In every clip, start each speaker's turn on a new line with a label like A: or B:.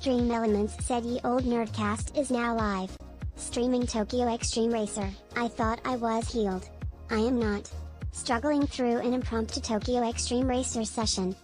A: Xtreme Elements said Ye Old Nerdcast is now live. Streaming Tokyo Xtreme Racer. I thought I was healed. I am not. Struggling through an impromptu Tokyo Xtreme Racer session.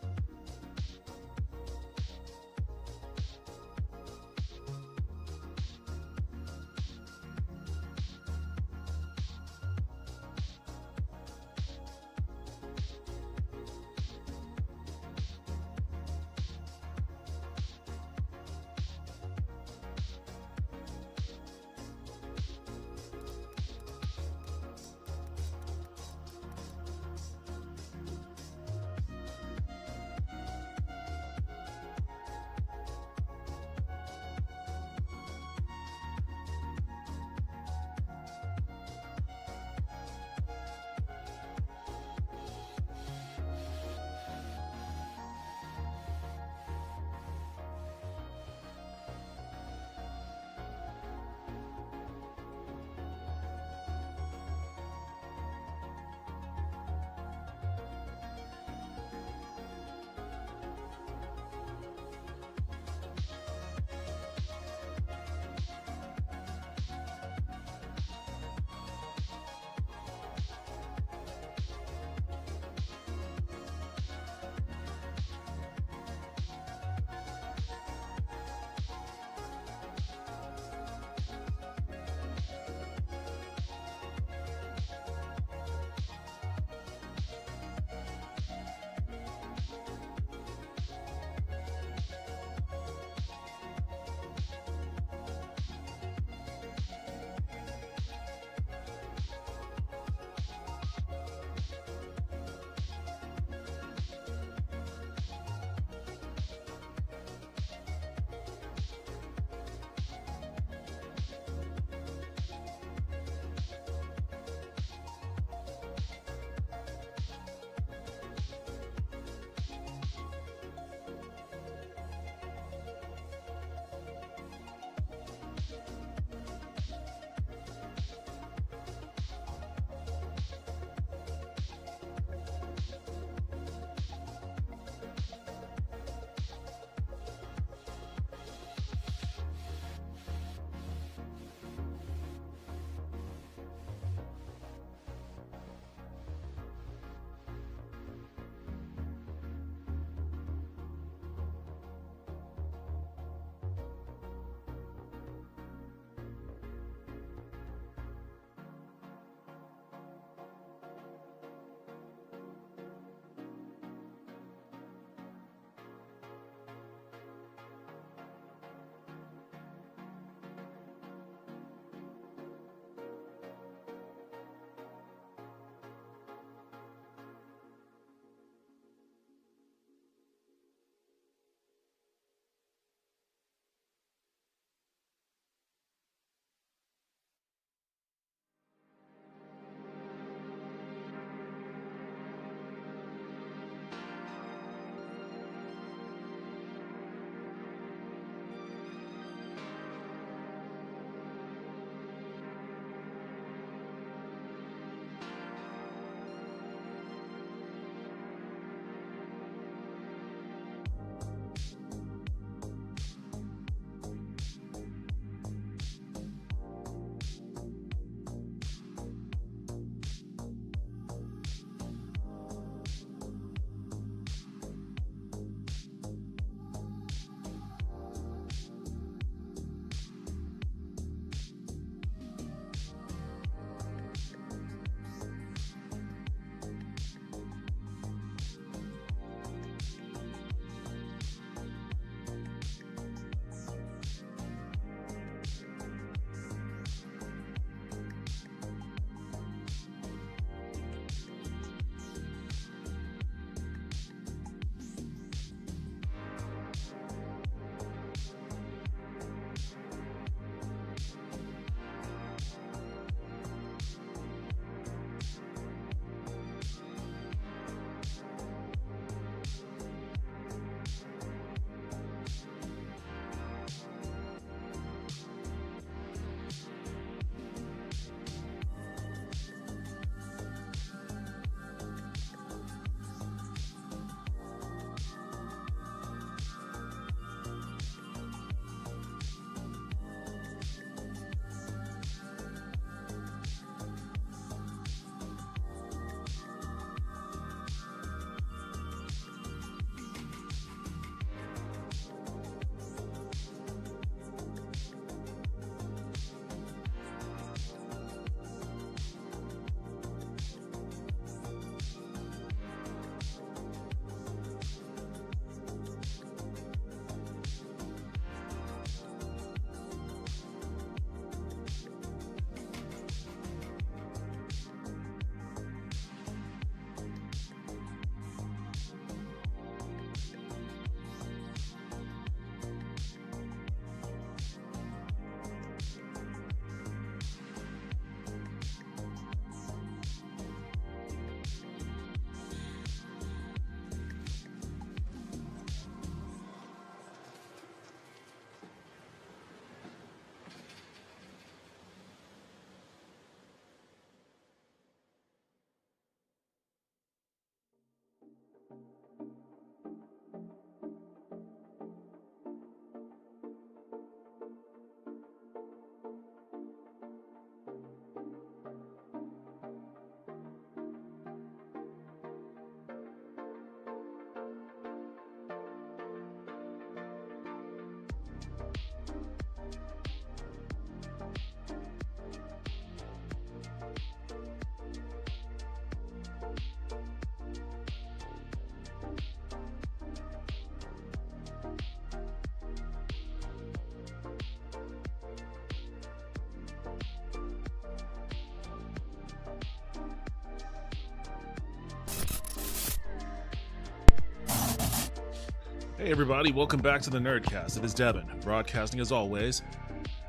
B: Hey everybody, welcome back to the Nerdcast. It is Devin, broadcasting as always,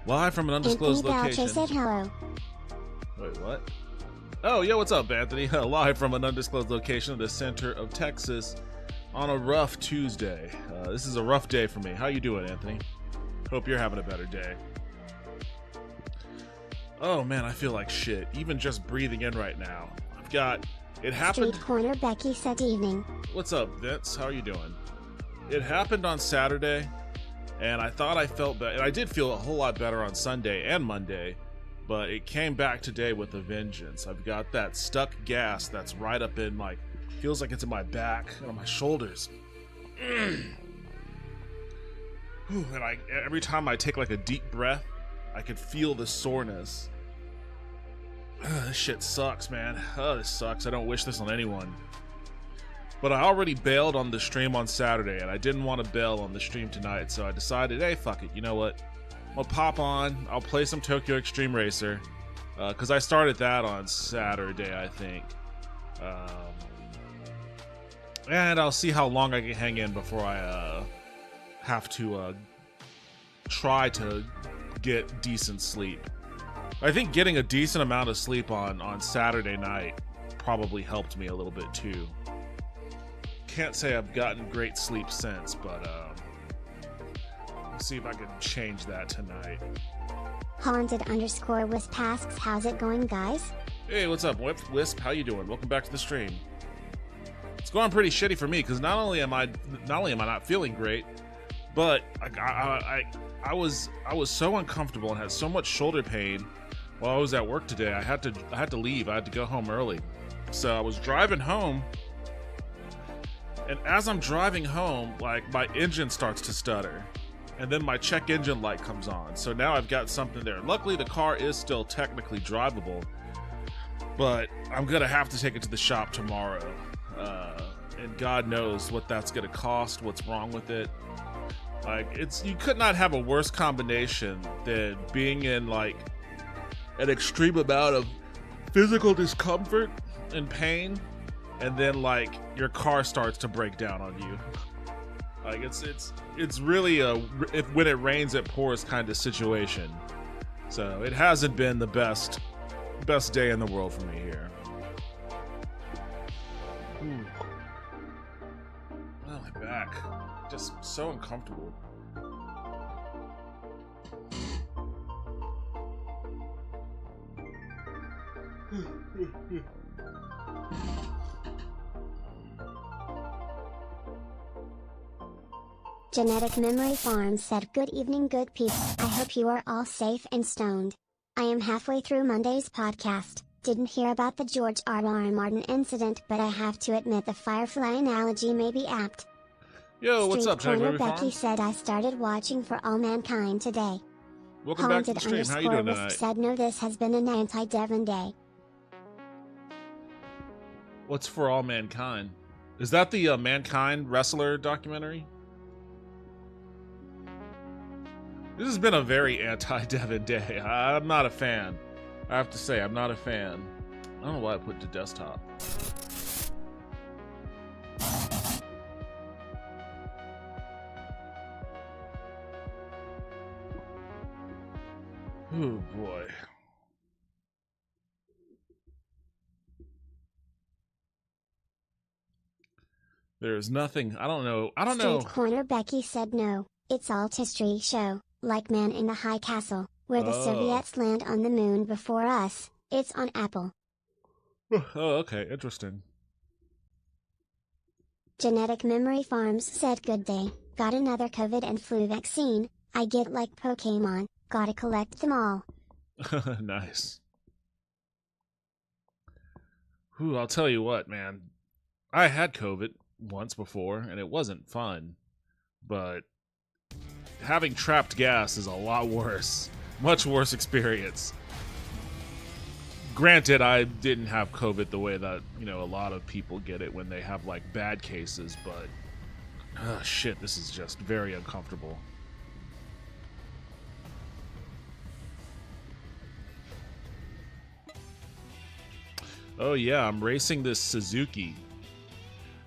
B: live from an undisclosed location.
A: Said hello.
B: Wait, what? Oh, yo, what's up, Anthony? Live from an undisclosed location in the center of Texas on a rough Tuesday. This is a rough day for me. How you doing, Anthony? Hope you're having a better day. Oh man, I feel like shit. Even just breathing in right now. It happened.
A: Street Corner Becky said evening.
B: What's up, Vince? How are you doing? It happened on Saturday, and I thought I felt better. And I did feel a whole lot better on Sunday and Monday, but it came back today with a vengeance. I've got that stuck gas that's right up in feels like it's in my back and on my shoulders. And every time I take a deep breath, I can feel the soreness. This shit sucks, man. Oh, this sucks. I don't wish this on anyone. But I already bailed on the stream on Saturday, and I didn't want to bail on the stream tonight, so I decided, hey, fuck it, you know what? I'll pop on, I'll play some Tokyo Xtreme Racer, because I started that on Saturday, I think. And I'll see how long I can hang in before I have to try to get decent sleep. I think getting a decent amount of sleep on Saturday night probably helped me a little bit, too. Can't say I've gotten great sleep since, but let's see if I can change that tonight.
A: Haunted_Wisp asks, how's it going, guys?
B: Hey, what's up, Wisp? How you doing? Welcome back to the stream. It's going pretty shitty for me because not only am I not feeling great, but I was so uncomfortable and had so much shoulder pain while I was at work today. I had to leave. I had to go home early, so I was driving home. And as I'm driving home, my engine starts to stutter. And then my check engine light comes on. So now I've got something there. Luckily, the car is still technically drivable. But I'm going to have to take it to the shop tomorrow. And God knows what that's going to cost, what's wrong with it. You could not have a worse combination than being in, an extreme amount of physical discomfort and pain. And then your car starts to break down on you. It's really when it rains it pours kind of situation. So it hasn't been the best day in the world for me here. Ooh. Oh, my back, just so uncomfortable.
A: Genetic Memory Farm said, good evening, good people. I hope you are all safe and stoned. I am halfway through Monday's podcast. Didn't hear about the George R.R. Martin incident, but I have to admit the Firefly analogy may be apt.
B: Yo, what's up, Genetic Memory
A: Becky
B: Farm?
A: said, I started watching For All Mankind today.
B: Welcome back to the stream. How you doing tonight?
A: Said, no, this has been an anti-Devin day.
B: What's For All Mankind? Is that the Mankind wrestler documentary? This has been a very anti-Devin day. I'm not a fan. I have to say, I'm not a fan. I don't know why I put it to desktop. Oh boy. There's nothing. I don't know.
A: Street Corner Becky said, no, it's all history show. Like Man in the High Castle, where the Soviets land on the moon before us. It's on Apple.
B: Oh, okay, interesting.
A: Genetic Memory Farms said, good day, got another COVID and flu vaccine. I get like Pokemon, gotta collect them all.
B: Nice. Whew, I'll tell you what, man. I had COVID once before, and it wasn't fun. But having trapped gas is a lot worse. Much worse experience. Granted, I didn't have COVID the way that, you know, a lot of people get it when they have, like, bad cases, but... shit, this is just very uncomfortable. Oh yeah, I'm racing this Suzuki.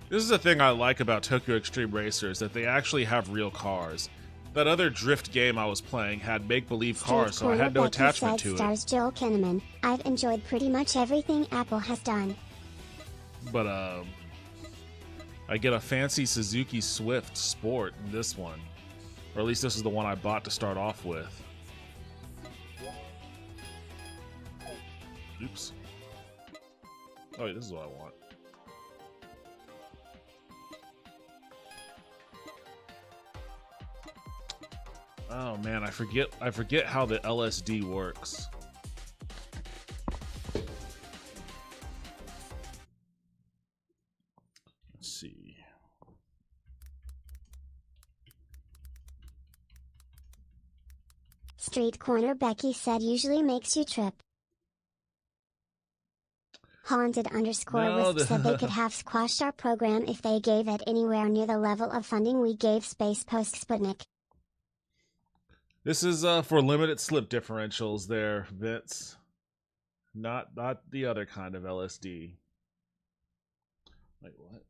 B: This is the thing I like about Tokyo Extreme Racer, is that they actually have real cars. That other drift game I was playing had make-believe cars, so I had no attachment to it.
A: Stars Joel Kinnaman. I've enjoyed pretty much everything Apple has done.
B: But, I get a fancy Suzuki Swift Sport in this one. Or at least this is the one I bought to start off with. Oops. Oh, yeah, this is what I want. Oh man, I forget how the LSD works. Let's see.
A: Street Corner Becky said usually makes you trip. Haunted _ Wisp said they could have squashed our program if they gave it anywhere near the level of funding we gave Space Post Sputnik.
B: This is for limited slip differentials there, Vince. Not the other kind of LSD. Wait, what?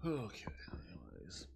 B: Okay, anyways.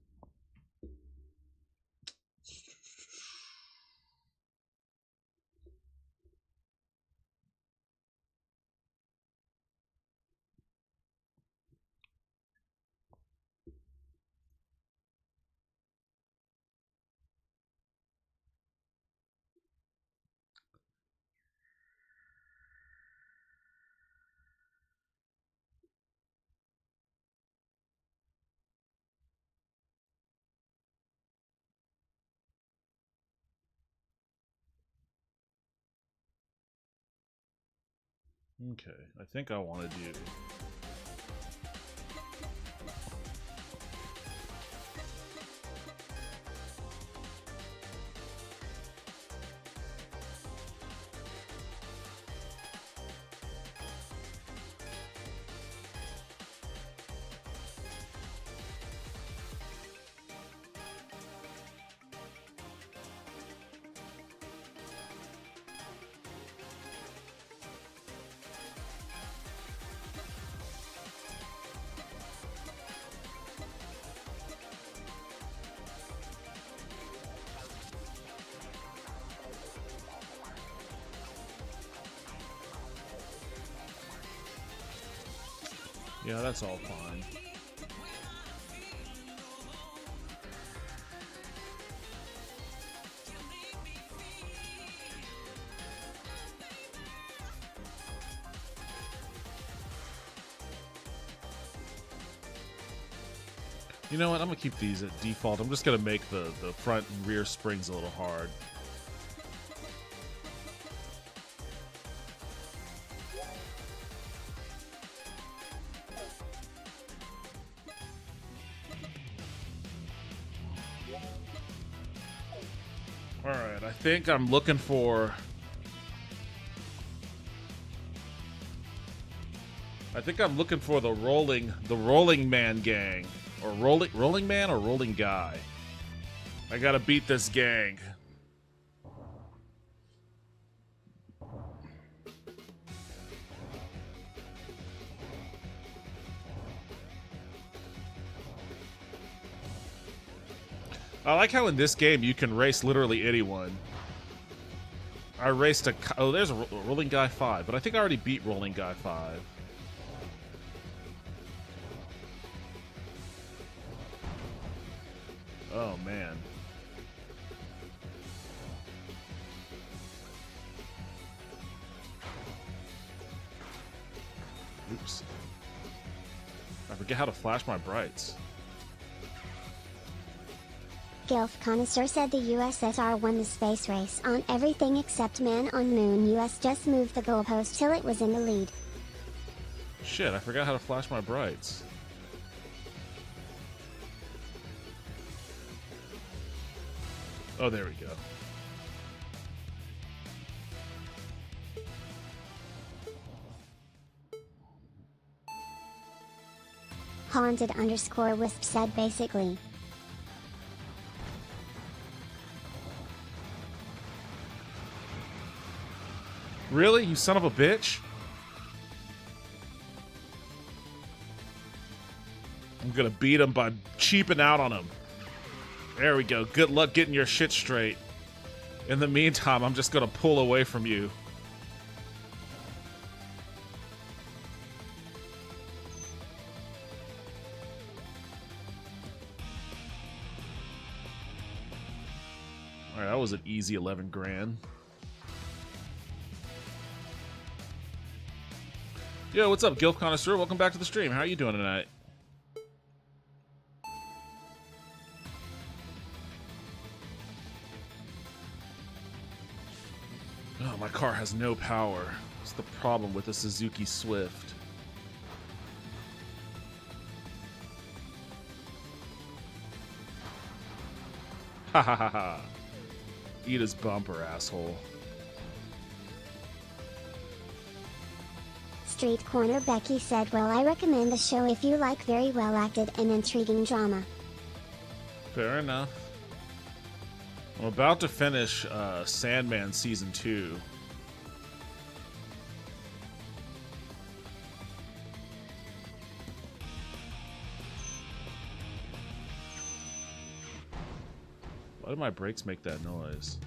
B: Okay, I think I want to do... Yeah, that's all fine. You know what? I'm gonna keep these at default. I'm just gonna make the front and rear springs a little hard. Alright, I think I'm looking for... the rolling man gang. Or rolling man or rolling guy. I gotta beat this gang. I like how in this game you can race literally anyone. I raced oh, there's a Rolling Guy 5, but I think I already beat Rolling Guy 5. Oh, man. Oops. I forget how to flash my brights.
A: Gilf Connoisseur said the USSR won the space race on everything except man on moon. US just moved the goalpost till it was in the lead.
B: Shit, I forgot how to flash my brights. Oh, there we go.
A: Haunted_wisp said basically.
B: Really? You son of a bitch? I'm gonna beat him by cheaping out on him. There we go. Good luck getting your shit straight. In the meantime, I'm just gonna pull away from you. Alright, that was an easy 11 grand. Yo, what's up, Gilf Connoisseur? Welcome back to the stream. How are you doing tonight? Oh, my car has no power. That's the problem with the Suzuki Swift. Ha ha ha ha. Eat his bumper, asshole.
A: Street Corner Becky said, well, I recommend the show if you like very well acted and intriguing drama.
B: Fair enough. I'm about to finish Sandman Season 2. Why did my brakes make that noise?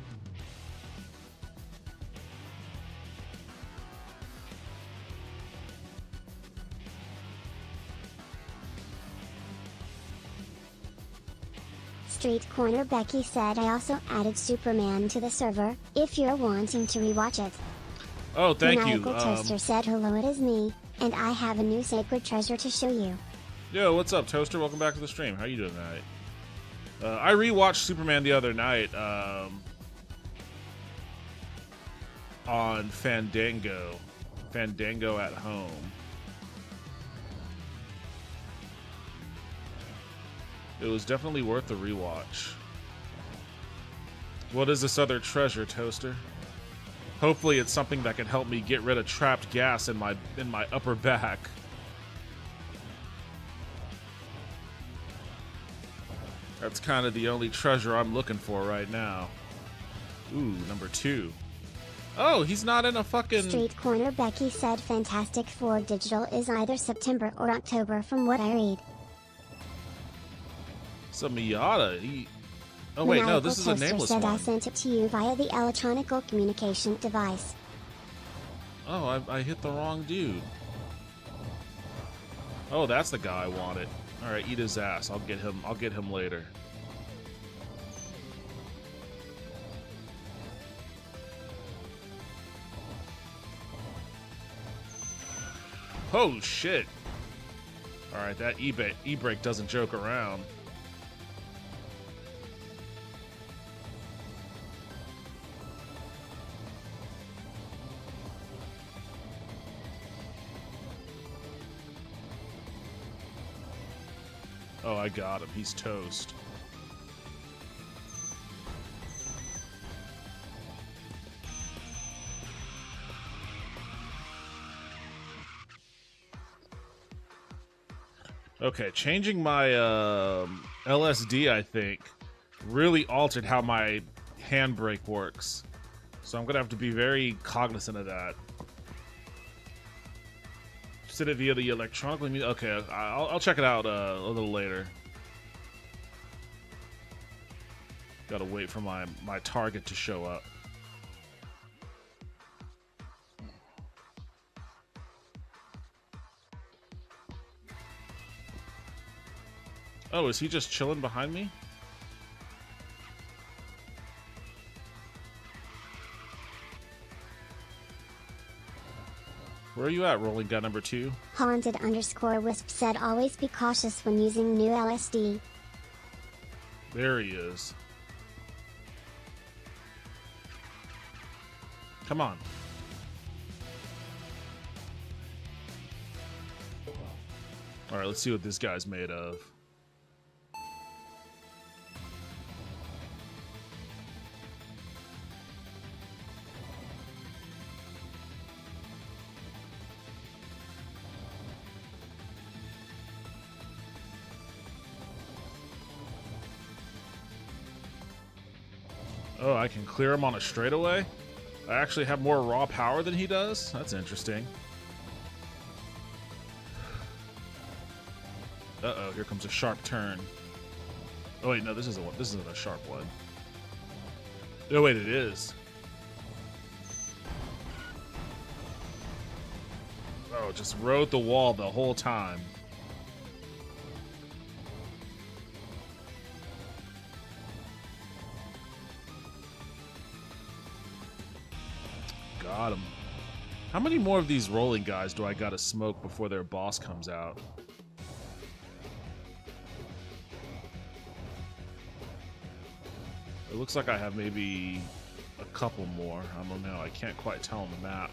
A: Street Corner Becky said, I also added Superman to the server, if you're wanting to rewatch it.
B: Oh, thank you.
A: Maniacal Toaster said, hello, it is me, and I have a new sacred treasure to show you.
B: Yo, what's up, Toaster? Welcome back to the stream. How you doing tonight? I rewatched Superman the other night on Fandango. Fandango at home. It was definitely worth the rewatch. What is this other treasure, Toaster? Hopefully it's something that can help me get rid of trapped gas in my upper back. That's kind of the only treasure I'm looking for right now. Ooh, number 2. Oh, he's not in a fucking...
A: Street Corner Becky said Fantastic Four Digital is either September or October from what I read.
B: It's a Miata. Oh wait, no, this is a nameless
A: said,
B: one.
A: I sent it to you via the electronic communication device.
B: Oh, I hit the wrong dude. Oh, that's the guy I wanted. All right, eat his ass. I'll get him later. Oh shit! All right, that e-brake doesn't joke around. Oh, I got him. He's toast. Okay, changing my LSD, I think, really altered how my handbrake works. So I'm going to have to be very cognizant of that. Set it via the electronically... Okay, I'll check it out a little later. Gotta wait for my target to show up. Oh, is he just chilling behind me? Where are you at, rolling gun number 2?
A: Haunted_wisp said always be cautious when using new LSD.
B: There he is. Come on. All right, let's see what this guy's made of. Oh, I can clear him on a straightaway? I actually have more raw power than he does? That's interesting. Uh-oh, here comes a sharp turn. Oh wait, no, this isn't a sharp one. Oh wait, it is. Oh, just rode the wall the whole time. Got him. How many more of these rolling guys do I gotta smoke before their boss comes out? It looks like I have maybe a couple more. I don't know. I can't quite tell on the map.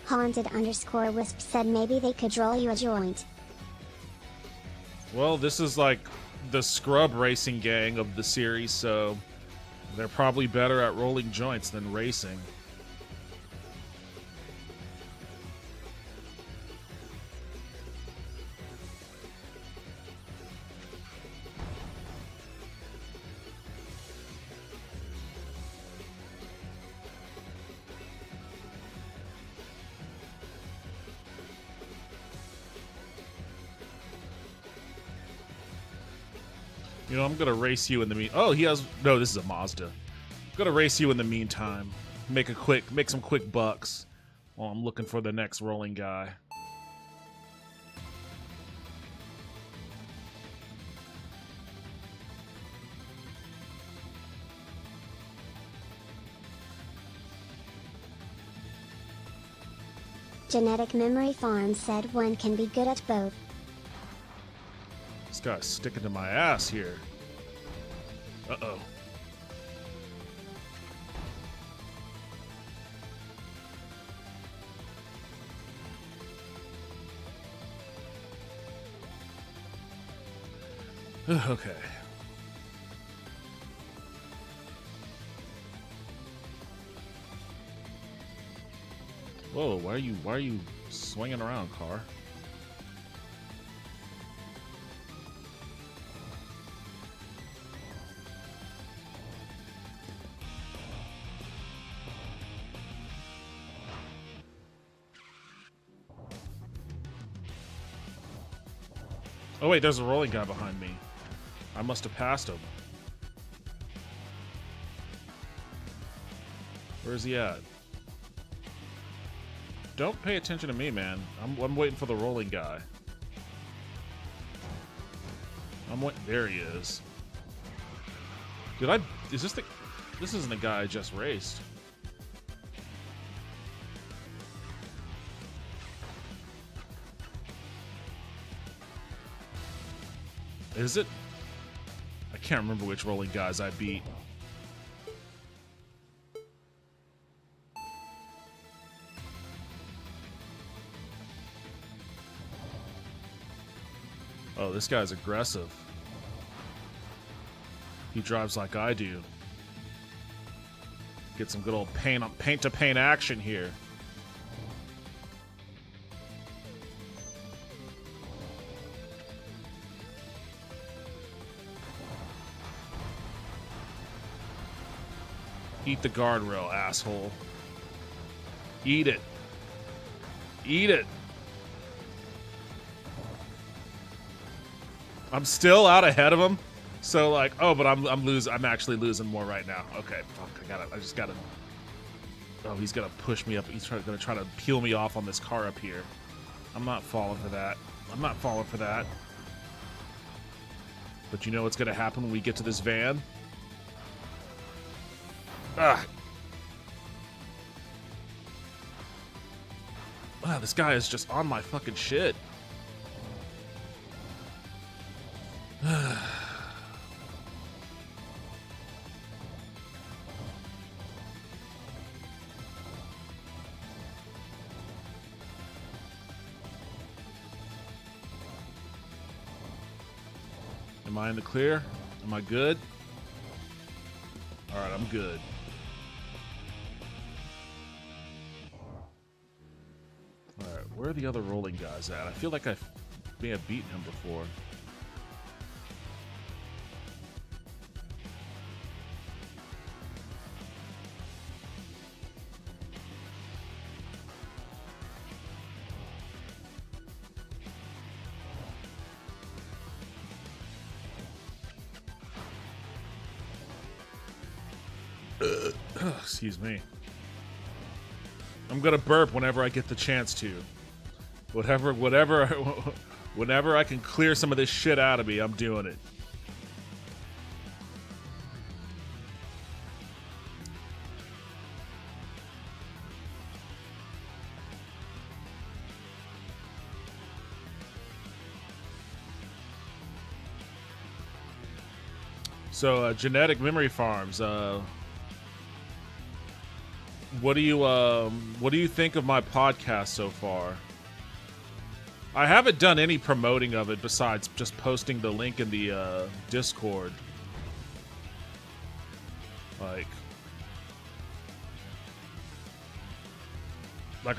A: Haunted_Wisp said maybe they could roll you a joint.
B: Well, this is like the scrub racing gang of the series, so they're probably better at rolling joints than racing. You know, I'm gonna race you in the mean. Oh, he has no. This is a Mazda. I'm gonna race you in the meantime. Make some quick bucks while I'm looking for the next rolling guy.
A: Genetic Memory Farm said one can be good at both.
B: This guy's sticking to my ass here. Uh-oh. Okay. Whoa, why are you swinging around, car? Oh wait, there's a rolling guy behind me. I must have passed him. Where's he at? Don't pay attention to me, man. I'm waiting for the rolling guy. There he is. Is this this isn't the guy I just raced. Is it? I can't remember which rolling guys I beat. Oh, this guy's aggressive. He drives like I do. Get some good old paint to paint action here. Eat the guardrail, asshole. Eat it. Eat it. I'm still out ahead of him. So like, oh, but I'm actually losing more right now. Okay, fuck, I just gotta. Oh, he's gonna push me up. He's gonna try to peel me off on this car up here. I'm not falling for that. I'm not falling for that. But you know what's gonna happen when we get to this van? Ah. Wow, this guy is just on my fucking shit. Am I in the clear? Am I good? Alright, I'm good. Alright, where are the other rolling guys at? I feel like I may have beaten him before. Excuse me. I'm gonna burp whenever I get the chance to. Whenever I can clear some of this shit out of me, I'm doing it. So, genetic memory farms. What do you think of my podcast so far? I haven't done any promoting of it besides just posting the link in the Discord. Like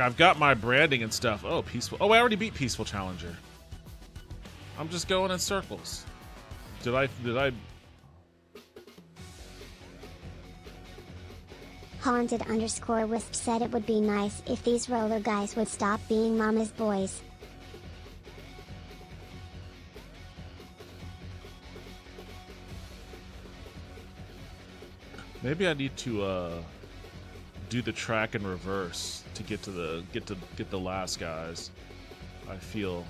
B: I've got my branding and stuff. Oh, peaceful. Oh, I already beat Peaceful Challenger. I'm just going in circles. Did I
A: Haunted_Wisp said it would be nice if these roller guys would stop being mama's boys.
B: Maybe I need to do the track in reverse to get to the last guys. I feel.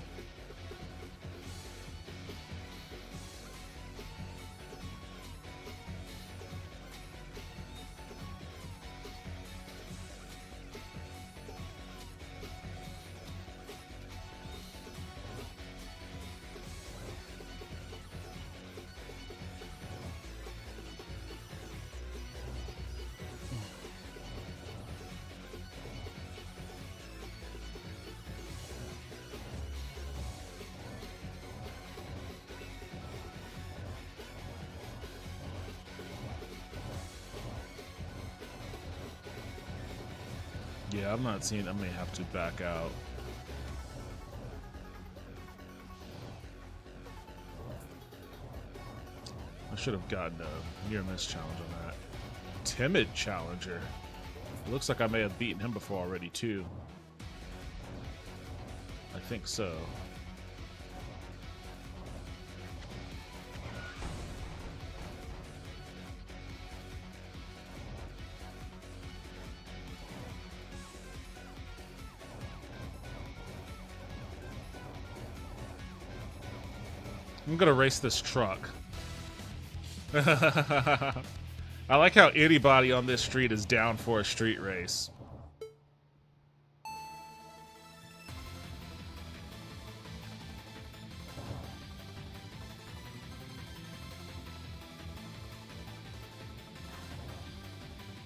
B: Yeah, I'm not seeing. I may have to back out. I should have gotten a near miss challenge on that. Timid Challenger. It looks like I may have beaten him before already too. I think so. I'm gonna race this truck. I like how anybody on this street is down for a street race.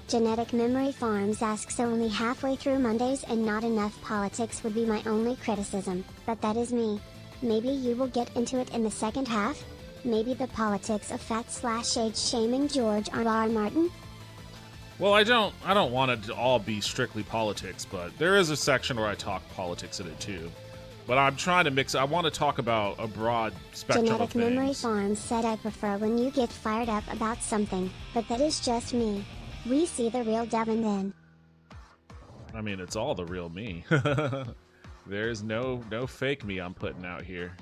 A: Genetic Memory Farms asks only halfway through Mondays and not enough politics would be my only criticism, but that is me. Maybe you will get into it in the second half? Maybe the politics of fat/age shaming George R.R. Martin?
B: Well, I don't want it to all be strictly politics, but there is a section where I talk politics in it too. But I'm trying to mix. I want to talk about a broad spectrum of things.
A: Genetic Memory Farms said I prefer when you get fired up about something, but that is just me. We see the real Devin then.
B: I mean, it's all the real me. There's no fake me I'm putting out here.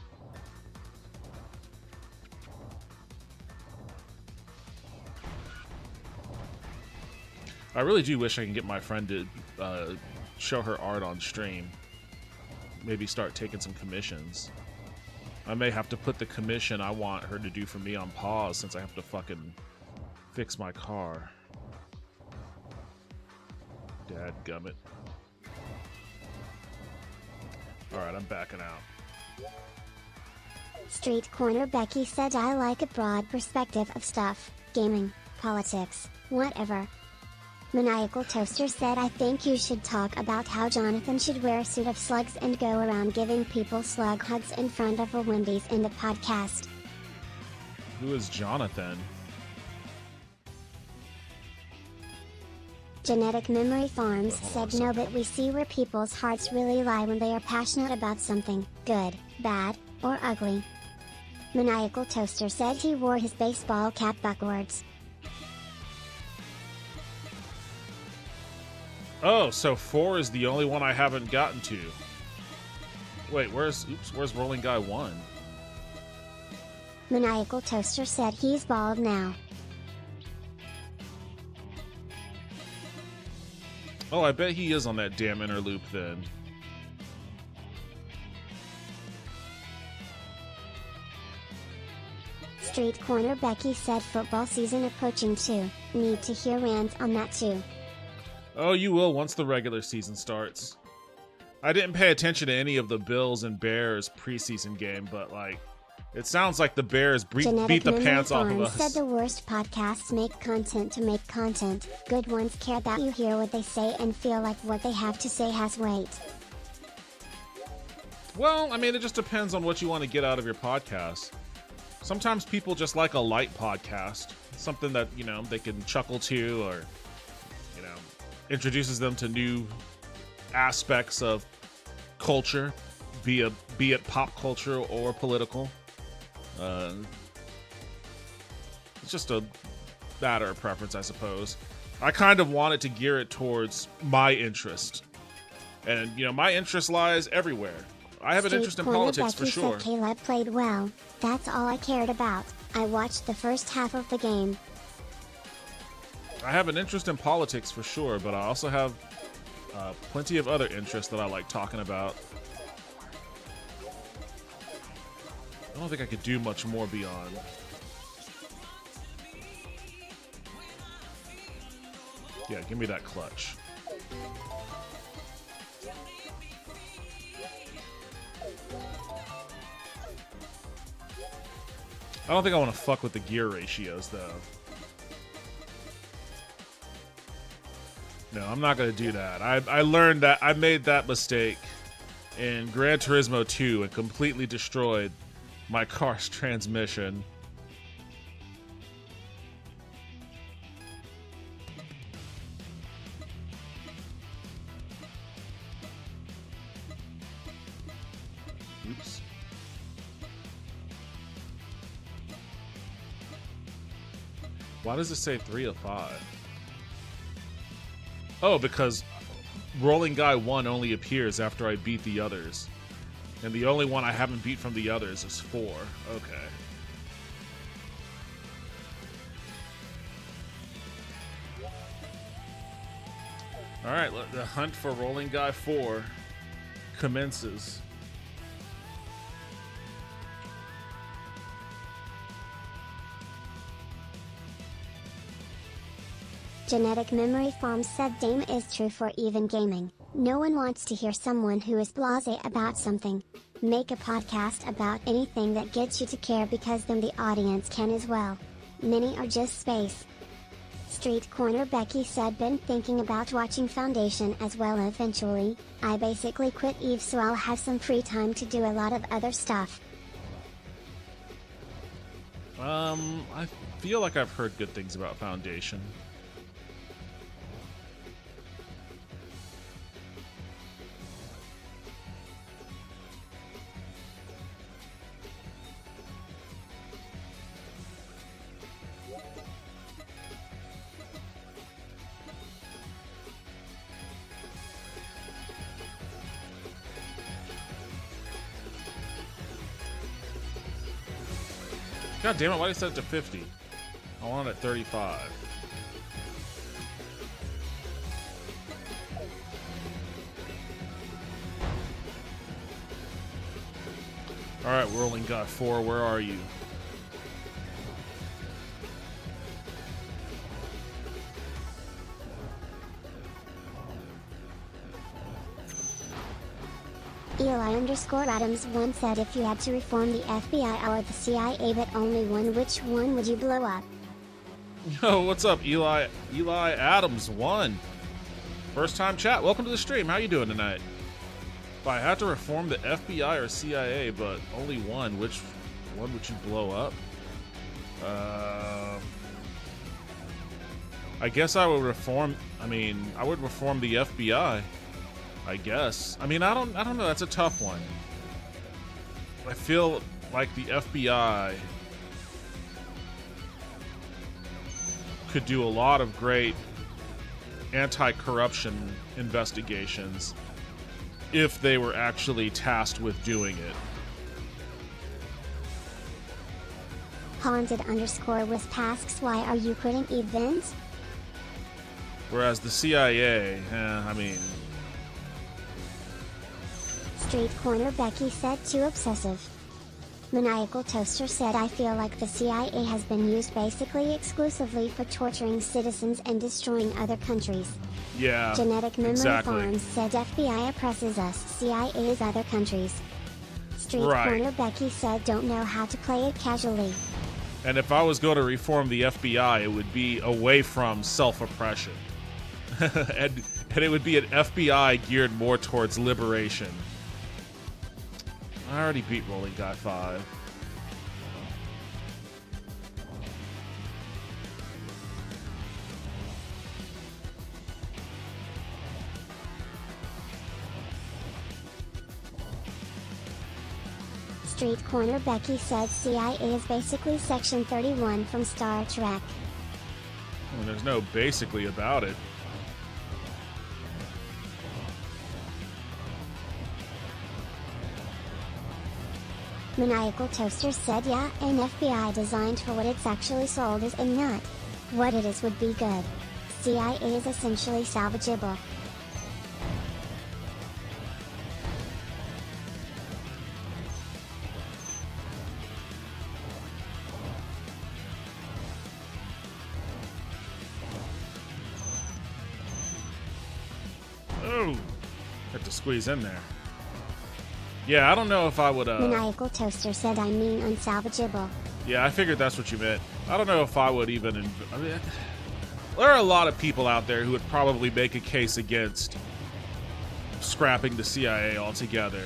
B: I really do wish I can get my friend to show her art on stream. Maybe start taking some commissions. I may have to put the commission I want her to do for me on pause since I have to fucking fix my car. Dadgummit. Alright, I'm backing out.
A: Street Corner Becky said, I like a broad perspective of stuff, gaming, politics, whatever. Maniacal Toaster said, I think you should talk about how Jonathan should wear a suit of slugs and go around giving people slug hugs in front of a Wendy's in the podcast.
B: Who is Jonathan?
A: Genetic Memory Farms said, no, but we see where people's hearts really lie when they are passionate about something, good, bad, or ugly. Maniacal Toaster said he wore his baseball cap backwards.
B: Oh, so 4 is the only one I haven't gotten to. Wait, where's Rolling Guy 1?
A: Maniacal Toaster said he's bald now.
B: Oh, I bet he is on that damn inner loop then.
A: Street Corner Becky said football season approaching too. Need to hear rants on that too.
B: Oh, you will once the regular season starts. I didn't pay attention to any of the Bills and Bears preseason game, but like, it sounds like the Bears beat the pants off of us.
A: Said the worst podcasts make content to make content. Good ones care that you hear what they say and feel like what they have to say has weight.
B: Well, I mean, it just depends on what you want to get out of your podcast. Sometimes people just like a light podcast, something that, you know, they can chuckle to, or, you know, introduces them to new aspects of culture, be it pop culture or political. It's just a matter of preference, I suppose. I kind of wanted to gear it towards my interest. And, you know, my interest lies everywhere. I have an interest in politics for sure.
A: Said Caleb played well. That's all I cared about. I watched the first half of the game.
B: I have an interest in politics for sure, but I also have plenty of other interests that I like talking about. I don't think I could do much more beyond. Yeah, give me that clutch. I don't think I want to fuck with the gear ratios, though. No, I'm not going to do that. I learned that. I made that mistake in Gran Turismo 2 and completely destroyed my car's transmission. Oops. Why does it say 3 of 5? Oh, because Rolling Guy 1 only appears after I beat the others. And the only one I haven't beat from the others is 4. Okay. Alright, the hunt for Rolling Guy 4 commences.
A: Genetic Memory Farm said Dame is true for even gaming. No one wants to hear someone who is blasé about something. Make a podcast about anything that gets you to care, because then the audience can as well. Many are just space. Street Corner Becky said, been thinking about watching Foundation as well eventually. I basically quit Eve so I'll have some free time to do a lot of other stuff.
B: I feel like I've heard good things about Foundation. God damn it, why did you set it to 50? I want it at 35. All right, rolling guy 4, where are you?
A: Eli_Adams1 said if you had to reform the FBI or the CIA but only one, which one would you blow up?
B: Yo, what's up, Eli Adams1? First time chat. Welcome to the stream. How you doing tonight? If I had to reform the FBI or CIA, but only one, which one would you blow up? I guess I would reform. I would reform the FBI. I guess. I don't know. That's a tough one. I feel like the FBI could do a lot of great anti-corruption investigations if they were actually tasked with doing it.
A: Haunted_with asks, why are you quitting events?
B: Whereas the CIA,
A: Street Corner Becky said too obsessive. Maniacal Toaster said, I feel like the CIA has been used basically exclusively for torturing citizens and destroying other countries.
B: Yeah,
A: Genetic Memory
B: exactly.
A: Farms said FBI oppresses us, CIA is other countries. Street
B: Right.
A: Corner Becky said, don't know how to play it casually.
B: And if I was going to reform the FBI, it would be away from self-oppression. and it would be an FBI geared more towards liberation. I already beat Rolling Guy 5.
A: Street Corner Becky said CIA is basically Section 31 from Star Trek.
B: Well, there's no basically about it.
A: Maniacal Toaster said, yeah, an FBI designed for what it's actually sold is and not what it is would be good. CIA is essentially salvageable.
B: Oh, have to squeeze in there. Yeah, I don't know if I would.
A: Maniacal Toaster said, I mean unsalvageable.
B: Yeah, I figured that's what you meant. I don't know if I would even. There are a lot of people out there who would probably make a case against scrapping the CIA altogether.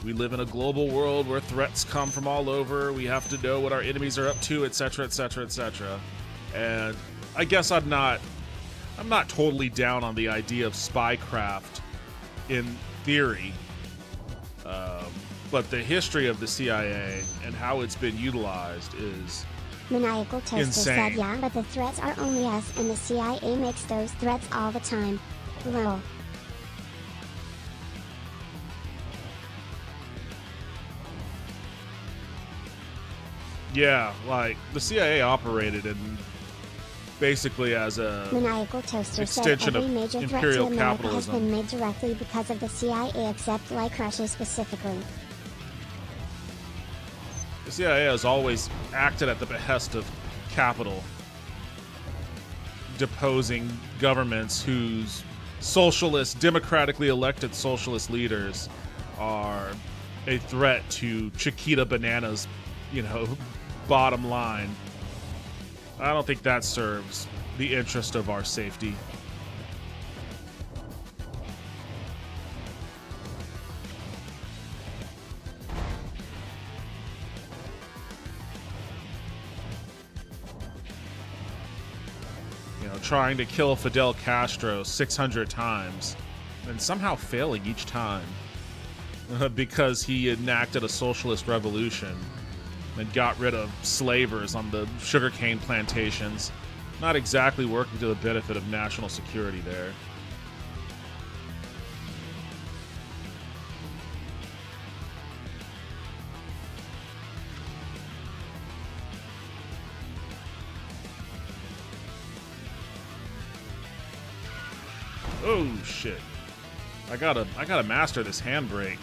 B: We live in a global world where threats come from all over. We have to know what our enemies are up to, etc., etc., etc. And I guess I'm not totally down on the idea of spycraft in theory. But the history of the CIA and how it's been utilized is
A: Maniacal Toaster
B: insane.
A: said, yeah, but the threats are only us and the CIA makes those threats all the time. Lol.
B: Yeah, like the CIA operated in basically as a
A: Maniacal Toaster said
B: extension
A: every
B: of
A: major threat to
B: imperial
A: America has
B: capitalism.
A: been made directly because of the CIA except like Russia specifically.
B: The CIA has always acted at the behest of capital, deposing governments whose socialist, democratically elected socialist leaders are a threat to Chiquita Banana's, bottom line. I don't think that serves the interest of our safety. Trying to kill Fidel Castro 600 times and somehow failing each time because he enacted a socialist revolution and got rid of slavers on the sugarcane plantations. Not exactly working to the benefit of national security there. Oh shit. I gotta master this handbrake.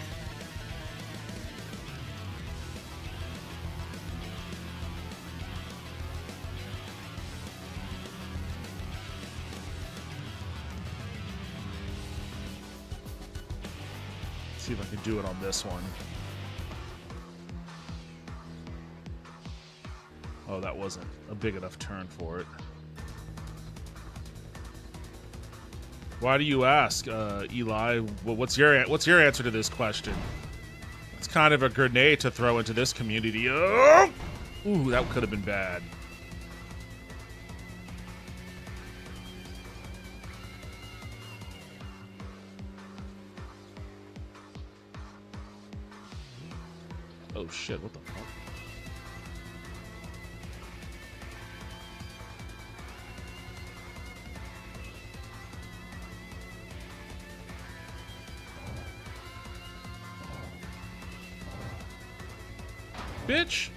B: See if I can do it on this one. Oh, that wasn't a big enough turn for it. Why do you ask, Eli? Well, what's your answer to this question? It's kind of a grenade to throw into this community. Oh! Ooh, that could have been bad. Oh shit, what the fuck? Bitch!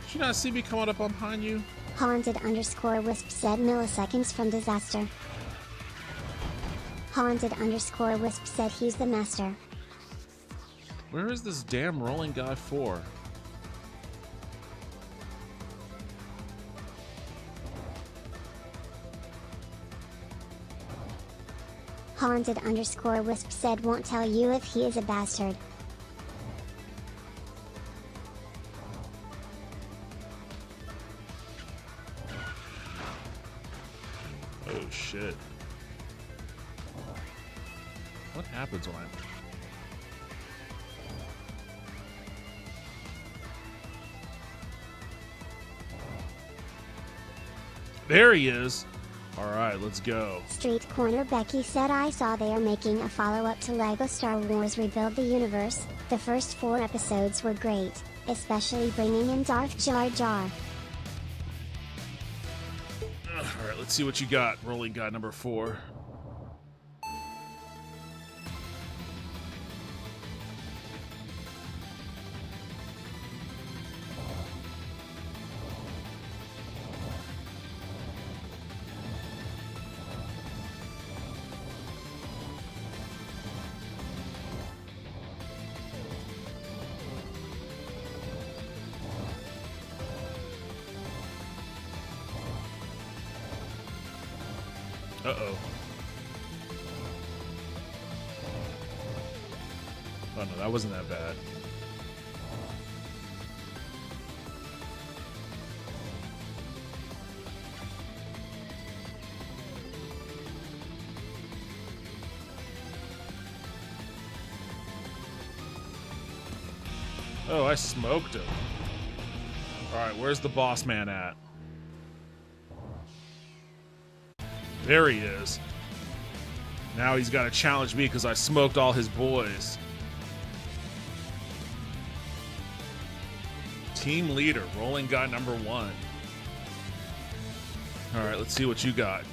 B: Did you not see me coming up behind you?
A: Haunted_Wisp said milliseconds from disaster. Haunted_Wisp said he's the master.
B: Where is this damn rolling guy for?
A: Haunted_Wisp said won't tell you if he is a bastard.
B: Oh shit. What happens when I... There he is! Alright, let's go.
A: Street Corner Becky said I saw they are making a follow-up to LEGO Star Wars Rebuild the Universe. The first 4 episodes were great, especially bringing in Darth Jar Jar.
B: Alright, let's see what you got. Rolling guy number 4. Uh-oh. Oh no, that wasn't that bad. Oh, I smoked him. Alright, where's the boss man at? There he is. Now he's got to challenge me because I smoked all his boys. Team leader, rolling guy number 1. All right, let's see what you got.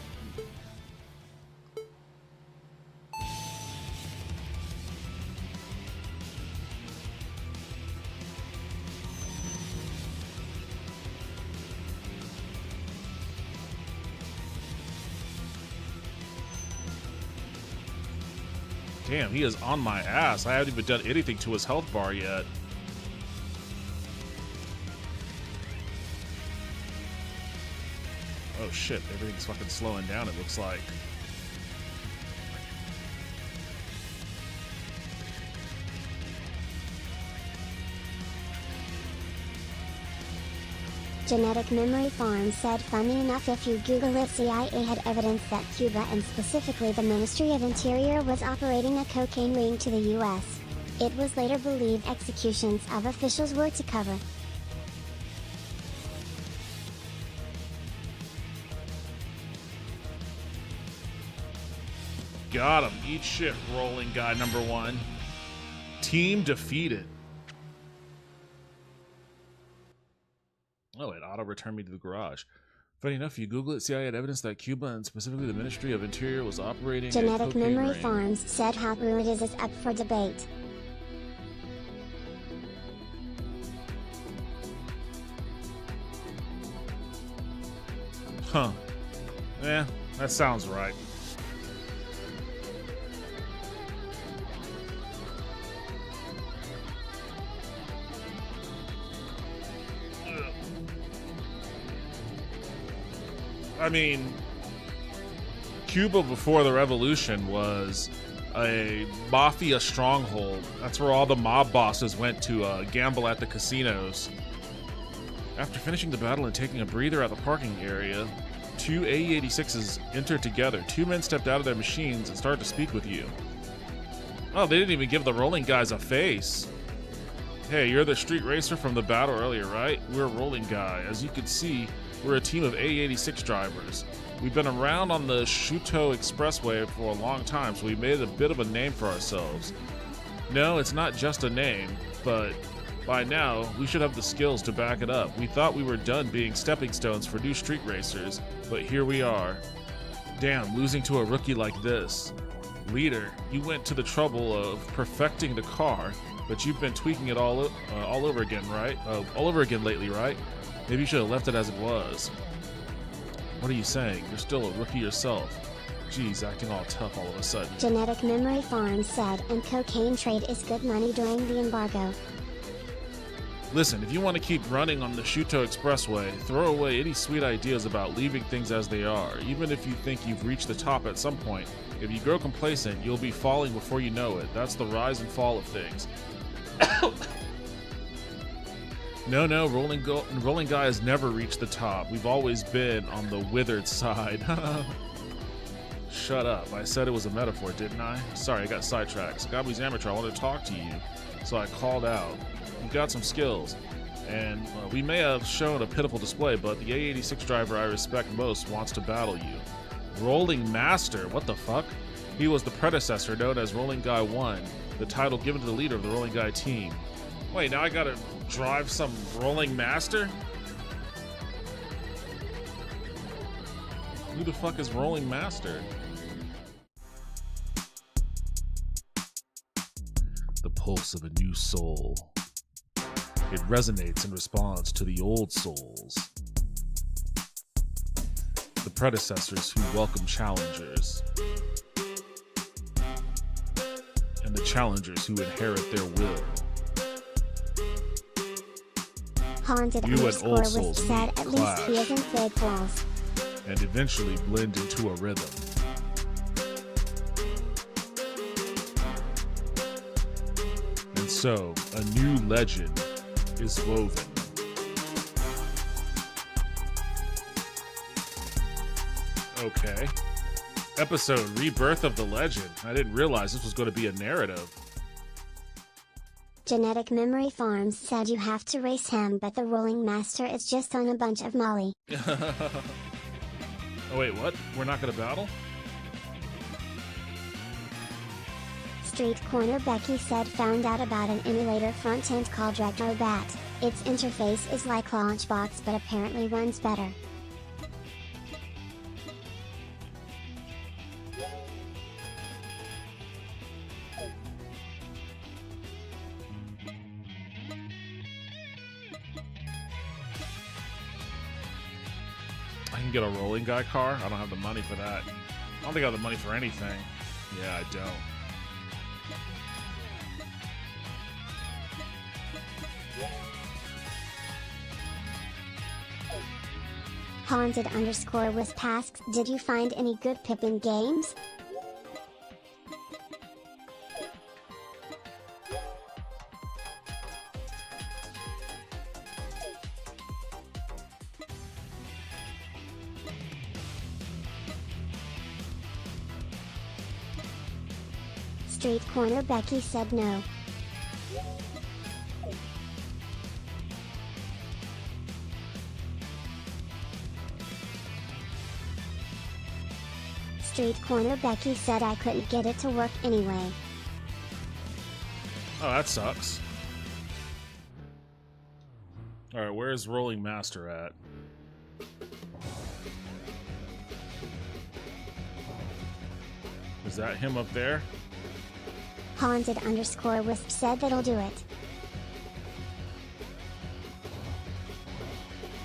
B: Damn, he is on my ass. I haven't even done anything to his health bar yet. Oh shit, everything's fucking slowing down, it looks like.
A: Genetic Memory Farm said funny enough if you Google it, CIA had evidence that Cuba and specifically the Ministry of Interior was operating a cocaine ring to the US. It was later believed executions of officials were to cover.
B: Got him. Eat shit, rolling guy number 1. Team defeated. Oh, it auto-returned me to the garage. Funny enough, you Google it, CIA had evidence that Cuba and specifically the Ministry of Interior was operating
A: Genetic
B: a cocaine
A: Memory
B: ring.
A: Farms said how true it is up for debate.
B: Huh. Yeah, that sounds right. I mean, Cuba before the revolution was a mafia stronghold. That's where all the mob bosses went to gamble at the casinos. After finishing the battle and taking a breather at the parking area, two AE-86s entered together. Two men stepped out of their machines and started to speak with you. Oh, they didn't even give the rolling guys a face. Hey, you're the street racer from the battle earlier, right? We're a rolling guy. As you can see, we're a team of AE-86 drivers. We've been around on the Shuto Expressway for a long time, so we made a bit of a name for ourselves. No, it's not just a name, but by now, we should have the skills to back it up. We thought we were done being stepping stones for new street racers, but here we are. Damn, losing to a rookie like this. Leader, you went to the trouble of perfecting the car, but you've been tweaking it all over again, right? All over again lately, right? Maybe you should have left it as it was. What are you saying? You're still a rookie yourself. Geez, acting all tough all of a sudden.
A: Genetic Memory Farms said, and cocaine trade is good money during the embargo.
B: Listen, if you want to keep running on the Shuto Expressway, throw away any sweet ideas about leaving things as they are. Even if you think you've reached the top at some point, if you grow complacent, you'll be falling before you know it. That's the rise and fall of things. No, Rolling Guy has never reached the top. We've always been on the withered side. Shut up. I said it was a metaphor, didn't I? Sorry, I got sidetracked. Scabi's amateur, I wanted to talk to you, so I called out. You've got some skills, and we may have shown a pitiful display, but the A86 driver I respect most wants to battle you. Rolling Master? What the fuck? He was the predecessor known as Rolling Guy 1, the title given to the leader of the Rolling Guy team. Wait, now I gotta drive some Rolling Master? Who the fuck is Rolling Master? The pulse of a new soul. It resonates and responds to the old souls. The predecessors who welcome challengers. And the challengers who inherit their will.
A: Haunted
B: You and
A: underscore
B: old
A: was
B: souls
A: said
B: meet,
A: at least he
B: clash,
A: isn't big balls.
B: and eventually blend into a rhythm. And so, a new legend is woven. Okay. Episode Rebirth of the Legend. I didn't realize this was going to be a narrative.
A: Genetic Memory Farms said you have to race him, but the Rolling Master is just on a bunch of Molly.
B: Oh wait, what? We're not going to battle?
A: Street Corner Becky said found out about an emulator front end called RetroBat. Its interface is like Launchbox but apparently runs better.
B: I can get a rolling guy car? I don't have the money for that. I don't think I have the money for anything. Yeah, I don't.
A: Haunted underscore was asked, did you find any good Pippin games? Street Corner Becky said no. Street Corner Becky said I couldn't get it to work anyway.
B: Oh, that sucks. Alright, where's Rolling Master at? Is that him up there?
A: Haunted underscore Wisp said that'll do it.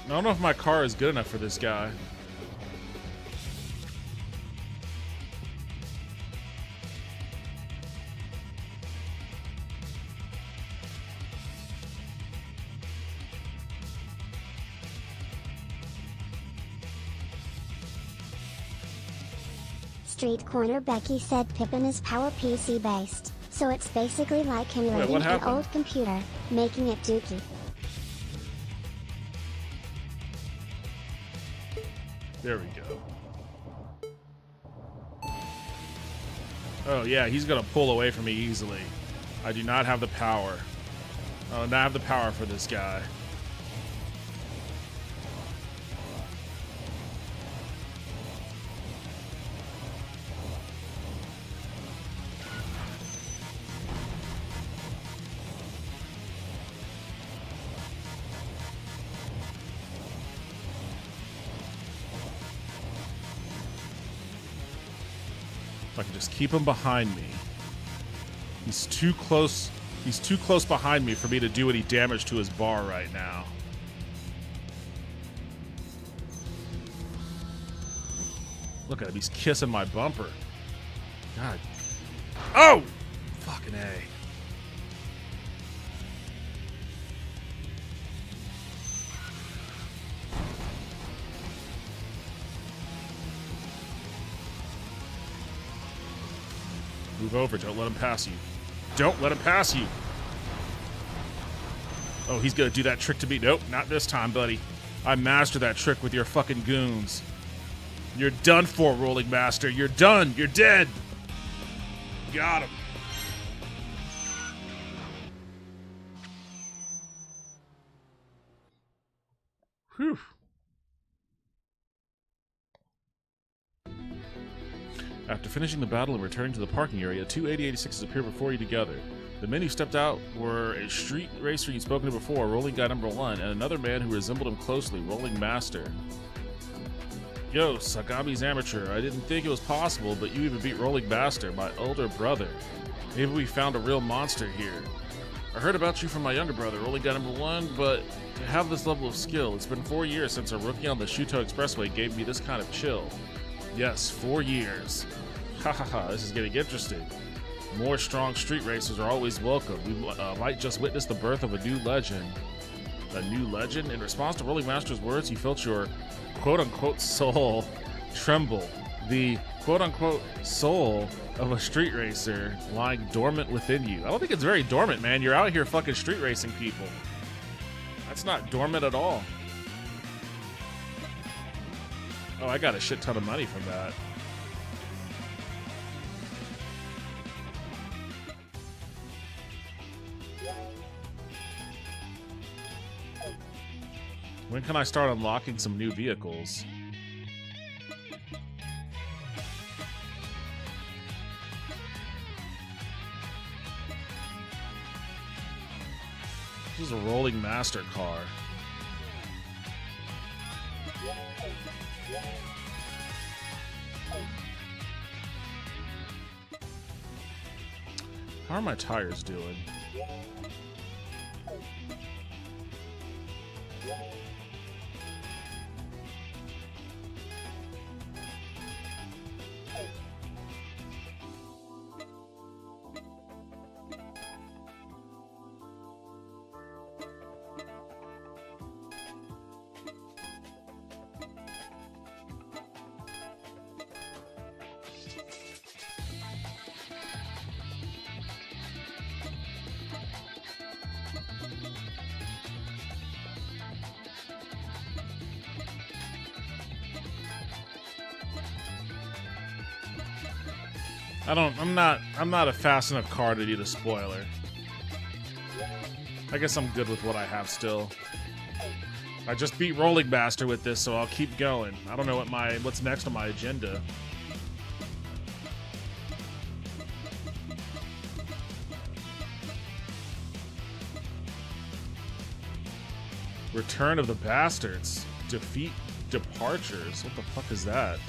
B: I don't know if my car is good enough for this guy.
A: Street Corner Becky said Pippin is power PC based, so it's basically like emulating an old computer, making it dookie.
B: There we go. Oh yeah, he's gonna pull away from me easily. I do not have the power. I do not have the power for this guy. If I can just keep him behind me. He's too close. He's too close behind me for me to do any damage to his bar right now. Look at him. He's kissing my bumper. God. Oh! Fucking A. Move over. Don't let him pass you. Don't let him pass you. Oh, he's going to do that trick to me. Nope, not this time, buddy. I mastered that trick with your fucking goons. You're done for, Rolling Master. You're done. You're dead. Got him. Whew. After finishing the battle and returning to the parking area, two 8086s appear before you together. The men who stepped out were a street racer you'd spoken to before, Rolling Guy number 1, and another man who resembled him closely, Rolling Master. Yo, Sagami's amateur. I didn't think it was possible, but you even beat Rolling Master, my older brother. Maybe we found a real monster here. I heard about you from my younger brother, Rolling Guy number 1, but to have this level of skill, it's been 4 years since a rookie on the Shuto Expressway gave me this kind of chill. Yes, 4 years. Hahaha, this is getting interesting. More strong street racers are always welcome. We might just witness the birth of a new legend. A new legend? In response to Rolling Master's words, you felt your quote-unquote soul tremble. The quote-unquote soul of a street racer lying dormant within you. I don't think it's very dormant, man. You're out here fucking street racing people. That's not dormant at all. Oh, I got a shit ton of money from that. When can I start unlocking some new vehicles? This is a Rolling Master car. How are my tires doing? I'm not a fast enough car to need a spoiler. I guess I'm good with what I have still. I just beat Rolling Master with this, so I'll keep going. I don't know what's next on my agenda. Return of the Bastards. Defeat Departures. What the fuck is that?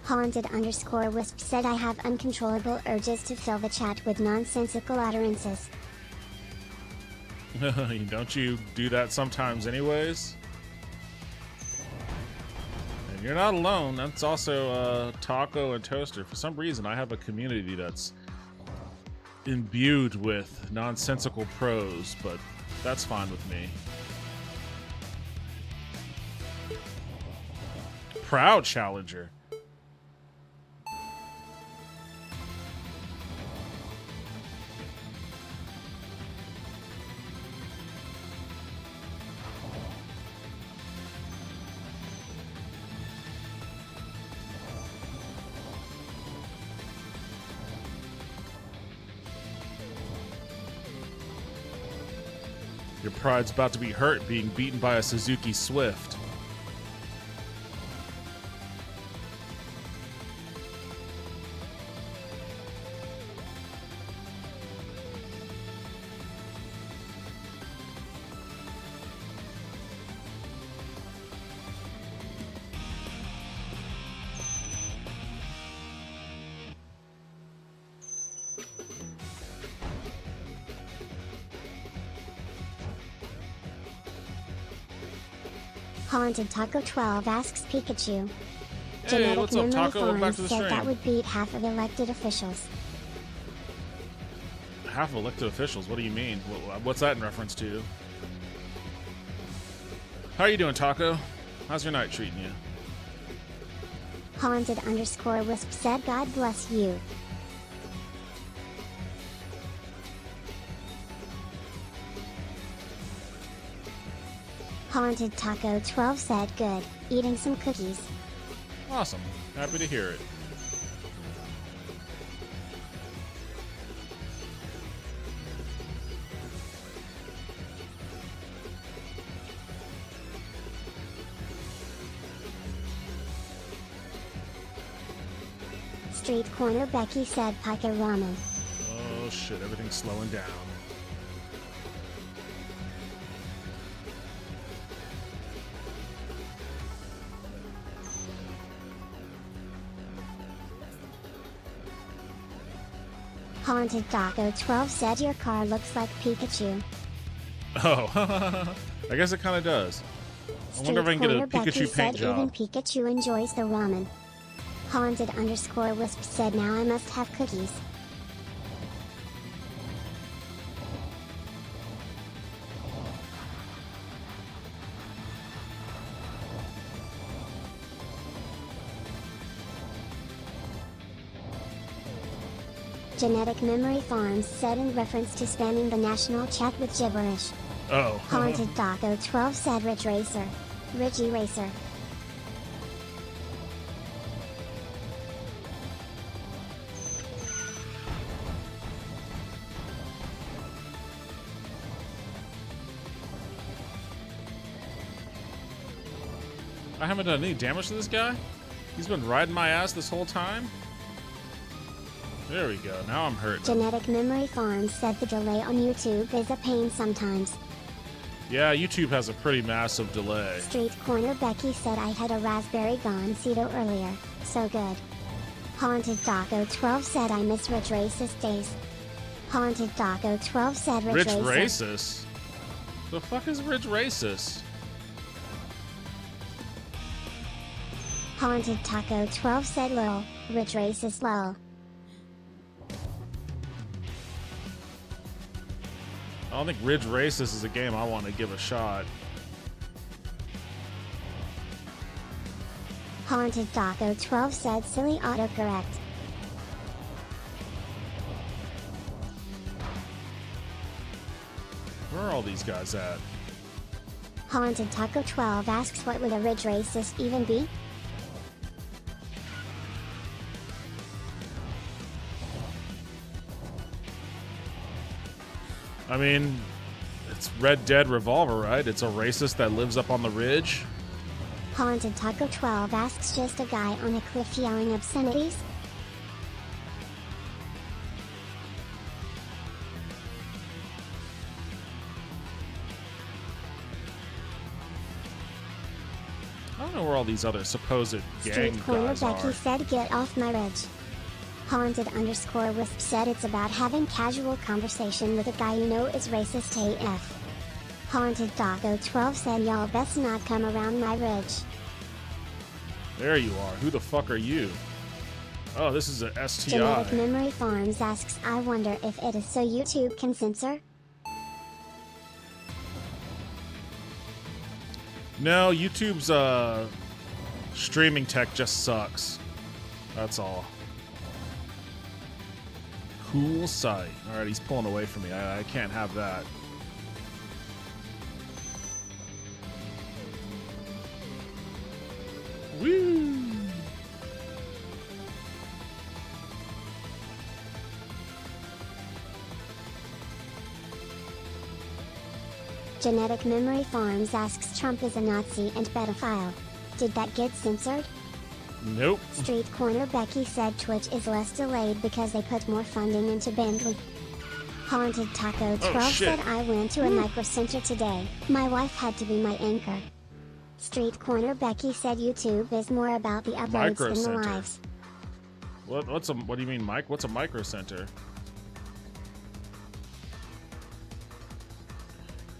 A: Haunted underscore Wisp said I have uncontrollable urges to fill the chat with nonsensical utterances.
B: Don't you do that sometimes anyways? And you're not alone. That's also Taco and Toaster. For some reason, I have a community that's imbued with nonsensical prose, but that's fine with me. Proud challenger. Your pride's about to be hurt being beaten by a Suzuki Swift.
A: Haunted Taco 12 asks Pikachu.
B: Hey,
A: Genetic
B: what's up,
A: Memory
B: Taco? Welcome back
A: Farms
B: to the
A: said
B: stream.
A: that would beat half of elected officials.
B: Half of elected officials? What do you mean? What's that in reference to? How are you doing, Taco? How's your night treating you?
A: Haunted underscore Wisp said God bless you. Haunted Taco 12 said good, eating some cookies.
B: Awesome. Happy to hear it.
A: Street Corner Becky said Pika Ramen.
B: Oh shit, everything's slowing down.
A: Haunted Taco 12 said your car looks like Pikachu.
B: Oh, I guess it kind of does. I wonder if I can get a
A: Corner Becky
B: Pikachu paint
A: said even
B: job.
A: Pikachu enjoys the ramen. Haunted underscore Wisp said now I must have cookies. Genetic Memory Farms said in reference to spamming the national chat with gibberish.
B: Oh.
A: Haunted Taco 12 said Ridge Racer. Ridgy Racer.
B: I haven't done any damage to this guy? He's been riding my ass this whole time? There we go, now I'm hurting.
A: Genetic Memory Farms said the delay on YouTube is a pain sometimes.
B: Yeah, YouTube has a pretty massive delay.
A: Street Corner Becky said I had a raspberry gansito earlier, so good. Haunted Taco 12 said I miss Ridge Racist days. Haunted Taco 12 said Ridge
B: Rich
A: Racer.
B: racist? The fuck is Ridge racist?
A: Haunted Taco 12 said lol, Ridge Racist lol.
B: I don't think Ridge Racist is a game I want to give a shot.
A: Haunted Taco 12 said silly autocorrect.
B: Where are all these guys at?
A: Haunted Taco 12 asks what would a Ridge Racist even be?
B: I mean, it's Red Dead Revolver, right? It's a racist that lives up on the ridge.
A: Haunted Taco 12 asks just a guy on a cliff yelling obscenities?
B: don't know where all these other supposed gang
A: Street Corner
B: guys
A: Becky
B: are.
A: said get off my ridge. Haunted_wisp said it's about having casual conversation with a guy you know is racist AF. Haunted Doggo 12 said y'all best not come around my ridge.
B: There you are. Who the fuck are you? Oh, this is a STI.
A: Genetic Memory Farms asks, I wonder if it is so YouTube can censor?
B: No, YouTube's streaming tech just sucks. That's all. Cool sight. Alright, he's pulling away from me. I can't have that. Woo!
A: Genetic Memory Farms asks Trump is a Nazi and pedophile. Did that get censored?
B: Nope.
A: Street Corner Becky said Twitch is less delayed because they put more funding into bandwidth. Haunted Taco 12 said I went to a micro center today. My wife had to be my anchor. Street Corner Becky said YouTube is more about the uploads than the
B: Micro-center.
A: lives.
B: What do you mean, Mike? What's a micro center?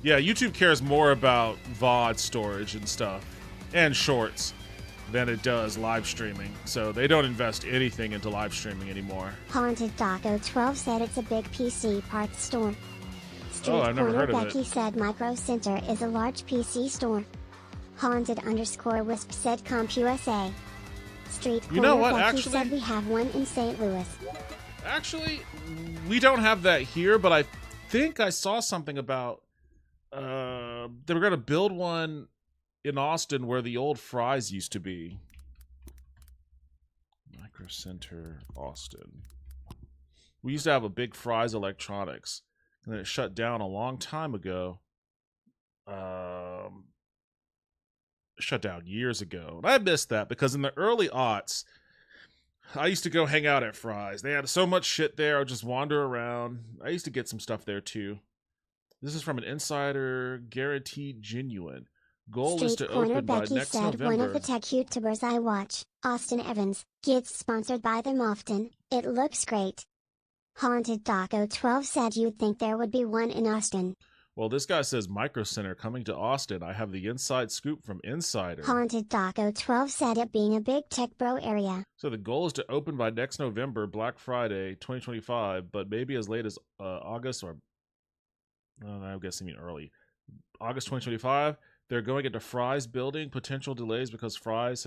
B: Yeah, YouTube cares more about VOD storage and stuff and shorts than it does live streaming. So they don't invest anything into live streaming anymore.
A: Haunted Taco 12 said it's a big PC parts store. Street
B: I've never
A: Corner
B: heard of it.
A: Becky said Micro Center is a large PC store. Haunted_wisp said CompUSA. Street Corner
B: You know what,
A: Becky
B: actually?
A: said we have one in St. Louis.
B: Actually, we don't have that here, but I think I saw something about they were going to build one in Austin where the old Fry's used to be. Micro Center, Austin. We used to have a big Fry's Electronics, and then it shut down a long time ago. Shut down years ago. And I missed that because in the early aughts, I used to go hang out at Fry's. They had so much shit there. I would just wander around. I used to get some stuff there too. This is from an insider, guaranteed genuine. Goal is
A: Street
B: to
A: Corner
B: open by
A: Becky
B: next
A: said
B: November.
A: one of the tech YouTubers I watch, Austin Evans, gets sponsored by them often. It looks great. Haunted Taco 12 said you'd think there would be one in Austin.
B: Well, this guy says Micro Center coming to Austin. I have the inside scoop from Insider.
A: Haunted Taco 12 said it being a big tech bro area.
B: So the goal is to open by next November, Black Friday 2025, but maybe as late as August or I'm guessing early. August 2025. They're going into Fry's building. Potential delays because Fry's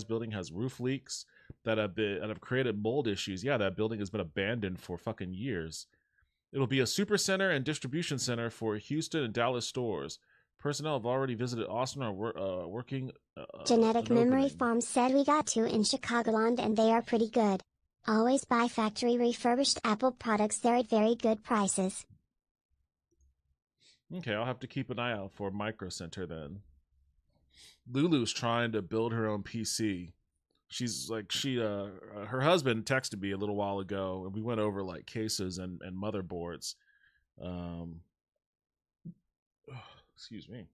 B: building has roof leaks that have created mold issues. Yeah, that building has been abandoned for fucking years. It'll be a super center and distribution center for Houston and Dallas stores. Personnel have already visited Austin or are working.
A: Genetic
B: an
A: Memory
B: opening.
A: Farm said we got two in Chicagoland and they are pretty good. Always buy factory refurbished Apple products, they're at very good prices.
B: Okay, I'll have to keep an eye out for Micro Center then. Lulu's trying to build her own PC. She's like her husband texted me a little while ago and we went over like cases and motherboards. Excuse me.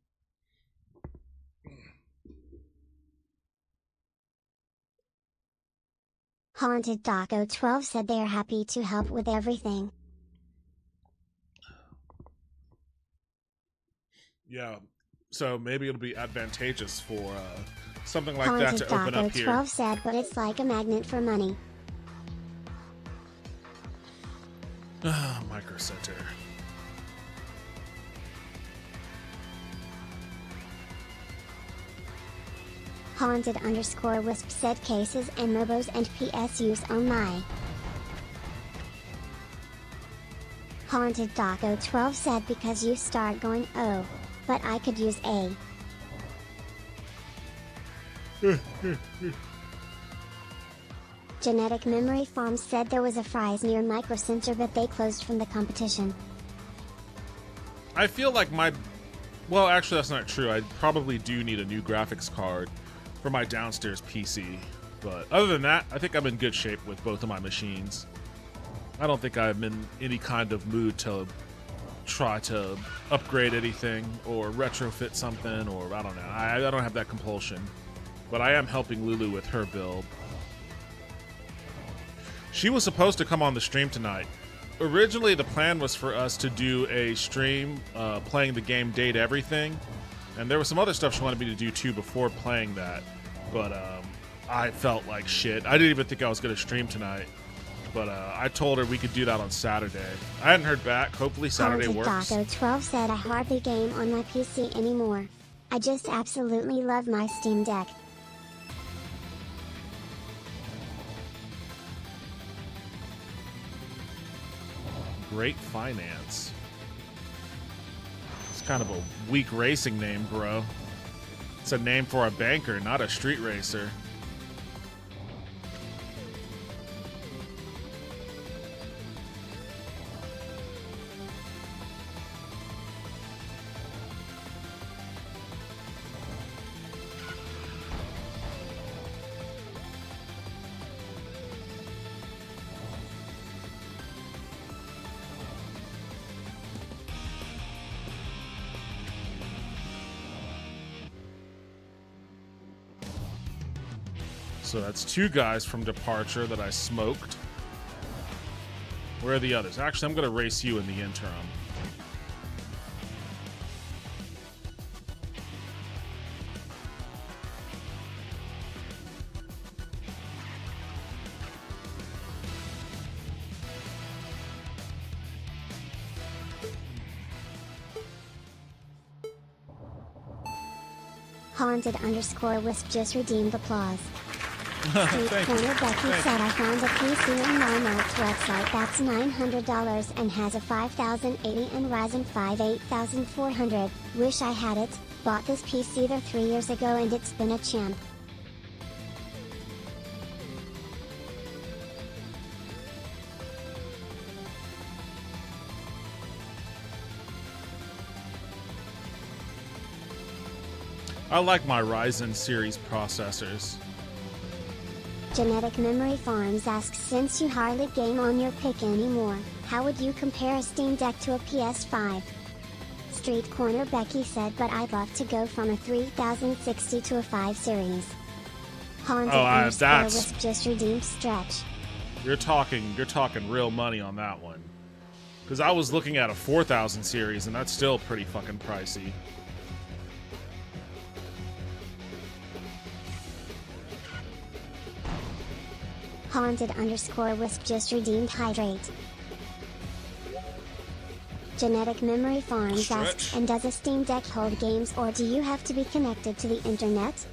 A: Haunted Taco 12 said they are happy to help with everything.
B: Yeah, so maybe it'll be advantageous for something like
A: Haunted
B: that to open
A: Taco
B: up here.
A: 12 said but it's like a magnet for money.
B: Micro Center.
A: Haunted_wisp said cases and mobos and PSUs on my. Haunted Taco 12 said because you start going oh, but I could use a. Genetic Memory Farm said there was a Fry's near Micro Center but they closed from the competition.
B: I feel like well, actually that's not true. I probably do need a new graphics card for my downstairs PC. But other than that, I think I'm in good shape with both of my machines. I don't think I'm in any kind of mood to try to upgrade anything or retrofit something, or I don't know. I don't have that compulsion. But I am helping Lulu with her build. She was supposed to come on the stream tonight. Originally, the plan was for us to do a stream playing the game Date Everything. And there was some other stuff she wanted me to do too before playing that. But I felt like shit. I didn't even think I was going to stream tonight. But I told her we could do that on Saturday. I hadn't heard back. Hopefully Saturday works.
A: Daco 12 said I hardly game on my PC anymore. I just absolutely love my Steam Deck.
B: Great Finance. It's kind of a weak racing name, bro. It's a name for a banker, not a street racer. So that's 2 guys from Departure that I smoked. Where are the others? Actually, I'm going to race you in the interim.
A: Haunted_wisp just redeemed applause. Street Corner Becky said I found a PC on Walmart's website that's $900 and has a 5080 and Ryzen 5 8400. Wish I had it. Bought this PC there 3 years ago and it's been a champ.
B: I like my Ryzen series processors.
A: Genetic Memory Farms asks, since you hardly game on your pick anymore, how would you compare a Steam Deck to a PS5? Street Corner Becky said, but I'd love to go from a 3060 to a 5 series. Haunted_wisp just redeemed stretch.
B: You're talking real money on that one. Because I was looking at a 4000 series and that's still pretty fucking pricey.
A: Haunted_wisp just redeemed hydrate. Genetic Memory Farms asks, and does a Steam Deck hold games or do you have to be connected to the internet?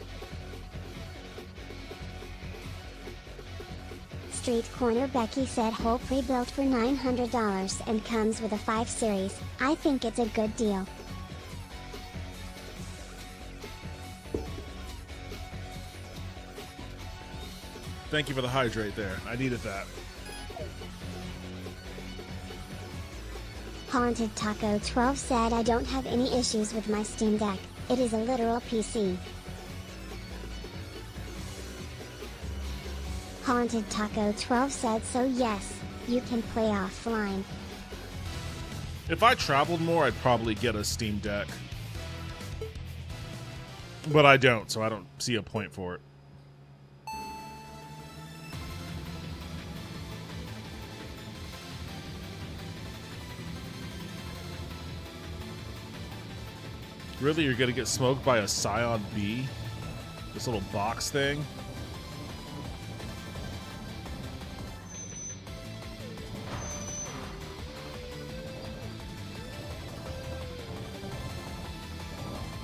A: Street Corner Becky said whole pre-built for $900 and comes with a 5 series. I think it's a good deal.
B: Thank you for the hydrate there. I needed that.
A: Haunted Taco 12 said I don't have any issues with my Steam Deck. It is a literal PC. Haunted Taco 12 said so yes, you can play offline.
B: If I traveled more, I'd probably get a Steam Deck. But I don't, so I don't see a point for it. Really, you're gonna get smoked by a Scion B? This little box thing?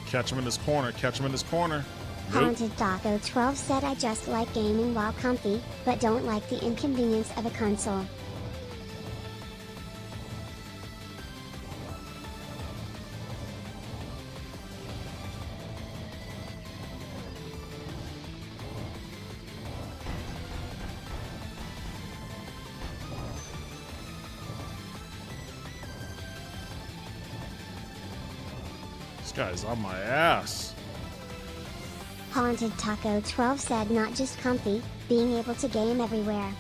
B: Catch him in this corner, catch him in this corner. Nope.
A: Haunted Taco 12 said I just like gaming while comfy, but don't like the inconvenience of a console.
B: Guy's on my ass.
A: Haunted Taco 12 said not just comfy, being able to game everywhere.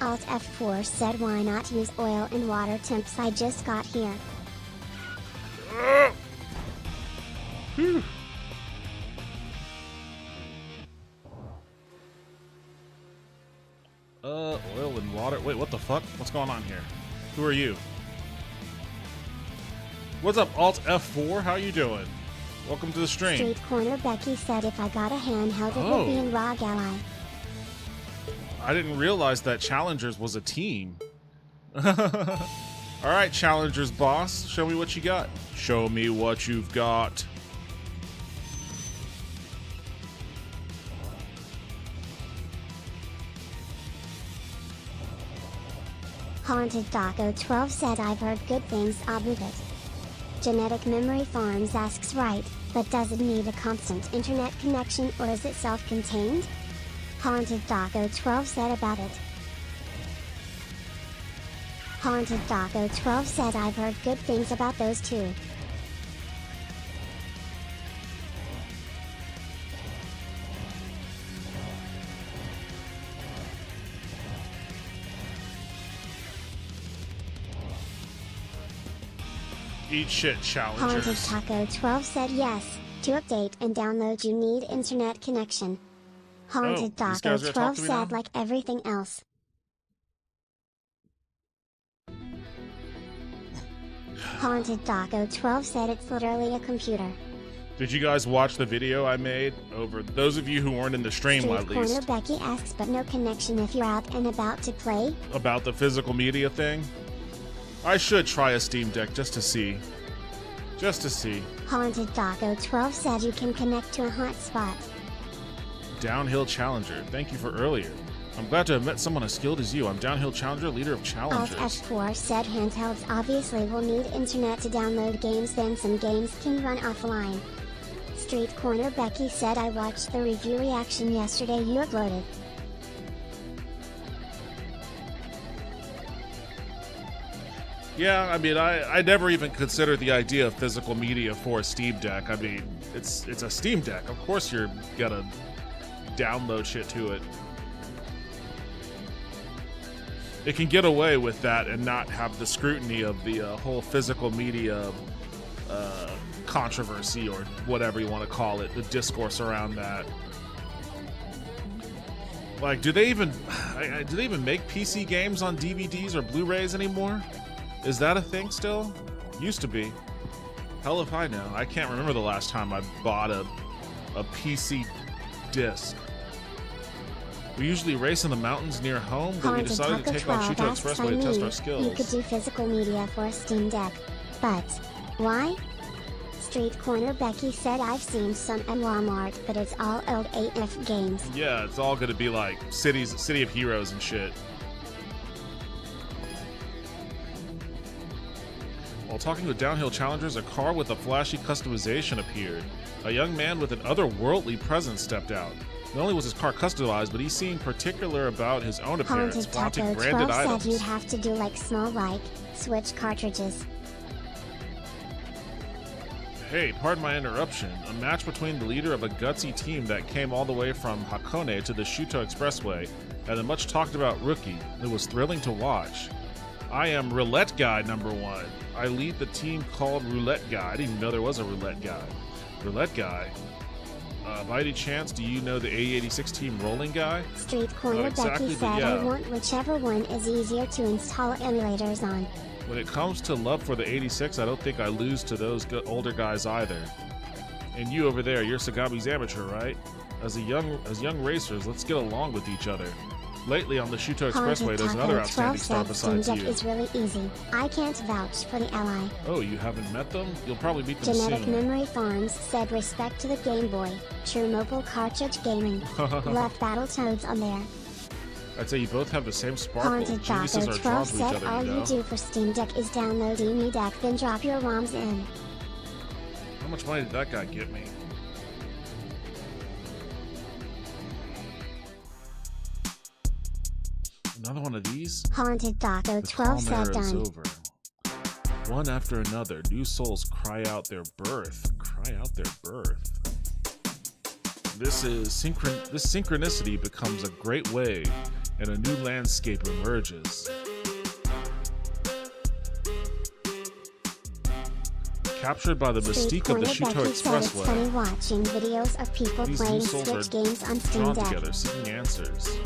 A: Alt F4 said why not use oil and water temps I just got here.
B: Whew. Oil and water. Wait, what the fuck? What's going on here? Who are you? What's up, Alt F4? How you doing? Welcome to the stream.
A: Street Corner Becky said if I got a handheld it would be in ROG Ally.
B: I didn't realize that Challengers was a team. Alright, Challengers boss, show me what you got. Show me what you've got.
A: Haunted Daco 12 said I've heard good things about it. Genetic Memory Farms asks right, but does it need a constant internet connection or is it self-contained? Haunted Daco 12 said about it. Haunted Daco 12 said I've heard good things about those two.
B: Eat shit, Challengers.
A: Haunted Taco 12 said yes, to update and download you need internet connection. Haunted Taco 12 said like everything else. Haunted Taco 12 said it's literally a computer.
B: Did you guys watch the video I made? Over those of you who weren't in the stream at least.
A: Corner Becky asks but no connection if you're out and about to play?
B: About the physical media thing? I should try a Steam Deck just to see. Just to see.
A: Haunted Daco 12 said you can connect to a hotspot.
B: Downhill Challenger, thank you for earlier. I'm glad to have met someone as skilled as you. I'm Downhill Challenger, leader of Challengers.
A: Alt F4 said handhelds obviously will need internet to download games, then some games can run offline. Street Corner Becky said I watched the review reaction yesterday you uploaded.
B: Yeah, I mean, I never even considered the idea of physical media for a Steam Deck. I mean, it's a Steam Deck. Of course you're gonna download shit to it. It can get away with that and not have the scrutiny of the whole physical media controversy or whatever you want to call it, the discourse around that. Like, do they even make PC games on DVDs or Blu-rays anymore? Is that a thing still? Used to be. Hell if I know. I can't remember the last time I bought a PC disc. We usually race in the mountains near home, but we decided to take on Shuto Expressway to test our skills.
A: You could do physical media for a Steam Deck. But why? Street Corner Becky said I've seen some at Walmart, but it's all old AF games.
B: Yeah, it's all gonna be like City of Heroes and shit. While talking with Downhill Challengers, a car with a flashy customization appeared. A young man with an otherworldly presence stepped out. Not only was his car customized, but he seemed particular about his own appearance, flaunting branded
A: 12
B: items.
A: said you'd have to do like small switch cartridges.
B: Hey, pardon my interruption. A match between the leader of a gutsy team that came all the way from Hakone to the Shuto Expressway and a much talked about rookie. It was thrilling to watch. I am Roulette Guy #1. I lead the team called Roulette Guy. I didn't even know there was a Roulette Guy. Roulette Guy. By any chance, do you know the A86 team Rolling Guy?
A: Street Corner
B: exactly,
A: Becky said
B: yeah.
A: I want whichever one is easier to install emulators on.
B: When it comes to love for the 86, I don't think I lose to those older guys either. And you over there, you're Sagami's amateur, right? As young racers, let's get along with each other. Lately on the Shuto Expressway, there's another outstanding star besides
A: Steam
B: you.
A: Deck is really easy. I can't vouch for the Ally.
B: Oh, you haven't met them? You'll probably meet them
A: Genetic
B: soon.
A: Memory Farms said respect to the Game Boy. True mobile cartridge gaming. Left Battletoads on there.
B: I'd say you both have the same sparkle.
A: Haunted
B: Geniuses
A: Taco
B: are drawn
A: 12
B: to each
A: said
B: other,
A: all
B: you know?
A: you do for Steam Deck is download EME Deck, then drop your ROMs in.
B: How much money did that guy get me? Another one of these?
A: Haunted Taco 12 said
B: The calm era is
A: done.
B: over. One after another, new souls cry out their birth. Cry out their birth. This synchronicity becomes a great way and a new landscape emerges. Captured by the mystique of the Shuto Expressway,
A: it's funny watching videos of people
B: these
A: playing
B: new souls
A: Switch
B: are
A: games on Steam
B: drawn
A: Deck.
B: together, seeking answers.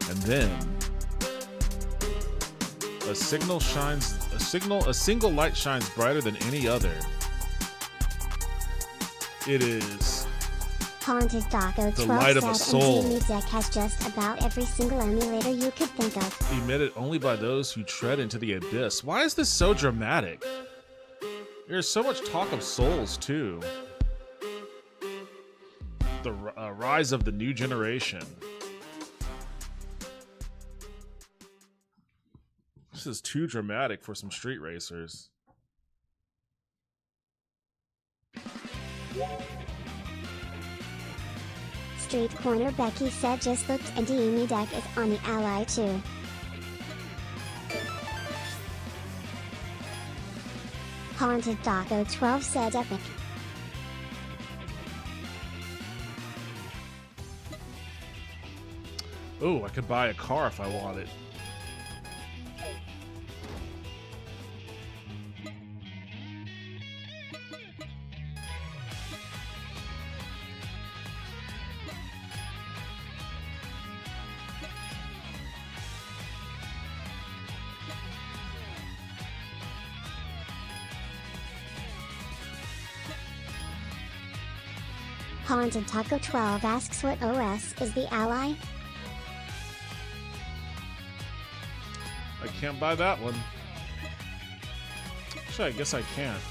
B: And then a single light shines brighter than any other. It is
A: Haunted Taco 12
B: the light of a
A: said
B: soul.
A: MD Deck has just about every single emulator you could think of.
B: Emitted only by those who tread into the abyss. Why is this so dramatic? There's so much talk of souls, too. The rise of the new generation. This is too dramatic for some street racers.
A: Street Corner Becky said just looked and Emi Deck is on the Ally too. Haunted Taco 12 said epic.
B: Oh, I could buy a car if I wanted.
A: Haunted Taco 12 asks what OS is the Ally?
B: I can't buy that one. Actually, I guess I can't.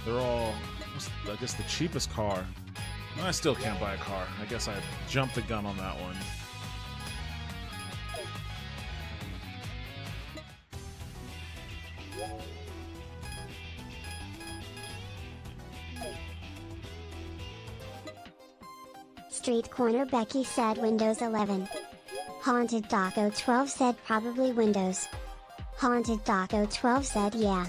B: They're all, I guess, the cheapest car. I still can't buy a car. I guess I jumped the gun on that one.
A: Street Corner Becky said Windows 11. Haunted Taco 12 said probably Windows. Haunted Taco 12 said yeah.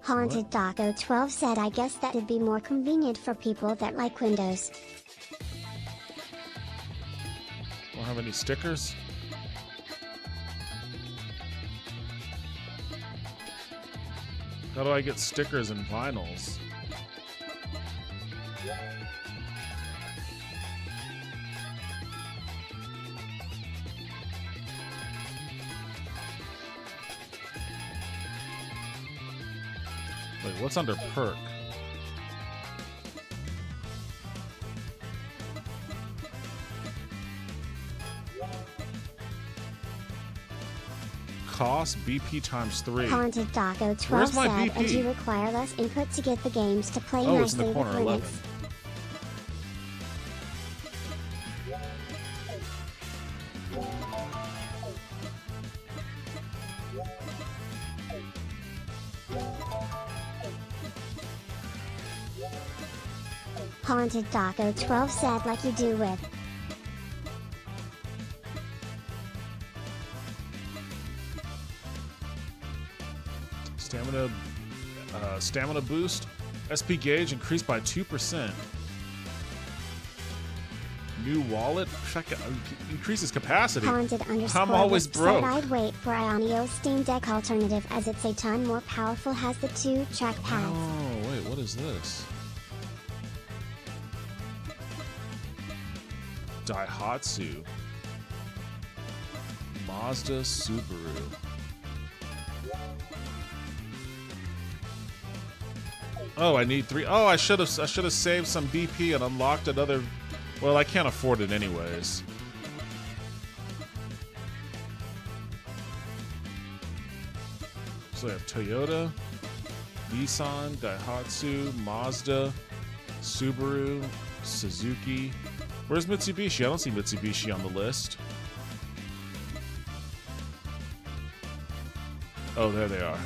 A: Haunted Taco 12 said I guess that'd be more convenient for people that like Windows.
B: Don't have any stickers? How do I get stickers and vinyls? Wait, what's under perk? Cost BP times 3.
A: Haunted Taco 12
B: Where's my
A: said
B: BP?
A: and you require less input to get the games to play
B: Oh, it's in
A: nicely
B: the corner,
A: with
B: 11.
A: Linux. Haunted Taco 12 said like you do with
B: Stamina boost. SP gauge increased by 2%. New wallet increases capacity.
A: Haunted underscore
B: I'm always
A: Wisp
B: broke.
A: said I'd wait for Ionio's Steam Deck alternative as it's a ton more powerful, has the 2 trackpads.
B: Oh, wait, what is this? Daihatsu. Mazda, Subaru. Oh, I need 3. Oh, I should have saved some BP and unlocked another. Well, I can't afford it anyways. So I have Toyota, Nissan, Daihatsu, Mazda, Subaru, Suzuki. Where's Mitsubishi? I don't see Mitsubishi on the list. Oh, there they are.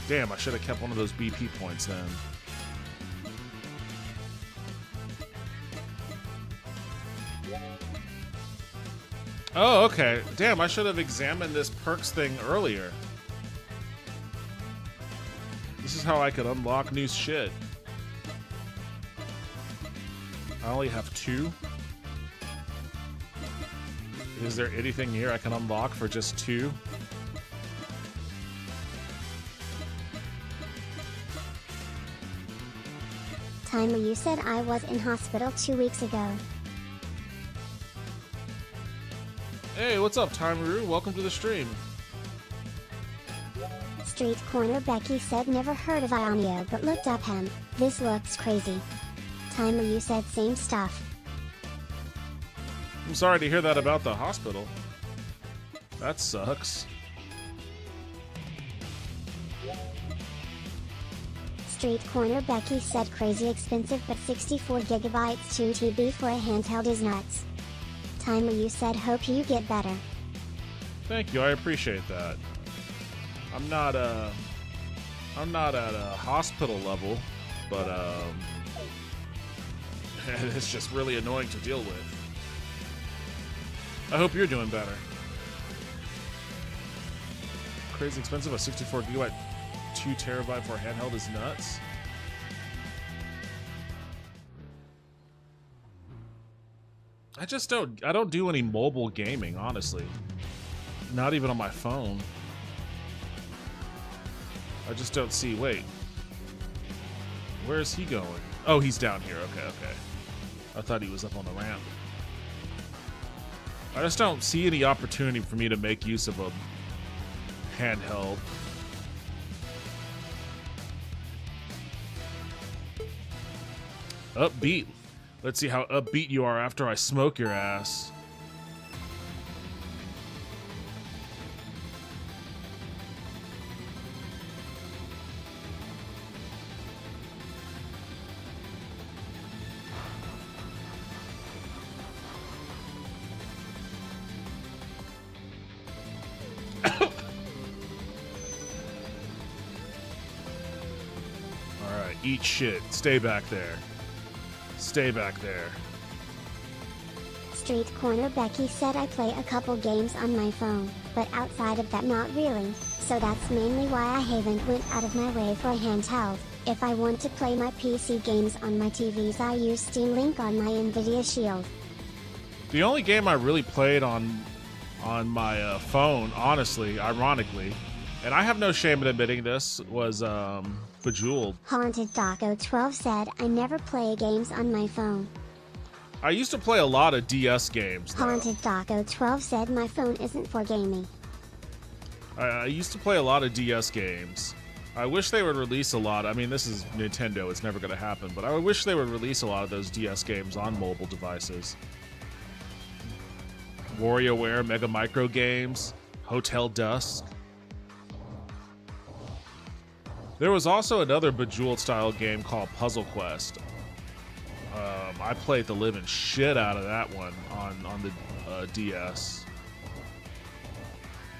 B: Damn, I should have kept one of those BP points then. Oh, okay. Damn, I should have examined this perks thing earlier. This is how I could unlock new shit. I only have 2. Is there anything here I can unlock for just 2?
A: Timer, you said I was in hospital 2 weeks ago.
B: Hey, what's up, Timeru? Welcome to the stream.
A: Street Corner Becky said never heard of Ionio but looked up him. This looks crazy. Timer, you said same stuff.
B: I'm sorry to hear that about the hospital. That sucks.
A: Street Corner Becky said crazy expensive but 64 gigabytes 2 TB for a handheld is nuts. Timer, you said hope you get better.
B: Thank you, I appreciate that. I'm not at a hospital level, but it's just really annoying to deal with. I hope you're doing better. Crazy expensive, a 64 gigabyte 2 terabyte for a handheld is nuts. I don't do any mobile gaming, honestly. Not even on my phone. I just don't see. Wait. Where is he going? Oh, he's down here. Okay, okay. I thought he was up on the ramp. I just don't see any opportunity for me to make use of a handheld. Upbeat. Let's see how upbeat you are after I smoke your ass. Alright, eat shit. Stay back there. Stay back there.
A: Street Corner Becky said I play a couple games on my phone, but outside of that not really, so that's mainly why I haven't went out of my way for a handheld. If I want to play my PC games on my TVs I use Steam Link on my Nvidia Shield.
B: The only game I really played on my phone, honestly, ironically, and I have no shame in admitting this, was Bejeweled.
A: Haunted Taco 12 said I never play games on my phone.
B: I used to play a lot of DS games, though.
A: Haunted Taco 12 said my phone isn't for gaming.
B: I used to play a lot of DS games. I wish they would release a lot. I mean, this is Nintendo, it's never going to happen, but I wish they would release a lot of those DS games on mobile devices. WarioWare, Mega Micro Games, Hotel Dusk. There was also another Bejeweled style game called Puzzle Quest. I played the living shit out of that one on the DS.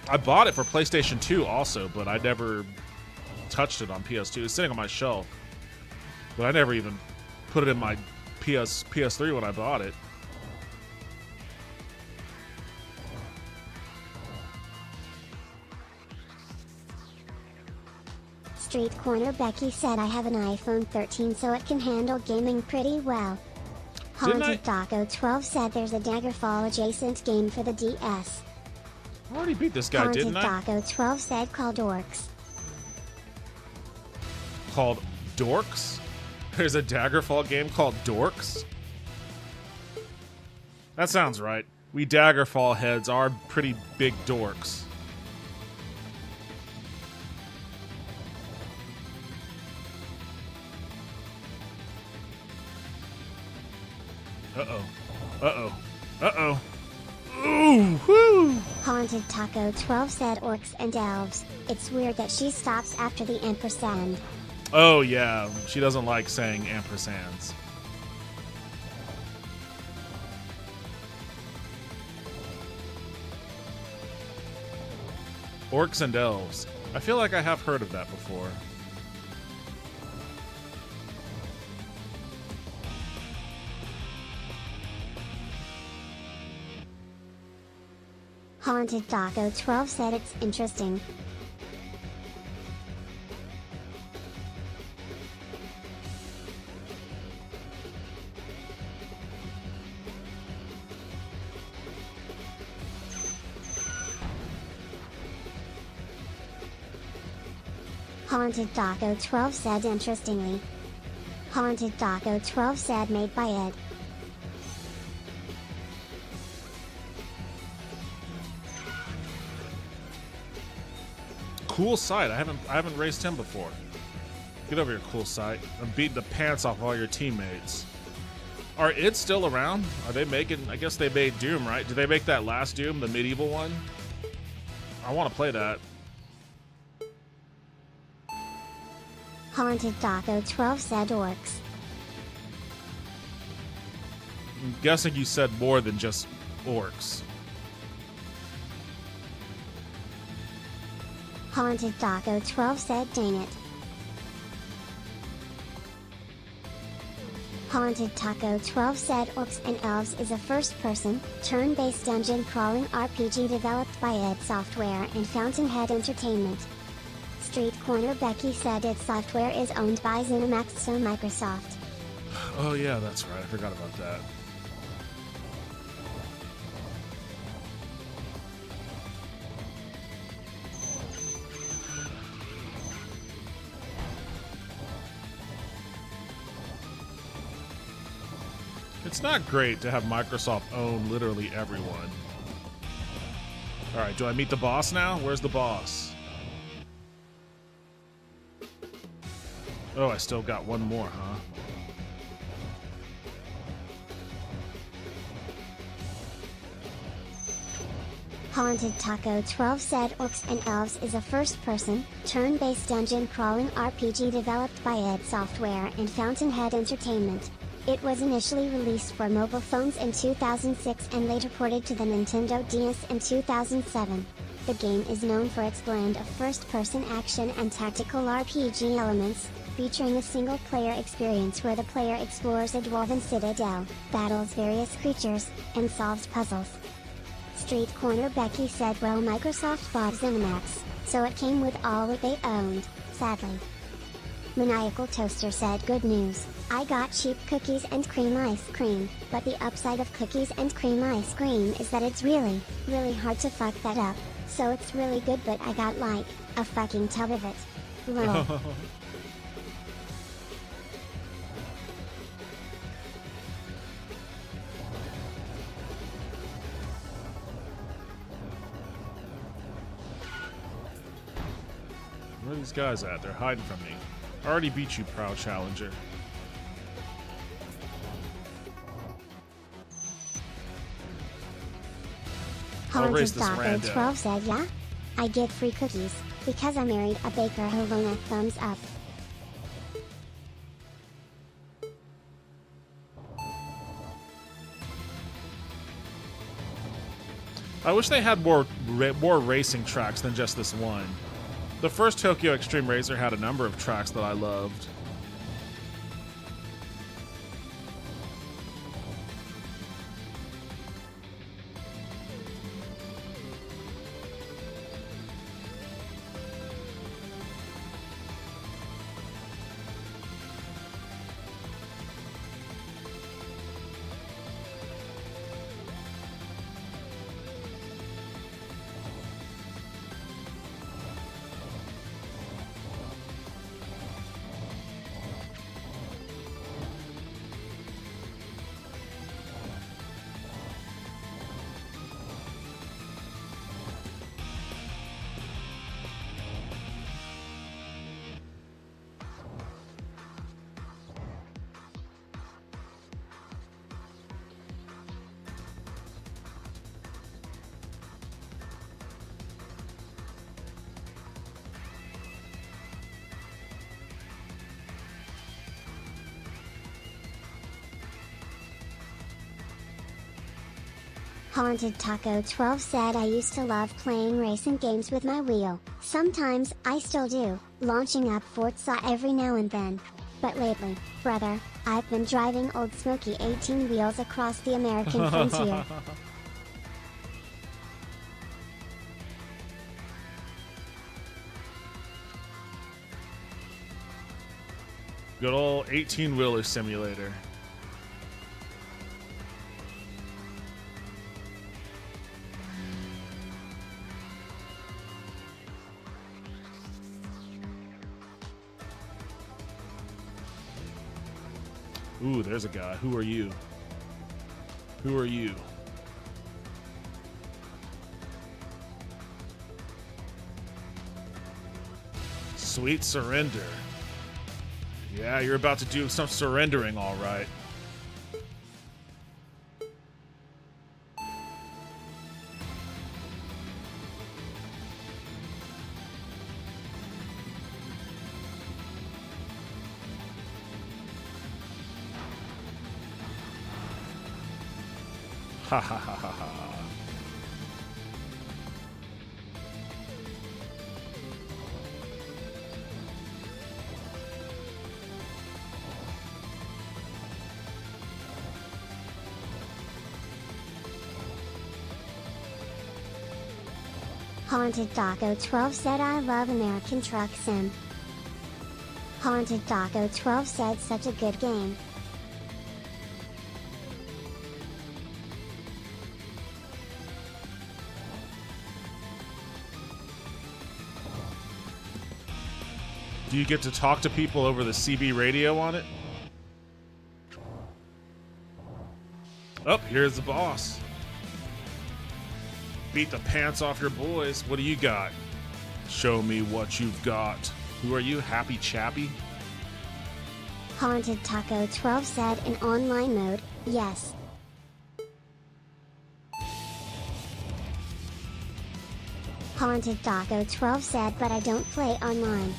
B: I bought it for PlayStation 2 also, but I never touched it on PS2. It's sitting on my shelf, but I never even put it in my PS3 when I bought it.
A: Street Corner Becky said I have an iPhone 13 so it can handle gaming pretty well. Haunted Taco 12 said there's a Daggerfall adjacent game for the DS.
B: I already beat this guy, didn't I?
A: Haunted Taco 12 said called Dorks.
B: Called Dorks? There's a Daggerfall game called Dorks? That sounds right. We Daggerfall heads are pretty big dorks. Uh-oh. Uh-oh. Uh-oh. Ooh, whoo!
A: Haunted Taco 12 said orcs and elves. It's weird that she stops after the ampersand.
B: Oh, yeah. She doesn't like saying ampersands. Orcs and elves. I feel like I have heard of that before.
A: Haunted Taco 12 said it's interesting. Haunted Taco 12 said interestingly. Haunted Taco 12 said made by Ed.
B: Cool sight. I haven't raced him before. Get over here, cool sight. I'm beating the pants off all your teammates. Are it still around? Are they making? I guess they made Doom, right? Did they make that last Doom, the medieval one? I want to play that.
A: Haunted Taco 12 said orcs.
B: I'm guessing you said more than just orcs.
A: Haunted Taco 12 said dang it. Haunted Taco 12 said Orcs and Elves is a first-person, turn-based dungeon crawling RPG developed by id Software and Fountainhead Entertainment. Street Corner Becky said id Software is owned by ZeniMax, so Microsoft.
B: Oh yeah, that's right. I forgot about that. It's not great to have Microsoft own literally everyone. Alright, do I meet the boss now? Where's the boss? Oh, I still got one more, huh?
A: Haunted Taco 12 said Orcs and Elves is a first-person, turn-based dungeon crawling RPG developed by id Software and Fountainhead Entertainment. It was initially released for mobile phones in 2006 and later ported to the Nintendo DS in 2007. The game is known for its blend of first-person action and tactical RPG elements, featuring a single-player experience where the player explores a dwarven citadel, battles various creatures, and solves puzzles. Street Corner Becky said well, Microsoft bought ZeniMax, so it came with all what they owned, sadly. Maniacal Toaster said good news, I got cheap cookies and cream ice cream, but the upside of cookies and cream ice cream is that it's really, really hard to fuck that up, so it's really good but I got like, a fucking tub of it. Lol.
B: Where are these guys at? They're hiding from me. I already beat you, proud challenger.
A: Haunted Taco 12 said yeah? I get free cookies, because I married a baker who won a thumbs up.
B: I wish they had more racing tracks than just this one. The first Tokyo Extreme Racer had a number of tracks that I loved.
A: Haunted Taco 12 said I used to love playing racing games with my wheel. Sometimes, I still do, launching up Forza every now and then. But lately, brother, I've been driving old smoky 18 wheels across the American frontier.
B: Good old 18-wheeler simulator. Ooh, there's a guy. Who are you? Who are you? Sweet surrender. Yeah, you're about to do some surrendering, all right. Ha ha ha ha ha.
A: Haunted Daco 12 said I love American Truck Sim. Haunted Daco 12 said such a good game.
B: Do you get to talk to people over the CB radio on it? Oh, here's the boss. Beat the pants off your boys. What do you got? Show me what you've got. Who are you, Happy Chappy?
A: Haunted Taco 12 said in online mode, yes. Haunted Daco 12 said but I don't play online.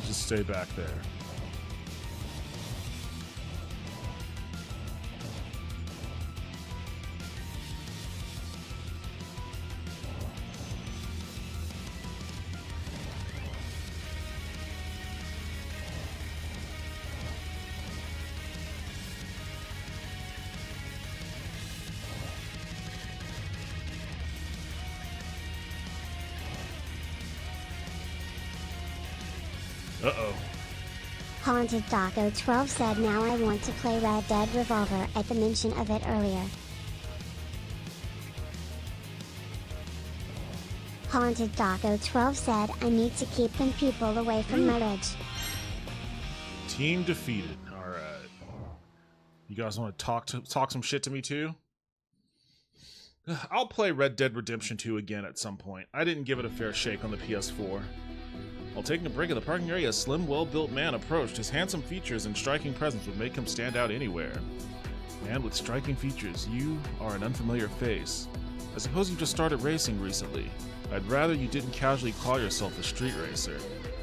B: Just stay back there. Uh-oh.
A: Haunted Daco 12 said now I want to play Red Dead Revolver at the mention of it earlier. Haunted Daco 12 said I need to keep them people away from my ridge.
B: Team defeated. Alright. You guys want to talk some shit to me too? I'll play Red Dead Redemption 2 again at some point. I didn't give it a fair shake on the PS4. While taking a break at the parking area, a slim, well-built man approached. His handsome features and striking presence would make him stand out anywhere. Man with striking features, you are an unfamiliar face. I suppose you just started racing recently. I'd rather you didn't casually call yourself a street racer.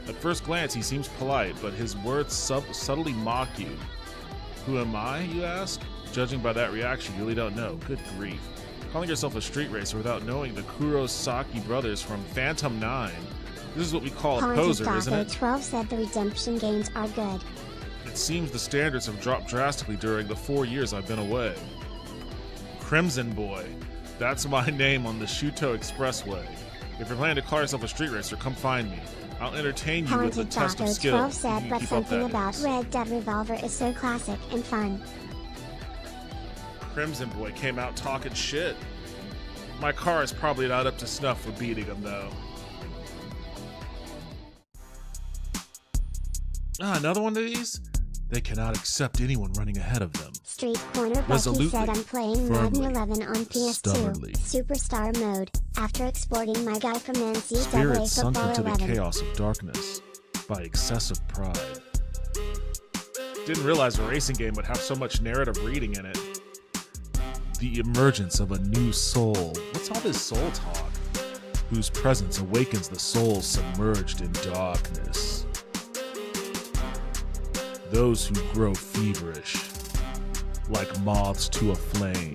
B: At first glance, he seems polite, but his words subtly mock you. Who am I, you ask? Judging by that reaction, you really don't know. Good grief. Calling yourself a street racer without knowing the Kurosaki brothers from Phantom 9. This is what we call a poser, isn't it?
A: 12 said the Redemption games are good.
B: It seems the standards have dropped drastically during the 4 years I've been away. Crimson Boy. That's my name on the Shuto Expressway. If you're planning to call yourself a street racer, come find me. I'll entertain you with a test of skill.
A: 12 said but something about Red Dead Revolver is so classic and fun.
B: Crimson Boy came out talking shit. My car is probably not up to snuff for beating him, though. Another one of these? They cannot accept anyone running ahead of them.
A: Street Corner Becky said I'm playing Madden 11 on PS2
B: stubbornly.
A: Superstar mode after exporting my guy from NCAA
B: Spirit sunk
A: Football
B: into
A: 11.
B: the chaos of darkness by excessive pride. Didn't realize a racing game would have so much narrative reading in it. The emergence of a new soul. What's all this soul talk? Whose presence awakens the soul submerged in darkness. Those who grow feverish, like moths to a flame.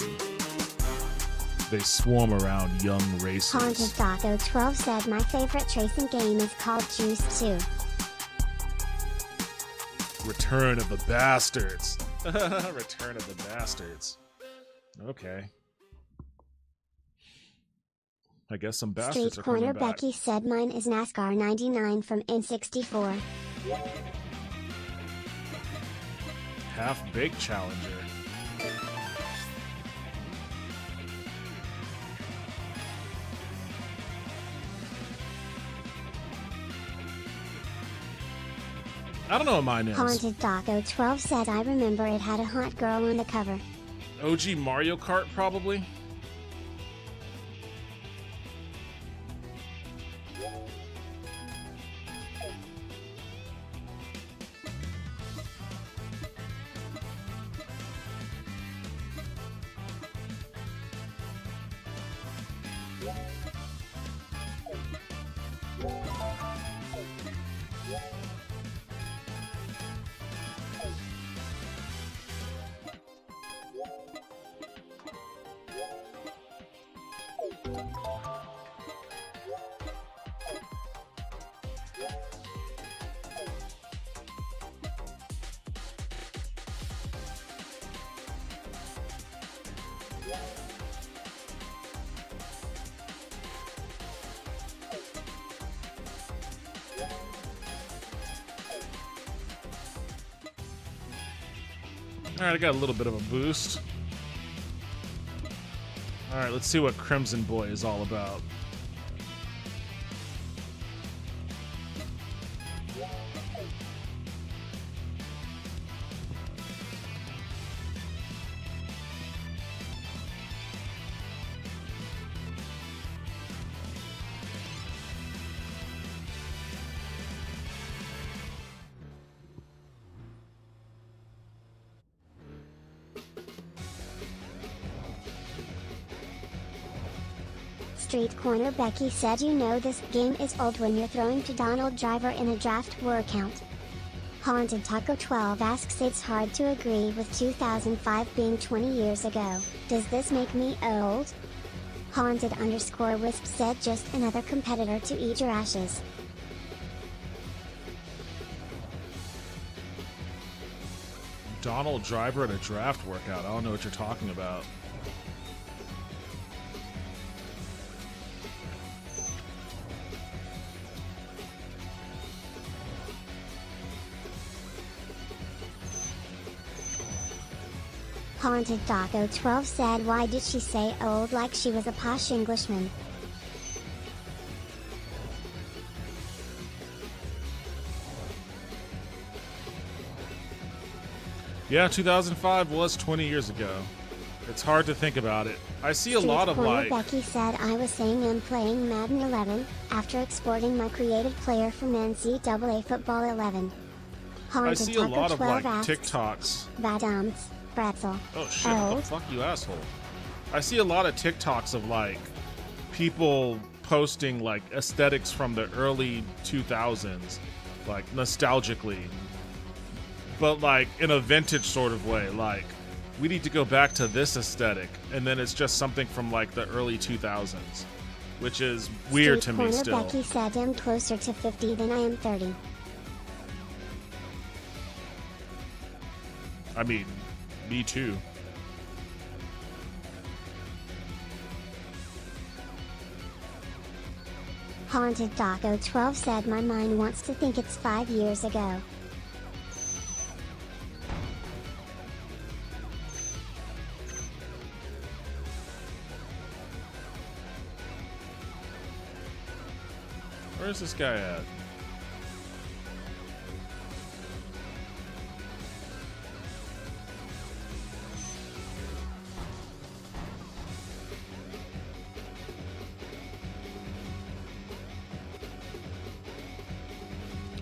B: They swarm around young racers.
A: Haunted Daco 12 said my favorite racing game is called Juice 2.
B: Return of the Bastards. Return of the Bastards. Okay. I guess some bastards
A: Street
B: are coming
A: Corner
B: back.
A: Becky said mine is NASCAR 99 from N64.
B: Half-baked challenger. I don't know what mine is.
A: Haunted Taco 12 said I remember it had a hot girl on the cover.
B: OG Mario Kart, probably? Alright, I got a little bit of a boost. Alright, let's see what Crimson Boy is all about.
A: Street Corner Becky said you know this game is old when you're throwing to Donald Driver in a draft workout. Haunted Taco 12 asks it's hard to agree with 2005 being 20 years ago, does this make me old? Haunted_Wisp said just another competitor to eat your ashes.
B: Donald Driver at a draft workout. I don't know what you're talking about.
A: Haunted Taco 12 said why did she say old like she was a posh Englishman?
B: Yeah, 2005 was 20 years ago. It's hard to think about it. I see a lot of like...
A: Becky said I was saying I'm playing Madden 11, after exporting my creative player from NCAA Football 11.
B: I see a lot of like TikToks.
A: Badums, pretzel.
B: Oh shit, what the fuck, you asshole. I see a lot of TikToks of like people posting like aesthetics from the early 2000s, like nostalgically, but like in a vintage sort of way, like we need to go back to this aesthetic, and then it's just something from like the early 2000s, which is weird to me still.
A: Becky said I'm closer to 50 than I am 30.
B: I mean, me too.
A: Haunted Taco 12 said my mind wants to think it's 5 years ago.
B: Where's this guy at?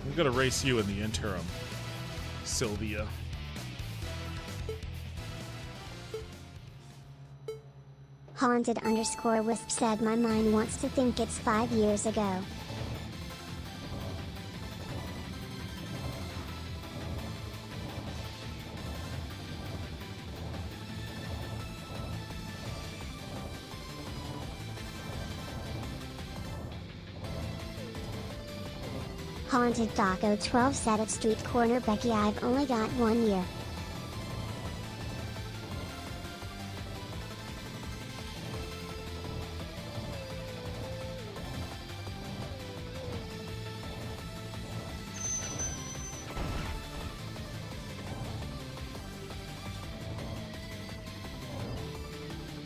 B: I'm gonna race you in the interim, Sylvia.
A: Haunted_Wisp said my mind wants to think it's 5 years ago. Haunted Taco 12 said at Street Corner Becky I've only got 1 year.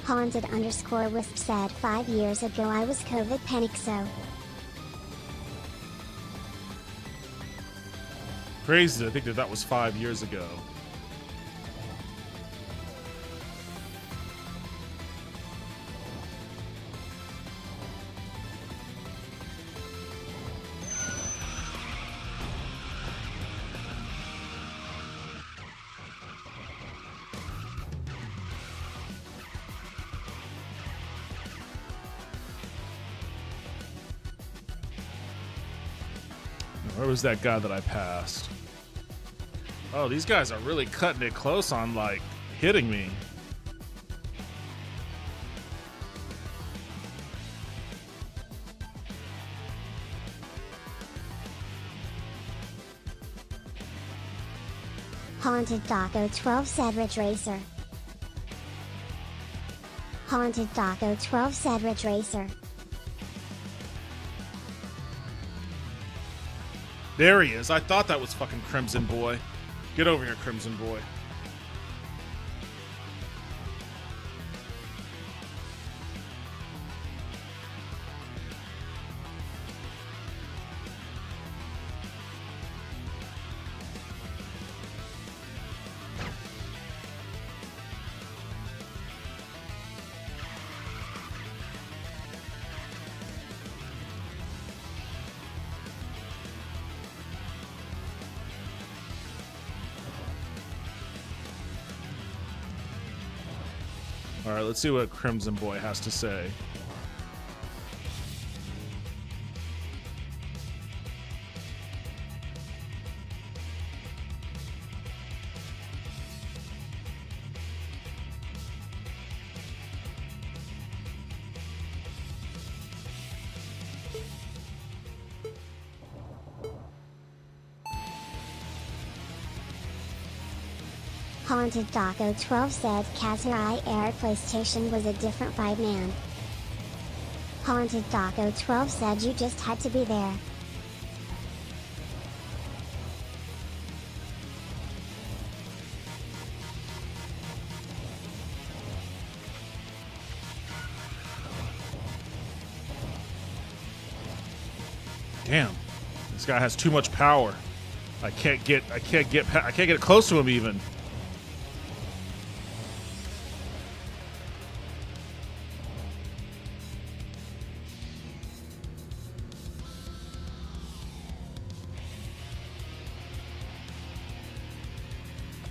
A: Haunted_Wisp said 5 years ago I was COVID panic so.
B: Crazy to think that was 5 years ago. Where was that guy that I passed? Oh, these guys are really cutting it close on, like, hitting me.
A: Haunted Daco 12 said Ridge Racer. Haunted Daco 12 said Ridge Racer.
B: There he is. I thought that was fucking Crimson Boy. Get over here, Crimson Boy. All right, let's see what Crimson Boy has to say.
A: Haunted Daco 12 said Kazurai Air PlayStation was a different vibe man. Haunted Daco 12 said you just had to be there.
B: Damn, this guy has too much power. I can't get close to him even.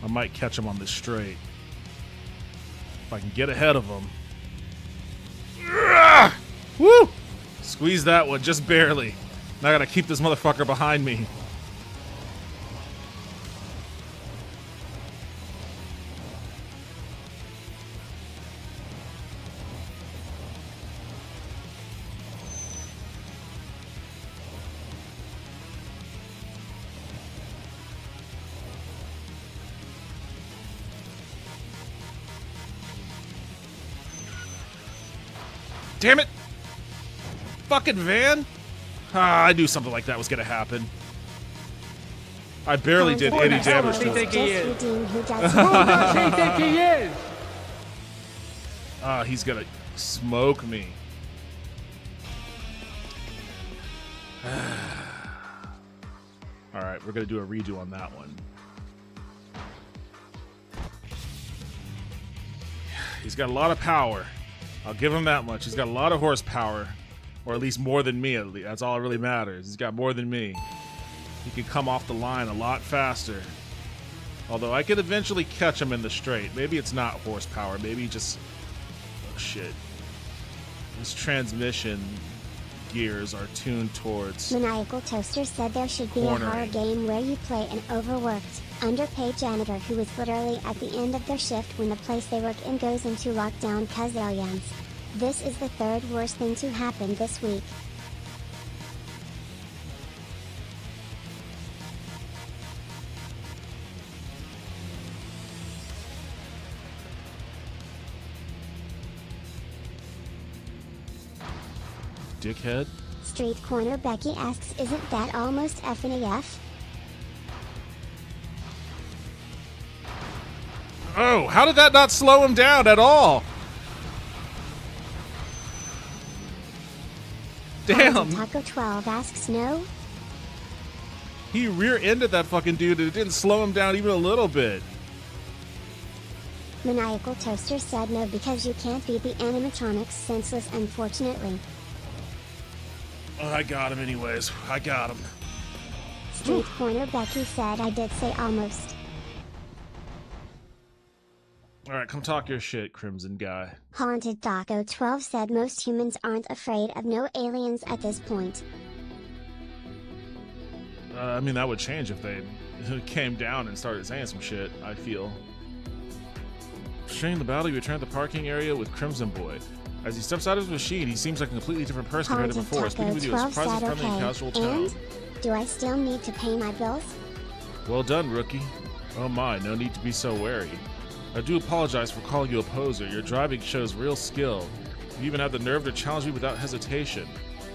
B: I might catch him on this straight. If I can get ahead of him. Woo! Squeeze that one just barely. Now I gotta keep this motherfucker behind me. Damn it! Fucking van! Ah, I knew something like that was gonna happen. I barely did any damage to him.
C: Who does he think he is?
B: Ah, he's gonna smoke me. Alright, we're gonna do a redo on that one. He's got a lot of power. I'll give him that much. He's got a lot of horsepower. Or at least more than me. That's all that really matters. He's got more than me. He can come off the line a lot faster. Although I could eventually catch him in the straight. Maybe it's not horsepower. Maybe just... Oh, shit. His transmission gears are tuned towards...
A: Maniacal Toaster said there should be a horror game where you play an overworked, underpaid janitor who is literally at the end of their shift when the place they work in goes into lockdown cause aliens. This is the third worst thing to happen this week.
B: Dickhead?
A: Street Corner Becky asks, isn't that almost FNAF?
B: Oh, how did that not slow him down at all? Damn.
A: Taco 12 asks no.
B: He rear-ended that fucking dude and it didn't slow him down even a little bit.
A: Maniacal Toaster said no because you can't beat the animatronics senseless, unfortunately.
B: Oh, I got him anyways. I got him.
A: Street Corner Becky said I did say almost.
B: Alright, come talk your shit, Crimson guy.
A: Haunted Taco 12 said most humans aren't afraid of no aliens at this point.
B: I mean, that would change if they came down and started saying some shit, I feel. During the battle, you return to the parking area with Crimson Boy. As he steps out of his machine, he seems like a completely different person compared to
A: Haunted
B: before,
A: Taco
B: speaking with you in a
A: 12
B: surprisingly
A: said
B: friendly and
A: okay.
B: casual tone.
A: And? Do I still need to pay my bills?
B: Well done, rookie. Oh my, no need to be so wary. I do apologize for calling you a poser. Your driving shows real skill. You even have the nerve to challenge me without hesitation.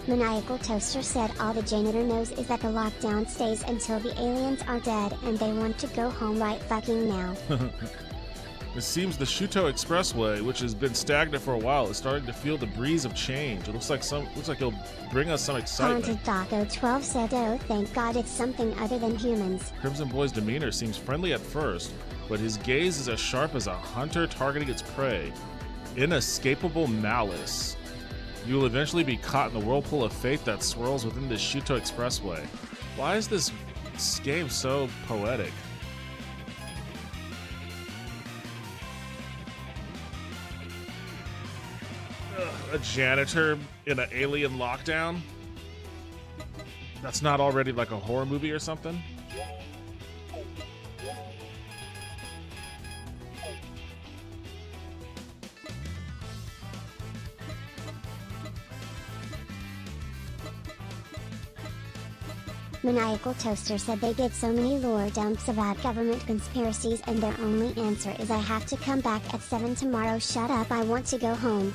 A: Maniacal Toaster said all the janitor knows is that the lockdown stays until the aliens are dead and they want to go home right fucking now.
B: It seems the Shuto Expressway, which has been stagnant for a while, is starting to feel the breeze of change. It looks like it'll bring us some excitement.
A: Haunted Taco 12 said oh thank god it's something other than humans.
B: Crimson Boy's demeanor seems friendly at first, but his gaze is as sharp as a hunter targeting its prey. Inescapable malice. You will eventually be caught in the whirlpool of fate that swirls within the Shuto Expressway. Why is this game so poetic? A janitor in an alien lockdown? That's not already like a horror movie or something?
A: Maniacal Toaster said they get so many lore dumps about government conspiracies and their only answer is I have to come back at 7 tomorrow. Shut up, I want to go home.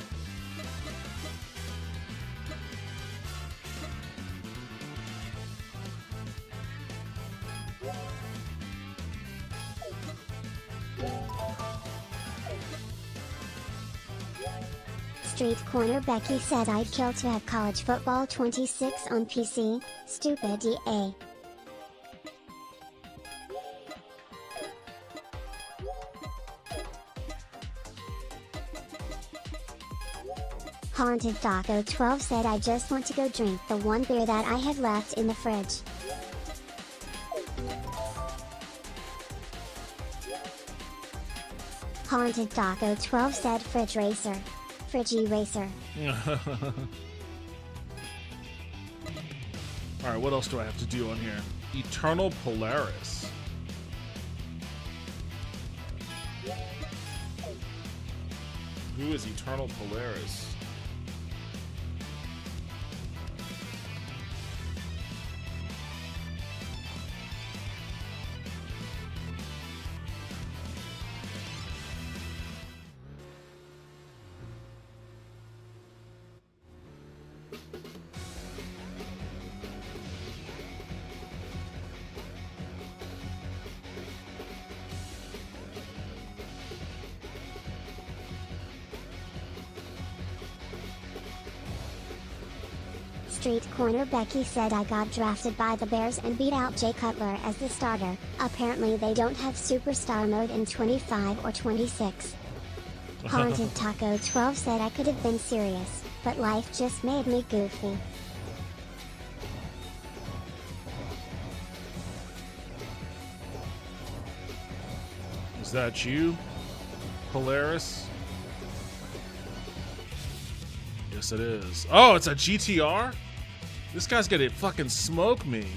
A: Street Corner Becky said I'd kill to have College Football 26 on PC, stupid DA. Haunted Taco 12 said I just want to go drink the one beer that I have left in the fridge. Haunted Taco 12 said Fridge Racer. Fridgy Racer.
B: Alright, what else do I have to do on here? Eternal Polaris. Who is Eternal Polaris?
A: Street Corner Becky said I got drafted by the Bears and beat out Jay Cutler as the starter. Apparently they don't have superstar mode in 25 or 26. Haunted Taco 12 said I could have been serious, but life just made me goofy.
B: Is that you, Polaris? Yes, it is. Oh, it's a GTR? This guy's gonna fucking smoke me.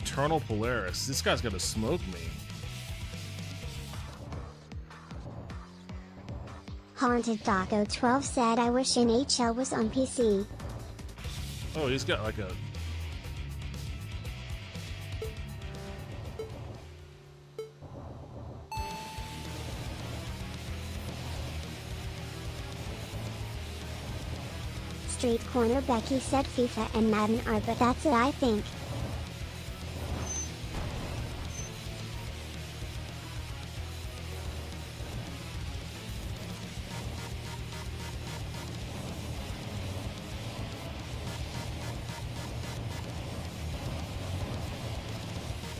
B: Eternal Polaris. This guy's gonna smoke me.
A: Haunted Taco 12 said I wish NHL was on PC.
B: Oh, he's got like a...
A: Street Corner Becky said FIFA and Madden are, but that's it I think.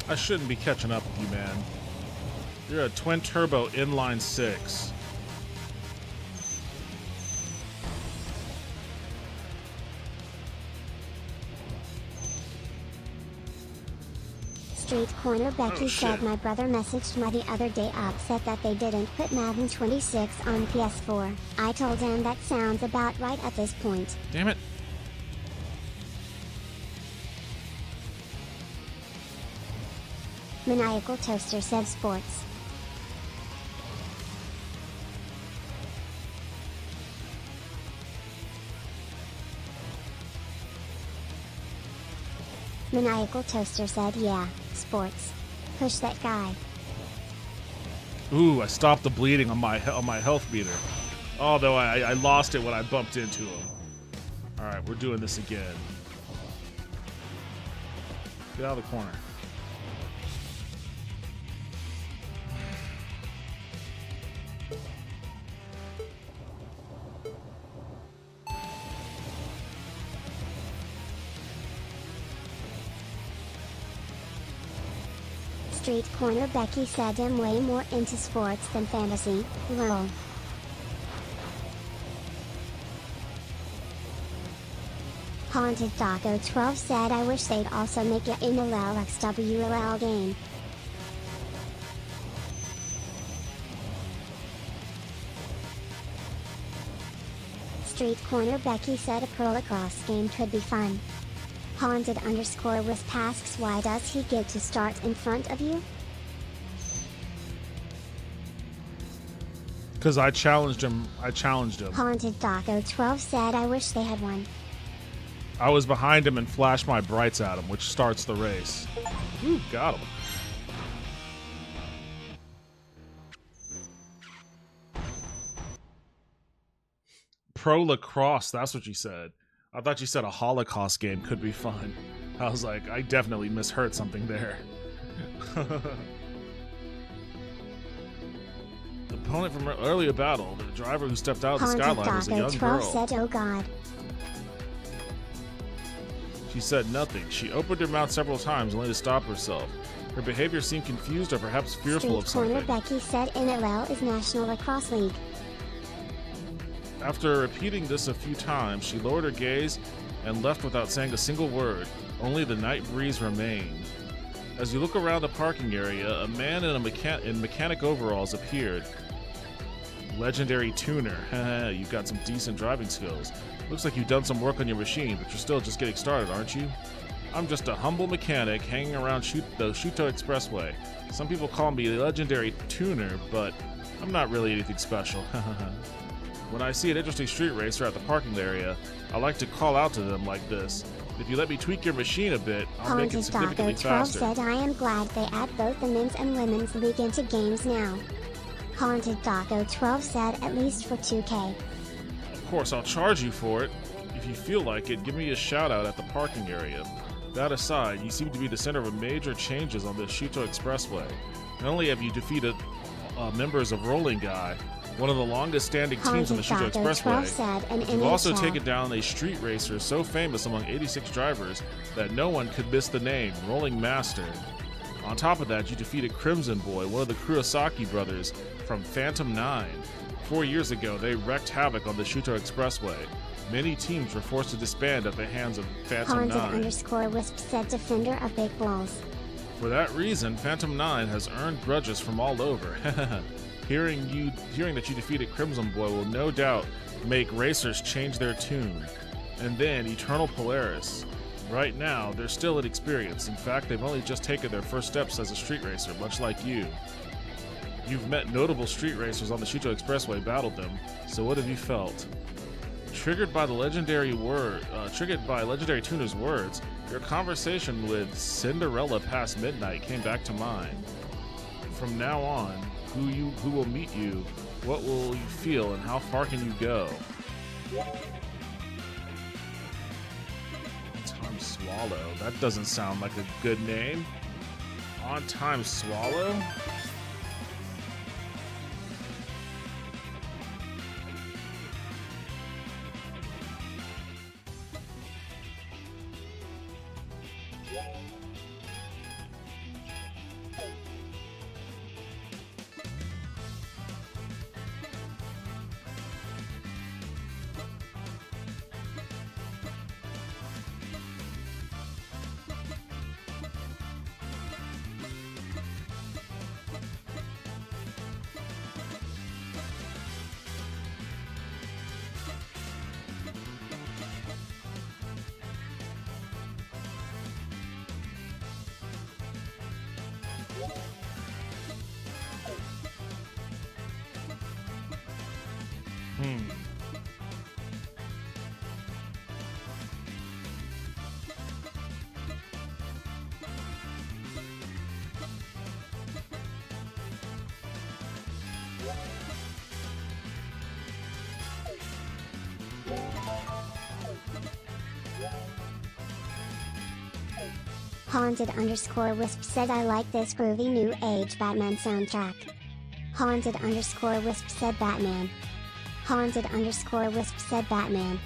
B: I shouldn't be catching up with you, man. You're a twin-turbo inline 6.
A: Street Corner Becky said
B: shit.
A: my brother messaged me the other day upset that they didn't put Madden 26 on PS4. I told him that sounds about right at this point.
B: Damn it.
A: Maniacal Toaster said sports. Maniacal Toaster said yeah, sports. Push that guy.
B: Ooh, I stopped the bleeding on my health meter. Although I lost it when I bumped into him. Alright, we're doing this again. Get out of the corner.
A: Street Corner Becky said I'm way more into sports than fantasy, lol. Haunted Taco 12 said I wish they'd also make it an LLXWLL game. Street Corner Becky said a pro lacrosse game could be fun. Haunted_Wisp asks why does he get to start in front of you?
B: Because I challenged him.
A: Haunted Taco 12 said I wish they had one.
B: I was behind him and flashed my brights at him, which starts the race. Ooh, got him. Pro lacrosse, that's what you said. I thought you said a Holocaust game could be fun. I was like, I definitely misheard something there. The opponent from an earlier battle, the driver who stepped out of the skyline was a young girl.
A: Said, oh god.
B: She said nothing. She opened her mouth several times only to stop herself. Her behavior seemed confused or perhaps fearful of something.
A: Street Corner Becky said NLL is National Lacrosse League.
B: After repeating this a few times, she lowered her gaze and left without saying a single word. Only the night breeze remained. As you look around the parking area, a man in mechanic overalls appeared. Legendary tuner. You've got some decent driving skills. Looks like you've done some work on your machine, but you're still just getting started, aren't you? I'm just a humble mechanic hanging around the Shuto Expressway. Some people call me a legendary tuner, but I'm not really anything special. When I see an interesting street racer at the parking area, I like to call out to them like this. If you let me tweak your machine a bit, I'll make it significantly faster.
A: Haunted Taco 12 said I am glad they add both the men's and women's league into games now. Haunted Taco 12 said at least for 2K.
B: Of course, I'll charge you for it. If you feel like it, give me a shout out at the parking area. That aside, you seem to be the center of major changes on the Shuto Expressway. Not only have you defeated members of Rolling Guy, one of the longest standing teams on the Shuto Expressway, you've also taken down a street racer so famous among 86 drivers that no one could miss the name, Rolling Master. On top of that, you defeated Crimson Boy, one of the Kurosaki brothers from Phantom 9. 4 years ago, they wreaked havoc on the Shuto Expressway. Many teams were forced to disband at the hands of Phantom 9.
A: Haunted_Wisp said defender of big balls.
B: For that reason, Phantom 9 has earned grudges from all over. Hearing that you defeated Crimson Boy will no doubt make racers change their tune. And then Eternal Polaris. Right now, they're still inexperienced. In fact, they've only just taken their first steps as a street racer, much like you. You've met notable street racers on the Shuto Expressway, battled them, so what have you felt? Triggered by Legendary Tuner's words, your conversation with Cinderella past midnight came back to mind. From now on, who will meet you, what will you feel, and how far can you go? Time Swallow. That doesn't sound like a good name. On Time Swallow?
A: Haunted_Wisp said I like this groovy new age Batman soundtrack. Haunted_Wisp said Batman. Haunted_Wisp said Batman.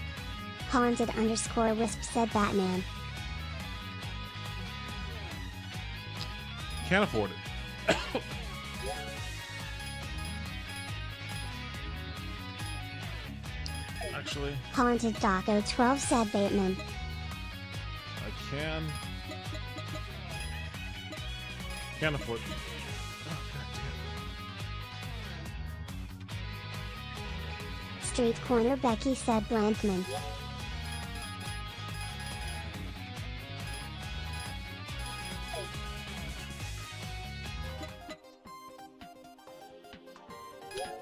A: Haunted_Wisp said Batman.
B: Can't afford it. Actually,
A: Haunted Taco 12 said Batman.
B: I can. Can't afford it. Oh, goddamn.
A: Street Corner Becky said Blankman.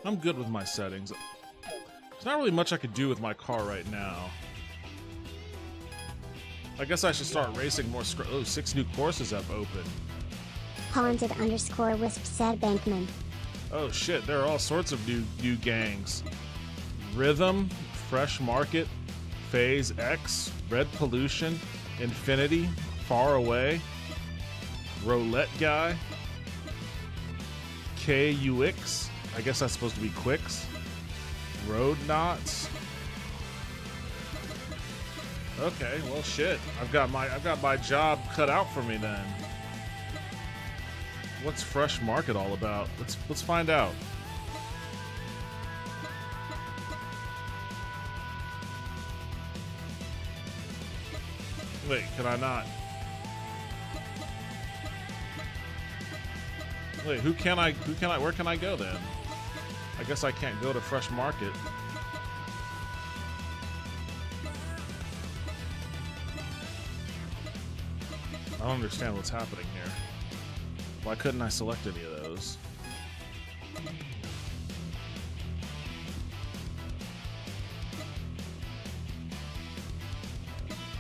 B: I'm good with my settings. There's not really much I could do with my car right now. I guess I should start racing more. Oh, 6 new courses have opened.
A: Haunted_Wisp said Bankman.
B: Oh shit, there are all sorts of new gangs. Rhythm, Fresh Market, Phase X, Red Pollution, Infinity, Far Away, Roulette Guy, KUX, I guess that's supposed to be Quicks, Road Knots. Okay, well shit. I've got my job cut out for me then. What's Fresh Market all about? Let's find out. Wait, can I not? Wait, where can I go then? I guess I can't go to Fresh Market. I don't understand what's happening here. Why couldn't I select any of those?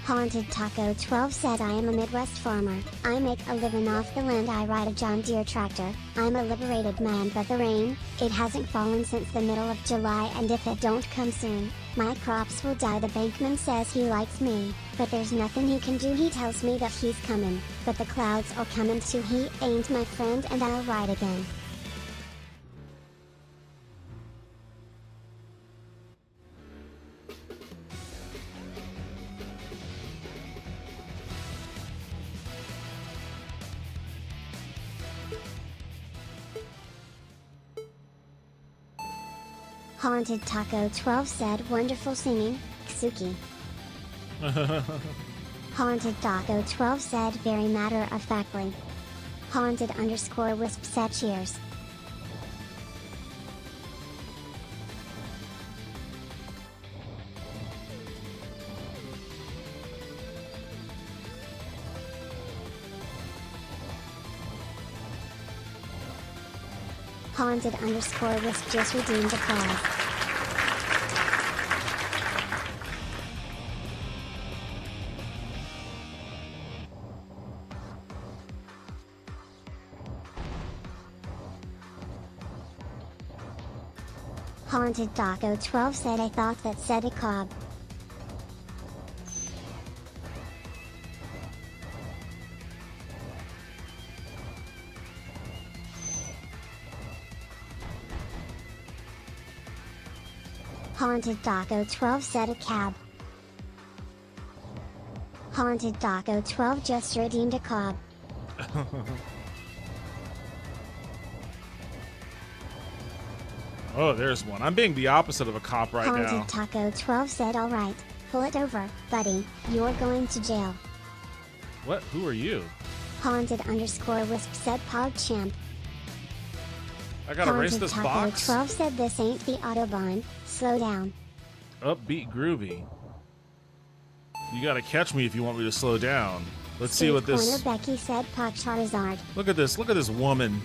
A: Haunted Taco 12 said I am a Midwest farmer. I make a living off the land. I ride a John Deere tractor. I'm a liberated man, but the rain, it hasn't fallen since the middle of July, and if it don't come soon, my crops will die. The bankman says he likes me, but there's nothing he can do. He tells me that he's coming, but the clouds are coming too. He ain't my friend, and I'll ride again. Haunted Taco 12 said wonderful singing, Ksuki. Haunted Taco 12 said very matter-of-factly. Haunted_Wisp said cheers. Haunted_Wisp just redeemed a prize. Haunted Taco 12 said I thought that said a cob. Haunted Taco 12 said a cab. Haunted Taco 12 just redeemed a cob.
B: Oh, there's one. I'm being the opposite of a cop right now.
A: Haunted Taco 12 said alright, pull it over, buddy, you're going to jail.
B: What? Who are you?
A: Haunted_Wisp said PogChamp.
B: I gotta race this
A: Taco
B: box?
A: 12 said this ain't the Autobahn, slow down.
B: Upbeat groovy. You gotta catch me if you want me to slow down. Let's see what this...
A: Corner Becky said Charizard.
B: Look at this woman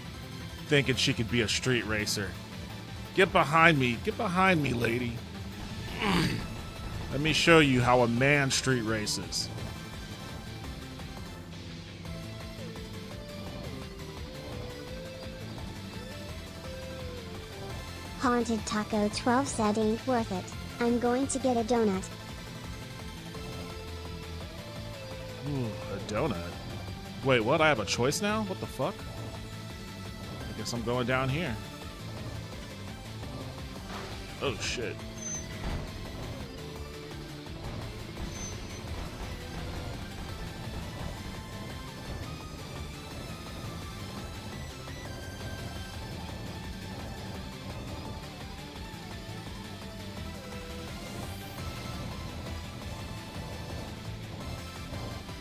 B: thinking she could be a street racer. Get behind me. Get behind me, lady. Let me show you how a man street races.
A: Haunted Taco 12 said ain't worth it. I'm going to get a donut.
B: Ooh, a donut. Wait, what? I have a choice now? What the fuck? I guess I'm going down here. Oh, shit.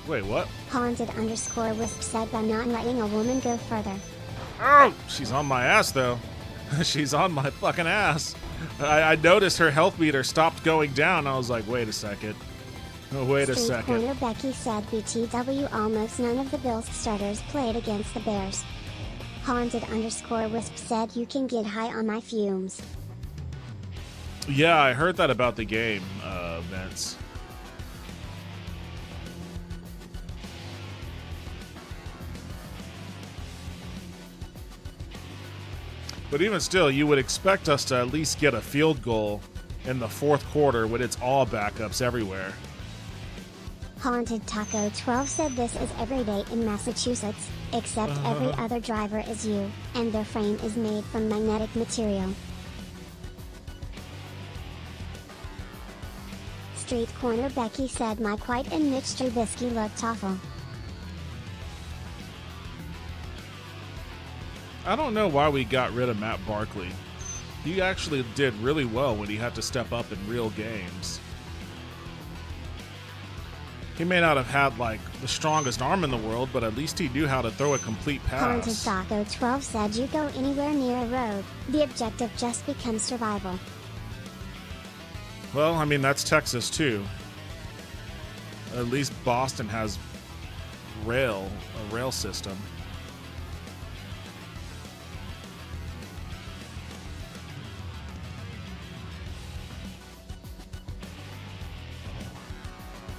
B: Wait, what?
A: Haunted_wisp said by not letting a woman go further.
B: Oh, she's on my ass, though. She's on my fucking ass. I noticed her health meter stopped going down. I was like, wait a second. Oh, wait a second.
A: Corner Becky said BTW almost none of the Bills starters played against the Bears. Haunted_wisp said you can get high on my fumes.
B: Yeah, I heard that about the game, Vince. But even still, you would expect us to at least get a field goal in the fourth quarter when it's all backups everywhere.
A: Haunted Taco 12 said this is every day in Massachusetts, except every other driver is you, and their frame is made from magnetic material. Street Corner Becky said Mike White and Mitch Trubisky looked awful.
B: I don't know why we got rid of Matt Barkley. He actually did really well when he had to step up in real games. He may not have had, like, the strongest arm in the world, but at least he knew how to throw a complete pass.
A: Haunted Taco 12 said you go anywhere near a road, the objective just becomes survival.
B: Well, I mean, that's Texas, too. At least Boston has a rail system.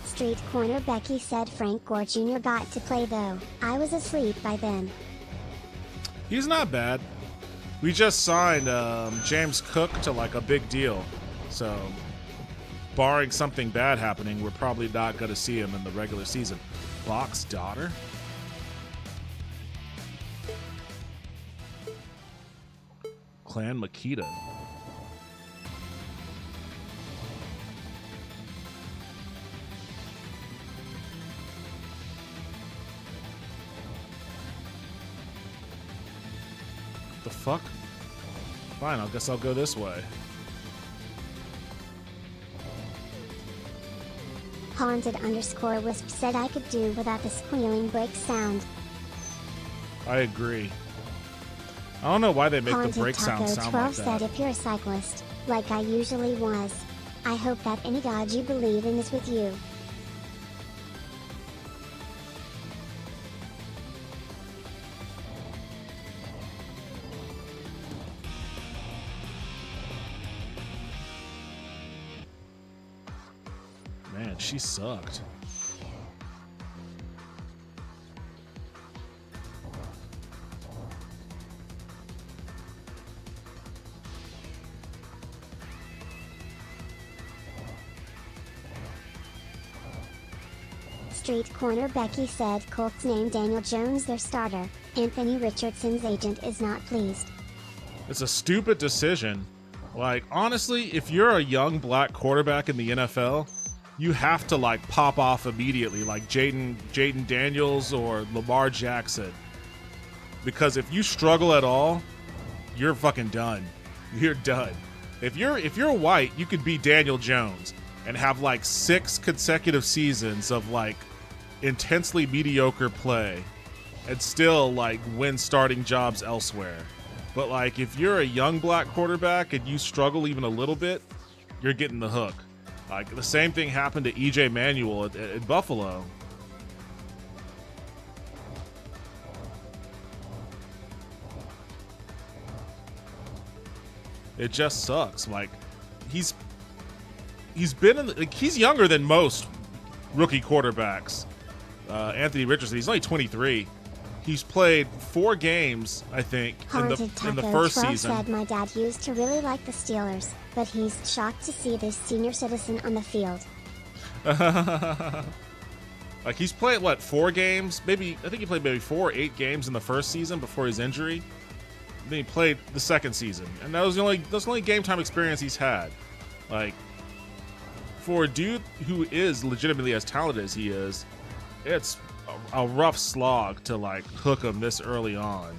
A: Street Corner Becky said Frank Gore Jr. got to play though. I was asleep by then.
B: He's not bad. We just signed James Cook to like a big deal. So, barring something bad happening, we're probably not going to see him in the regular season. Bach's daughter? Clan Makita. The fuck? Fine, I guess I'll go this way.
A: Haunted_wisp said I could do without the squealing brake sound.
B: I agree. I don't know why they make the brake sound
A: Taco
B: sound
A: 12
B: like that.
A: said if you're a cyclist, like I usually was, I hope that any god you believe in is with you.
B: Man, she sucked.
A: Street Corner Becky said Colts named Daniel Jones their starter. Anthony Richardson's agent is not pleased.
B: It's a stupid decision. Like, honestly, if you're a young black quarterback in the NFL, you have to, like, pop off immediately, like Jaden Daniels or Lamar Jackson. Because if you struggle at all, you're fucking done. You're done. If you're white, you could be Daniel Jones and have, like, 6 consecutive seasons of, like, intensely mediocre play and still, like, win starting jobs elsewhere. But, like, if you're a young black quarterback and you struggle even a little bit, you're getting the hook. Like, the same thing happened to E.J. Manuel at Buffalo. It just sucks. Like, he's been in like, he's younger than most rookie quarterbacks. Anthony Richardson, he's only 23. He's played 4 games, I think, in the first season.
A: Said my dad used to really like the Steelers, but he's shocked to see this senior citizen on the field.
B: Like, he's played, what, 4 games? Maybe, I think he played maybe 4 or 8 games in the first season before his injury. Then he played the second season, and that was the only game time experience he's had. Like, for a dude who is legitimately as talented as he is, it's a rough slog to, like, hook him this early on.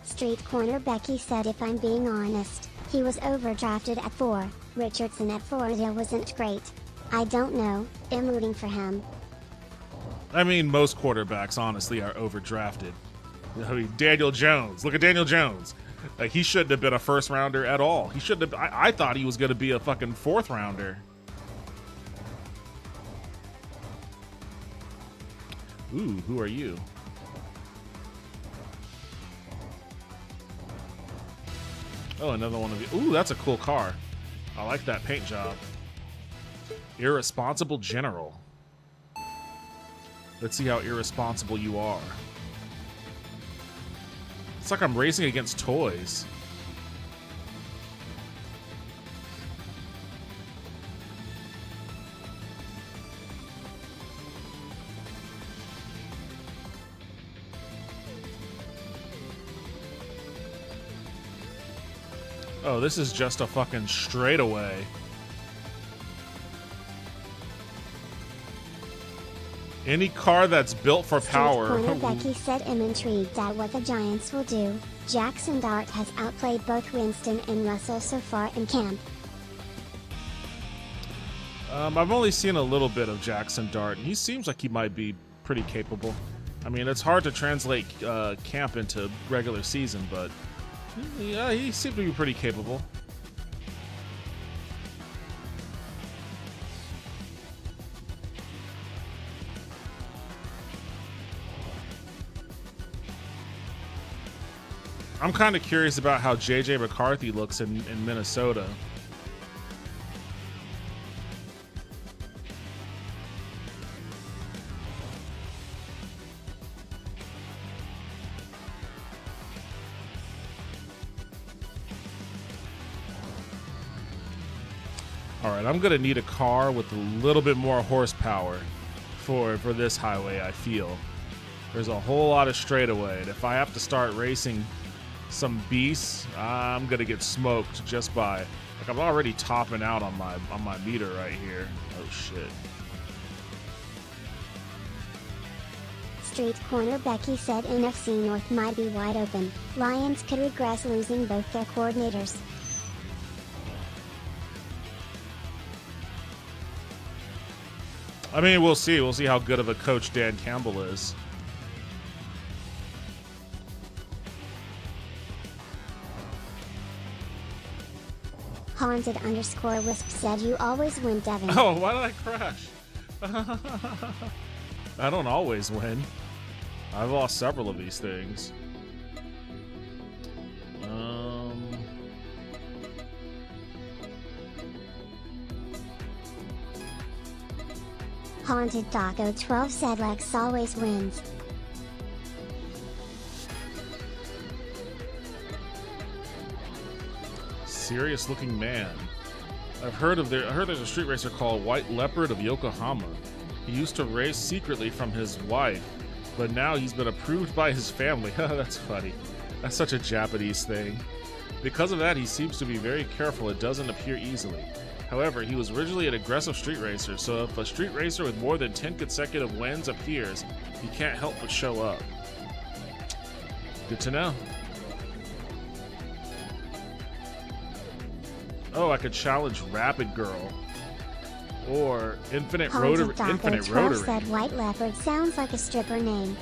A: Street Corner Becky said, if I'm being honest, he was overdrafted at 4. Richardson at Florida wasn't great. I don't know, I'm rooting for him.
B: I mean, most quarterbacks, honestly, are overdrafted. I mean, Daniel Jones. Look at Daniel Jones. Like, he shouldn't have been a first rounder at all. He shouldn't have. I thought he was going to be a fucking 4th rounder. Ooh, who are you? Oh, another one of you. Ooh, that's a cool car. I like that paint job. Irresponsible General. Let's see how irresponsible you are. It's like I'm racing against toys. Oh, this is just a fucking straightaway. Any car that's built for power.
A: Street Corner Becky said, I'm intrigued at what the Giants will do. Jackson Dart has outplayed both Winston and Russell so far in camp.
B: I've only seen a little bit of Jackson Dart, and he seems like he might be pretty capable. I mean, it's hard to translate camp into regular season, but yeah, he seemed to be pretty capable. I'm kind of curious about how J.J. McCarthy looks in Minnesota. All right, I'm gonna need a car with a little bit more horsepower for this highway. I feel there's a whole lot of straightaway, and if I have to start racing some beasts, I'm gonna get smoked just by, like, I'm already topping out on my meter right here. Oh shit.
A: Street Corner Becky said NFC North might be wide open. Lions could regress losing both their coordinators.
B: I mean, we'll see. We'll see how good of a coach Dan Campbell is.
A: Haunted_Wisp said, you always win, Devin.
B: Oh, why did I crash? I don't always win. I've lost several of these things.
A: Haunted Taco 12 said, Lex always wins.
B: Serious looking man. I heard there's a street racer called White Leopard of Yokohama. He used to race secretly from his wife, but now he's been approved by his family. That's funny. That's such a Japanese thing. Because of that, he seems to be very careful. It doesn't appear easily. However, he was originally an aggressive street racer, so if a street racer with more than 10 consecutive wins appears, he can't help but show up. Good to know. Oh, I could challenge Rapid Girl. Or Infinite Rotary. Infinite Rotary
A: said White Leopard sounds like a stripper name.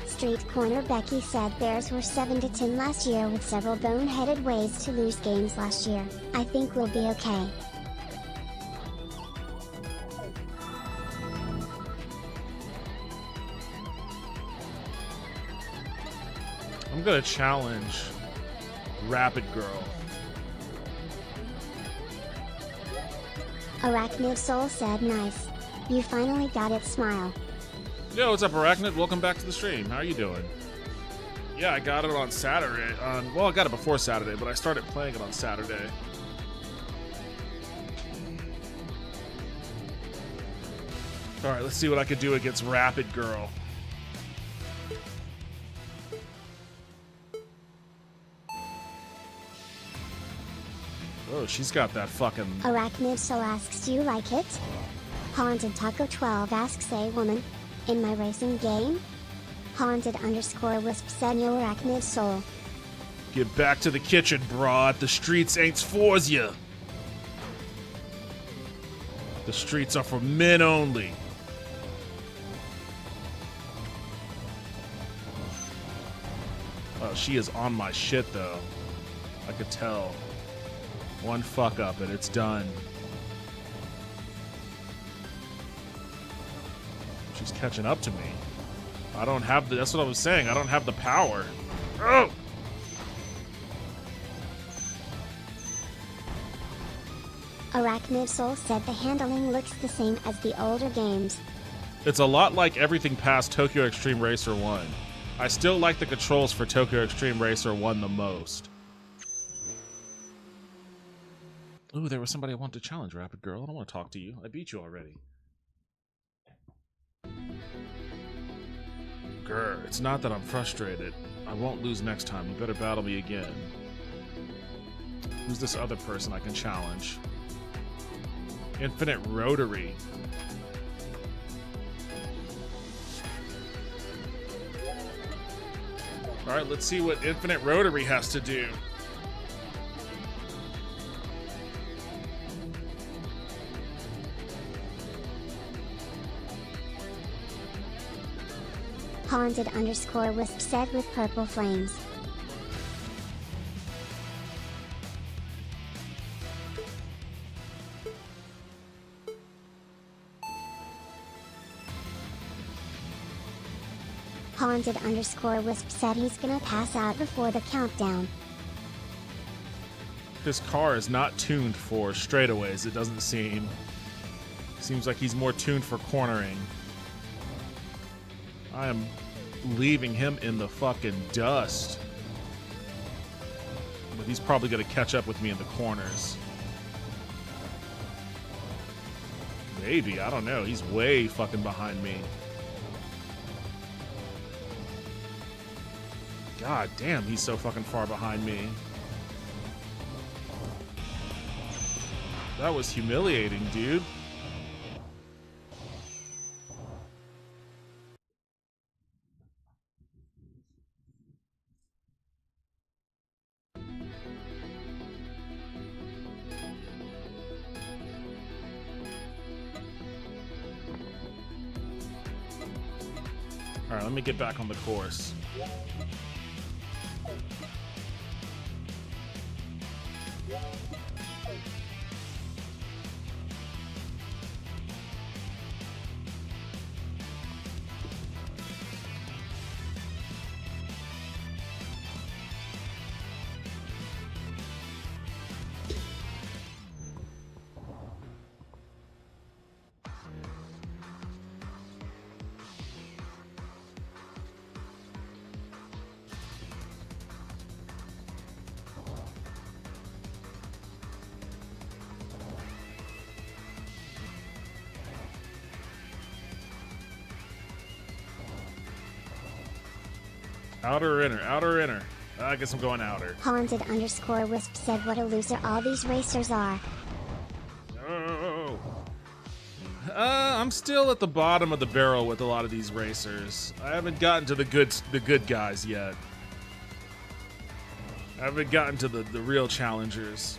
A: Street Corner Becky said Bears were 7-10 last year with several boneheaded ways to lose games last year. I think we'll be okay.
B: I'm gonna challenge Rapid Girl.
A: Arachnid Soul said nice. You finally got it, smile.
B: Yo, what's up, Arachnid? Welcome back to the stream. How are you doing? Yeah, I got it on Saturday. Well, I got it before Saturday, but I started playing it on Saturday. Alright, let's see what I can do against Rapid Girl. Oh, she's got that fucking...
A: Arachnid Soul asks, do you like it? Haunted Taco 12 asks, a woman in my racing game? Haunted_wisp said, yo Arachnid Soul.
B: Get back to the kitchen, broad. The streets ain't fors ya. The streets are for men only. Oh, she is on my shit, though. I could tell. One fuck up and it's done. She's catching up to me. I don't have the... That's what I was saying. I don't have the power. Oh!
A: Arachnid Soul said the handling looks the same as the older games.
B: It's a lot like everything past Tokyo Extreme Racer 1. I still like the controls for Tokyo Extreme Racer 1 the most. Ooh, there was somebody I wanted to challenge, Rapid Girl. I don't want to talk to you. I beat you already. Grr, it's not that I'm frustrated. I won't lose next time. You better battle me again. Who's this other person I can challenge? Infinite Rotary. Alright, let's see what Infinite Rotary has to do.
A: Haunted_wisp said with purple flames. Haunted_wisp said he's gonna pass out before the countdown.
B: This car is not tuned for straightaways, it doesn't seem. Seems like he's more tuned for cornering. I am leaving him in the fucking dust. But he's probably going to catch up with me in the corners. Maybe, I don't know. He's way fucking behind me. God damn, he's so fucking far behind me. That was humiliating, dude. Alright, let me get back on the course. Outer or inner? Outer or inner? I guess I'm going outer.
A: Haunted_wisp said what a loser all these racers are.
B: Oh. I'm still at the bottom of the barrel with a lot of these racers. I haven't gotten to the good guys yet. I haven't gotten to the real challengers.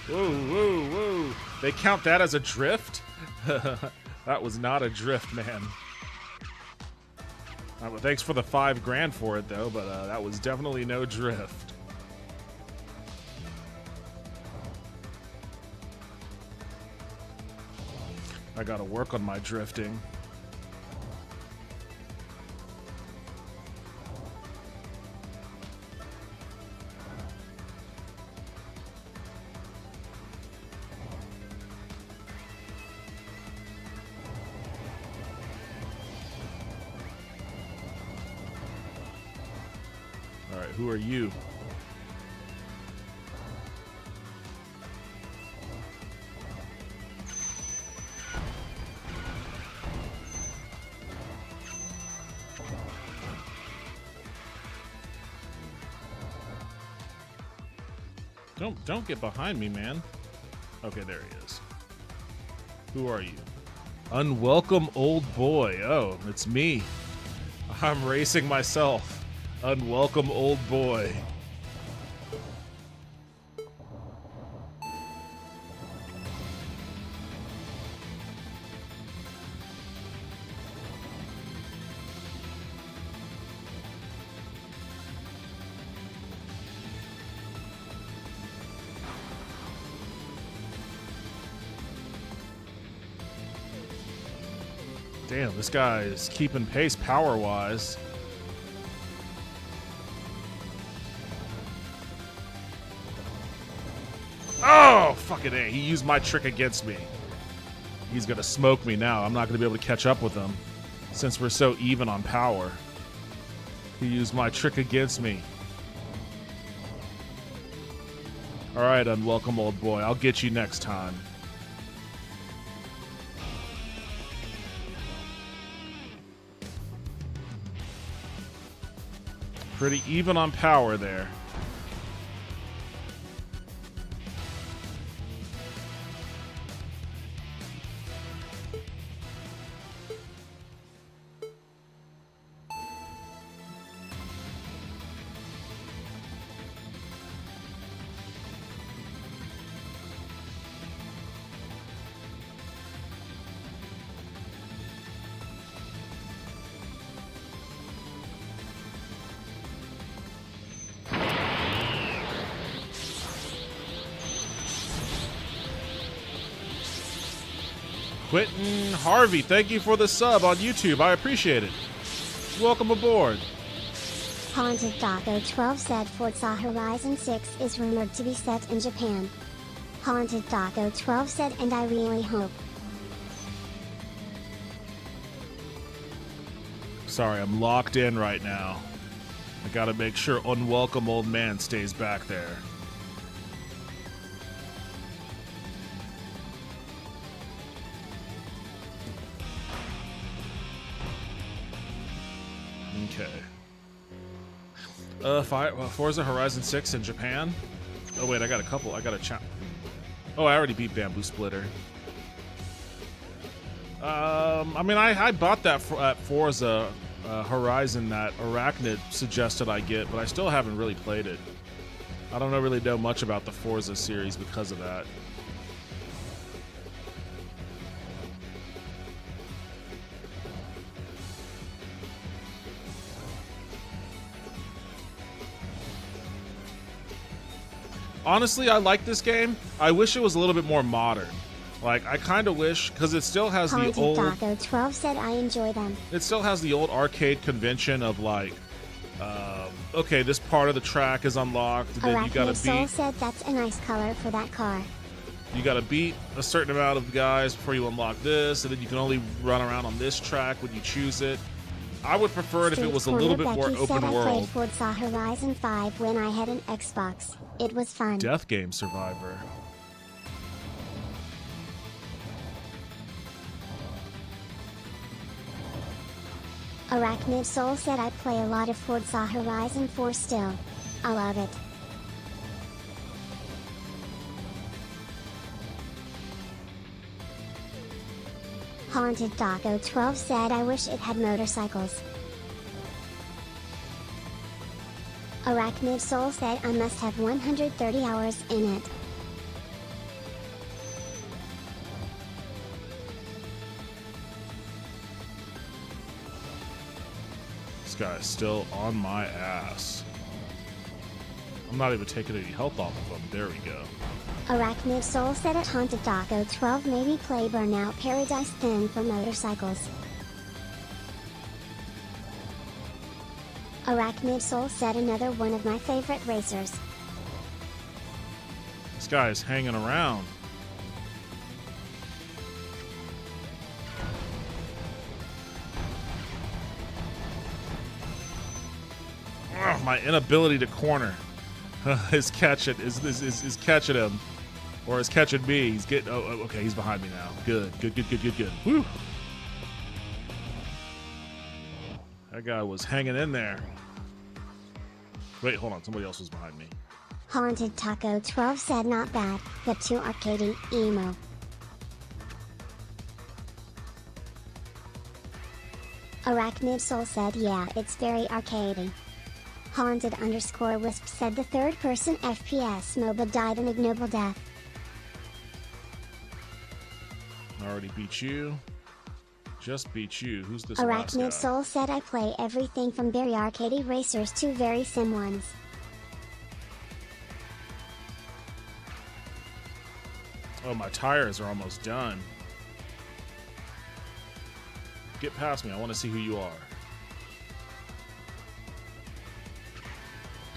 B: Whoa, whoa, whoa. They count that as a drift? That was not a drift, man. Well, thanks for the $5 grand for it, though, but that was definitely no drift. I gotta work on my drifting. All right, who are you? Don't get behind me, man. Okay, there he is. Who are you? Unwelcome old boy. Oh, it's me. I'm racing myself. Unwelcome old boy. Damn, this guy is keeping pace power-wise. Oh, fucking A. He used my trick against me. He's gonna smoke me now. I'm not gonna be able to catch up with him since we're so even on power. He used my trick against me. All right, unwelcome old boy. I'll get you next time. Pretty even on power there. Quentin Harvey, thank you for the sub on YouTube. I appreciate it. Welcome aboard.
A: Haunted Taco 12 said Forza Horizon 6 is rumored to be set in Japan. Haunted Taco 12 said, and I really hope.
B: Sorry, I'm locked in right now. I gotta make sure unwelcome old man stays back there. Okay. Forza Horizon 6 in Japan? Oh wait, I got a couple. I got a chat. Oh, I already beat Bamboo Splitter. I mean, I bought that at Forza Horizon that Arachnid suggested I get, but I still haven't really played it. I don't really know much about the Forza series because of that. Honestly, I like this game. I wish it was a little bit more modern. Like, I kind of wish, because it still has the old...
A: Haunted Taco 12 said I enjoy them.
B: It still has the old arcade convention of like, okay, this part of the track is unlocked, and then you gotta beat...
A: Soul said that's a nice color for that car.
B: You gotta beat a certain amount of guys before you unlock this, and then you can only run around on this track when you choose it. I would prefer it if it was a little bit more open world.
A: I played Forza Horizon 5 when I had an Xbox. It was fun.
B: Death Game Survivor.
A: Arachnid Soul said I play a lot of Forza Horizon 4 still. I love it. Haunted Taco 12 said I wish it had motorcycles. Arachnid Soul said I must have 130 hours in it.
B: This guy is still on my ass. I'm not even taking any health off of them. There we go.
A: Arachnid Soul said at Haunted Taco 12 maybe play Burnout Paradise Thin for motorcycles. Arachnid Soul said another one of my favorite racers.
B: This guy is hanging around. Ugh, my inability to corner is catching him, or is catching me. He's getting. Oh, okay, he's behind me now. Good. Woo! That guy was hanging in there. Wait, hold on. Somebody else was behind me.
A: Haunted Taco 12 said not bad, but too arcadey, emo. Arachnid Soul said yeah, it's very arcadey. Haunted_Wisp said the third-person FPS MOBA died an ignoble death.
B: I already beat you. Just beat you. Who's this last guy?
A: Arachnid Soul said I play everything from very arcadey racers to very sim ones.
B: Oh, my tires are almost done. Get past me. I want to see who you are.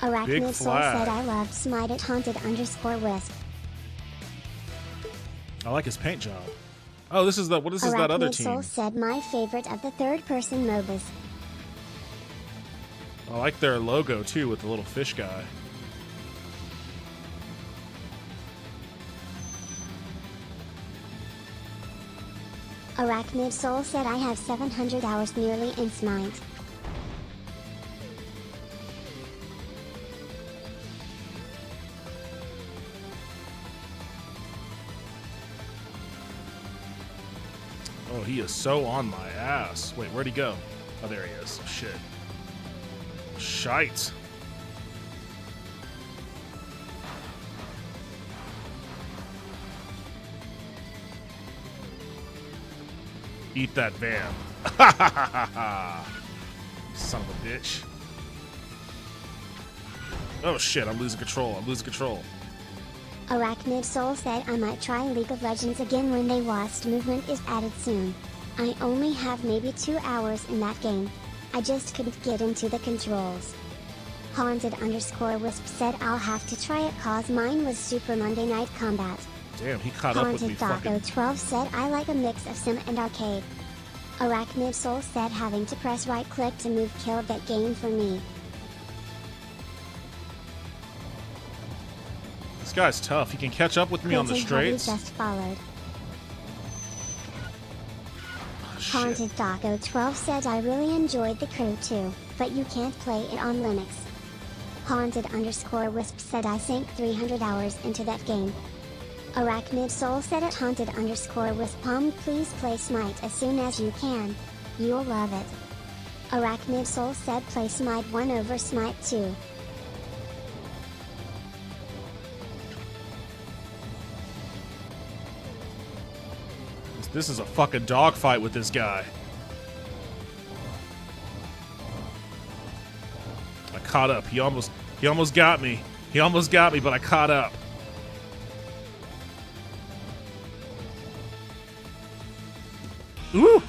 A: Arachnid Soul said I loved Smite at Haunted_Wisp.
B: I like his paint job. Oh, this is that other team.
A: Arachnid Soul said my favorite of the third-person MOBAs.
B: I like their logo too with the little fish guy.
A: Arachnid Soul said I have 700 hours nearly in Smite.
B: Oh, he is so on my ass. Wait, where'd he go? Oh, there he is. Shit. Shite. Eat that van. Son of a bitch. Oh shit, I'm losing control.
A: Arachnid Soul said I might try League of Legends again when they Wast movement is added soon. I only have maybe 2 hours in that game. I just couldn't get into the controls. Haunted_Wisp said I'll have to try it cause mine was Super Monday Night Combat.
B: Damn, he caught up with me fucking.
A: Haunted Taco 12 said I like a mix of sim and arcade. Arachnid Soul said having to press right click to move killed that game for me.
B: This guy's tough. He can catch up with me on the straights.
A: Just followed.
B: Oh,
A: Haunted Taco 12 said I really enjoyed the crew too, but you can't play it on Linux. Haunted_Wisp said I sank 300 hours into that game. Arachnid Soul said at Haunted_Wisp please play Smite as soon as you can. You'll love it. Arachnid Soul said play Smite 1 over Smite 2.
B: This is a fucking dogfight with this guy. I caught up. He almost got me. But I caught up. Ooh!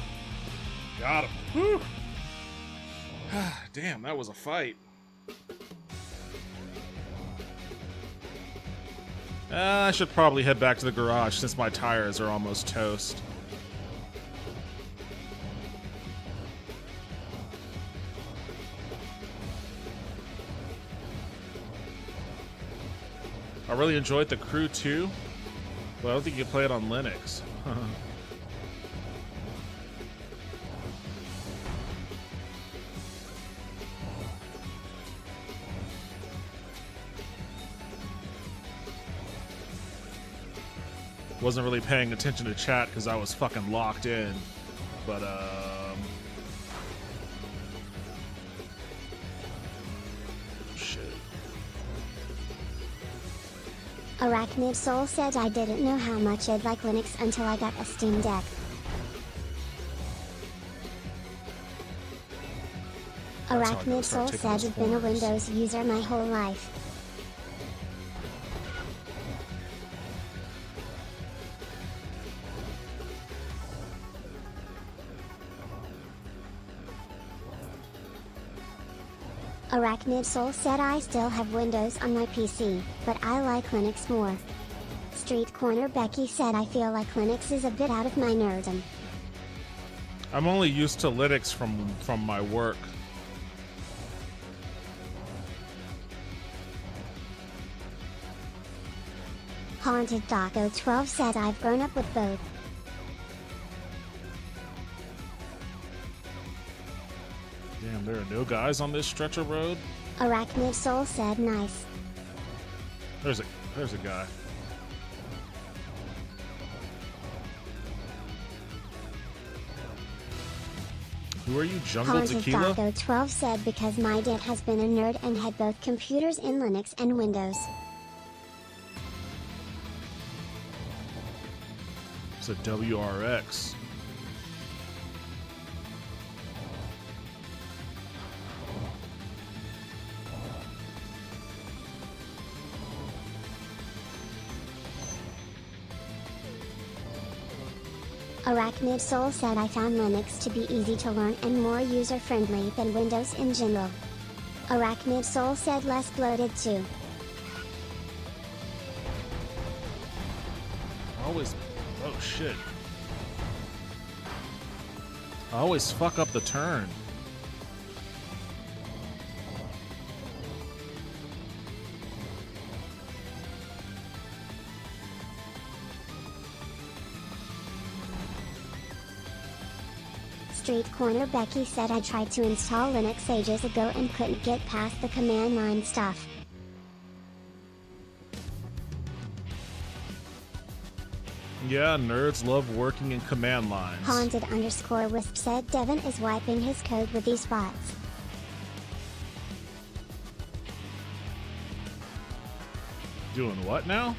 B: Got him. Woo! Damn, that was a fight. I should probably head back to the garage since my tires are almost toast. I really enjoyed the crew too, but I don't think you can play it on Linux. Wasn't really paying attention to chat because I was fucking locked in, but shit.
A: Arachnid Soul said I didn't know how much I'd like Linux until I got a Steam Deck. Arachnid Soul said I've been a Windows user my whole life. Arachnid Soul said I still have Windows on my PC, but I like Linux more. Street Corner Becky said I feel like Linux is a bit out of my nerdom.
B: I'm only used to Linux from my work.
A: Haunted Taco 12 said I've grown up with both.
B: Damn, there are no guys on this stretch of road.
A: Arachnid Soul said nice.
B: There's a guy. Who are you, Jungle
A: Haunted
B: Tequila?
A: Taco 12 said because my dad has been a nerd and had both computers in Linux and Windows.
B: It's a WRX.
A: Arachnid Soul said I found Linux to be easy to learn and more user-friendly than Windows in general. Arachnid Soul said less bloated too.
B: Oh shit. I always fuck up the turn.
A: Street Corner Becky said I tried to install Linux ages ago and couldn't get past the command line stuff.
B: Yeah, nerds love working in command lines.
A: Haunted_Wisp said Devin is wiping his code with these bots.
B: Doing what now?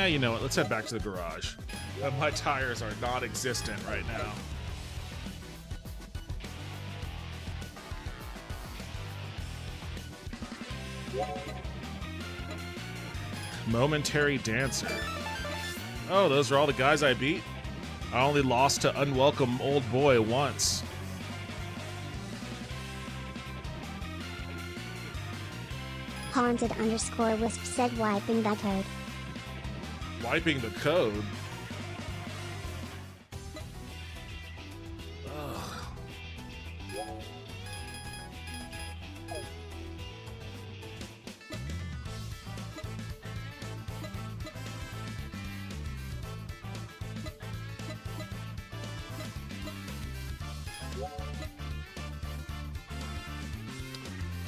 B: You know what? Let's head back to the garage. My tires are non-existent right now. Momentary Dancer. Oh, those are all the guys I beat? I only lost to Unwelcome Old Boy once.
A: Haunted_Wisp said wiping that code.
B: Wiping the code? Ugh.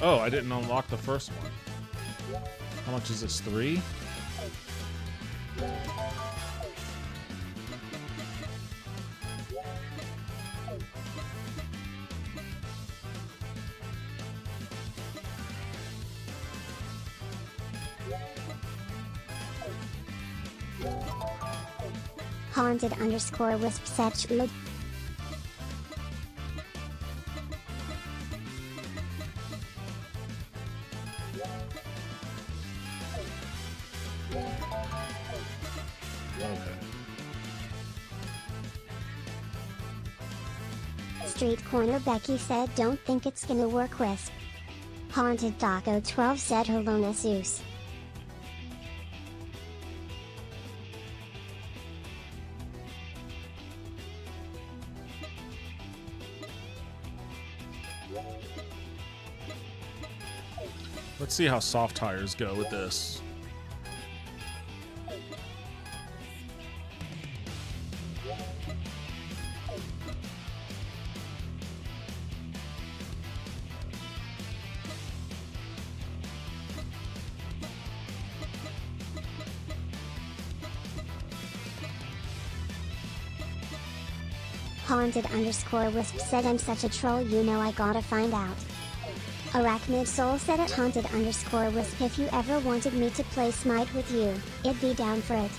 B: Oh, I didn't unlock the first one. How much is this? 3?
A: Haunted_Wisp said look. Street Corner Becky said don't think it's gonna work. Wisp. Haunted Taco 12 said hello Zeus.
B: Let's see how soft tires go with this.
A: Haunted_Wisp said I'm such a troll, you know I gotta find out. Arachnid Soul said at Haunted_Wisp if you ever wanted me to play Smite with you, I'd be down for it.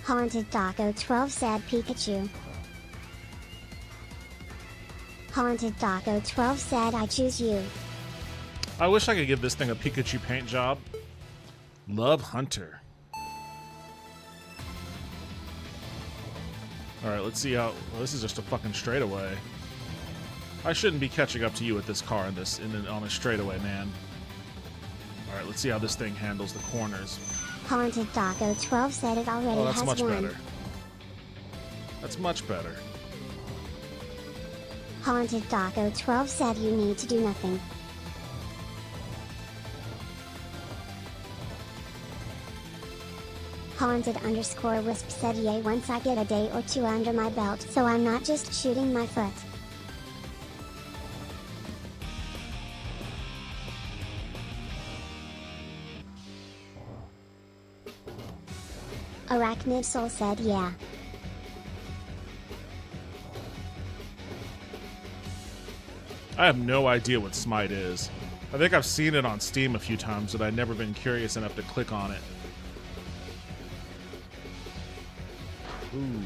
A: Haunted Taco 12 said Pikachu. Haunted Taco 12 said I choose you.
B: I wish I could give this thing a Pikachu paint job. Love Hunter. Alright, let's see how... Well, this is just a fucking straightaway. I shouldn't be catching up to you with this car on a straightaway, man. Alright, let's see how this thing handles the corners.
A: Haunted Taco 12 said it already
B: that's
A: has
B: much
A: one.
B: better. That's much better.
A: Haunted Taco 12 said you need to do nothing. Haunted_Wisp said yay, once I get a day or two under my belt so I'm not just shooting my foot. Arachnid Soul said yeah.
B: I have no idea what Smite is. I think I've seen it on Steam a few times, but I've never been curious enough to click on it. Ooh.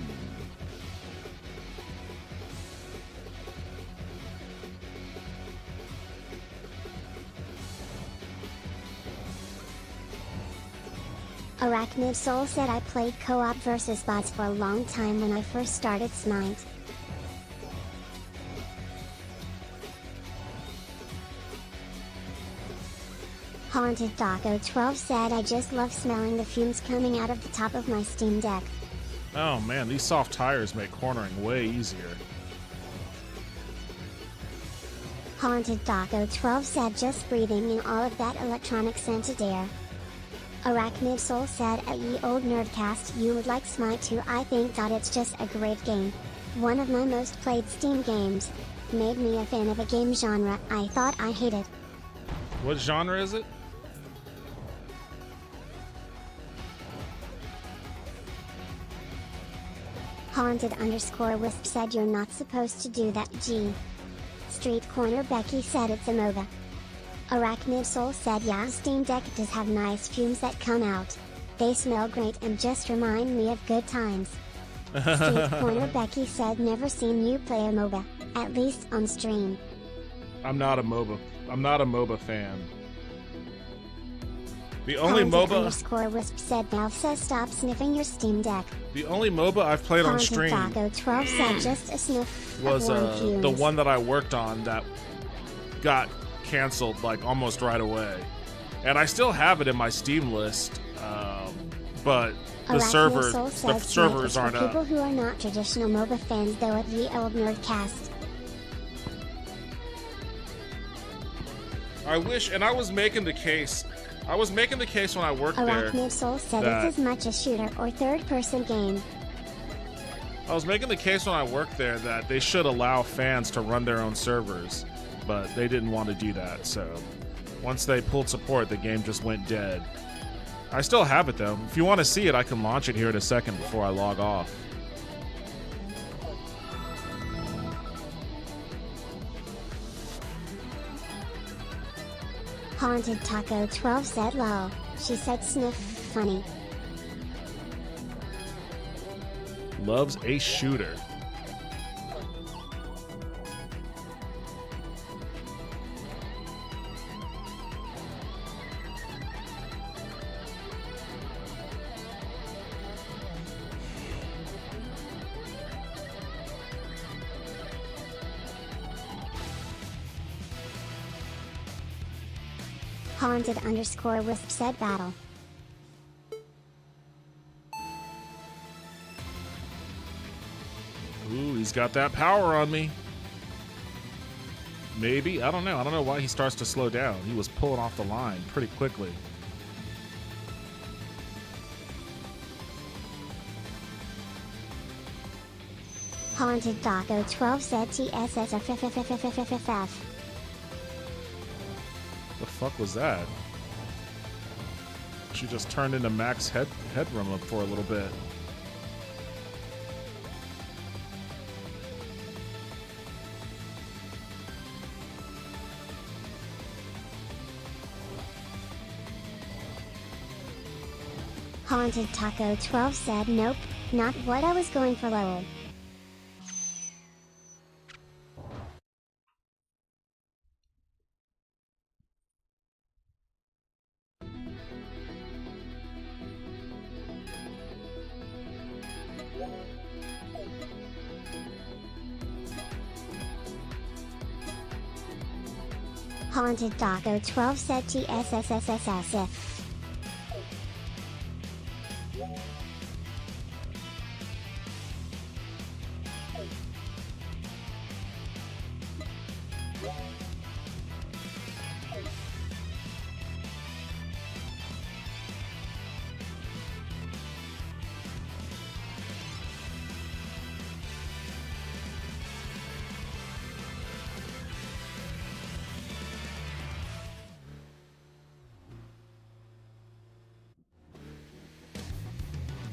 A: Arachnid Soul said I played co-op versus bots for a long time when I first started Smite. Haunted Taco 12 said I just love smelling the fumes coming out of the top of my Steam Deck.
B: Oh man, these soft tires make cornering way easier.
A: Haunted Taco 12 said just breathing in all of that electronic scented air. Arachnid Soul said at ye old nerdcast you would like Smite too. I think that it's just a great game. One of my most played Steam games. Made me a fan of a game genre I thought I hated.
B: What genre is it?
A: Haunted_Wisp said you're not supposed to do that. G. Street Corner Becky said it's a MOBA. Arachnid Soul said yeah, Steam Deck does have nice fumes that come out. They smell great and just remind me of good times. Street Corner Becky said never seen you play a MOBA, at least on stream.
B: I'm not a MOBA fan. The only
A: Haunted_Wisp said Valve says stop sniffing your Steam Deck.
B: The only MOBA I've played on stream
A: Taco 12 said just a sniff
B: was
A: of
B: the one that I worked on that got canceled like almost right away, and I still have it in my Steam list, but the servers aren't up.
A: People who are not traditional MOBA fans though at the old nerdcast.
B: I wish, and I was making the case when I worked there.
A: Arachnid Soul said it's as much a shooter or third-person game.
B: I was making the case when I worked there that they should allow fans to run their own servers, but they didn't want to do that, so once they pulled support, the game just went dead. I still have it though. If you want to see it, I can launch it here in a second before I log off.
A: Haunted Taco 12 said lol. She said sniff funny.
B: Loves a shooter.
A: Haunted_Wisp said battle.
B: Ooh, he's got that power on me. Maybe, I don't know. I don't know why he starts to slow down. He was pulling off the line pretty quickly.
A: Haunted Taco 12 said TSSFFFFFFF.
B: The fuck was that? She just turned into max headroom up for a little bit.
A: Haunted Taco 12 said nope, not what I was going for lol. Haunted Taco 12 said TSSSSSF.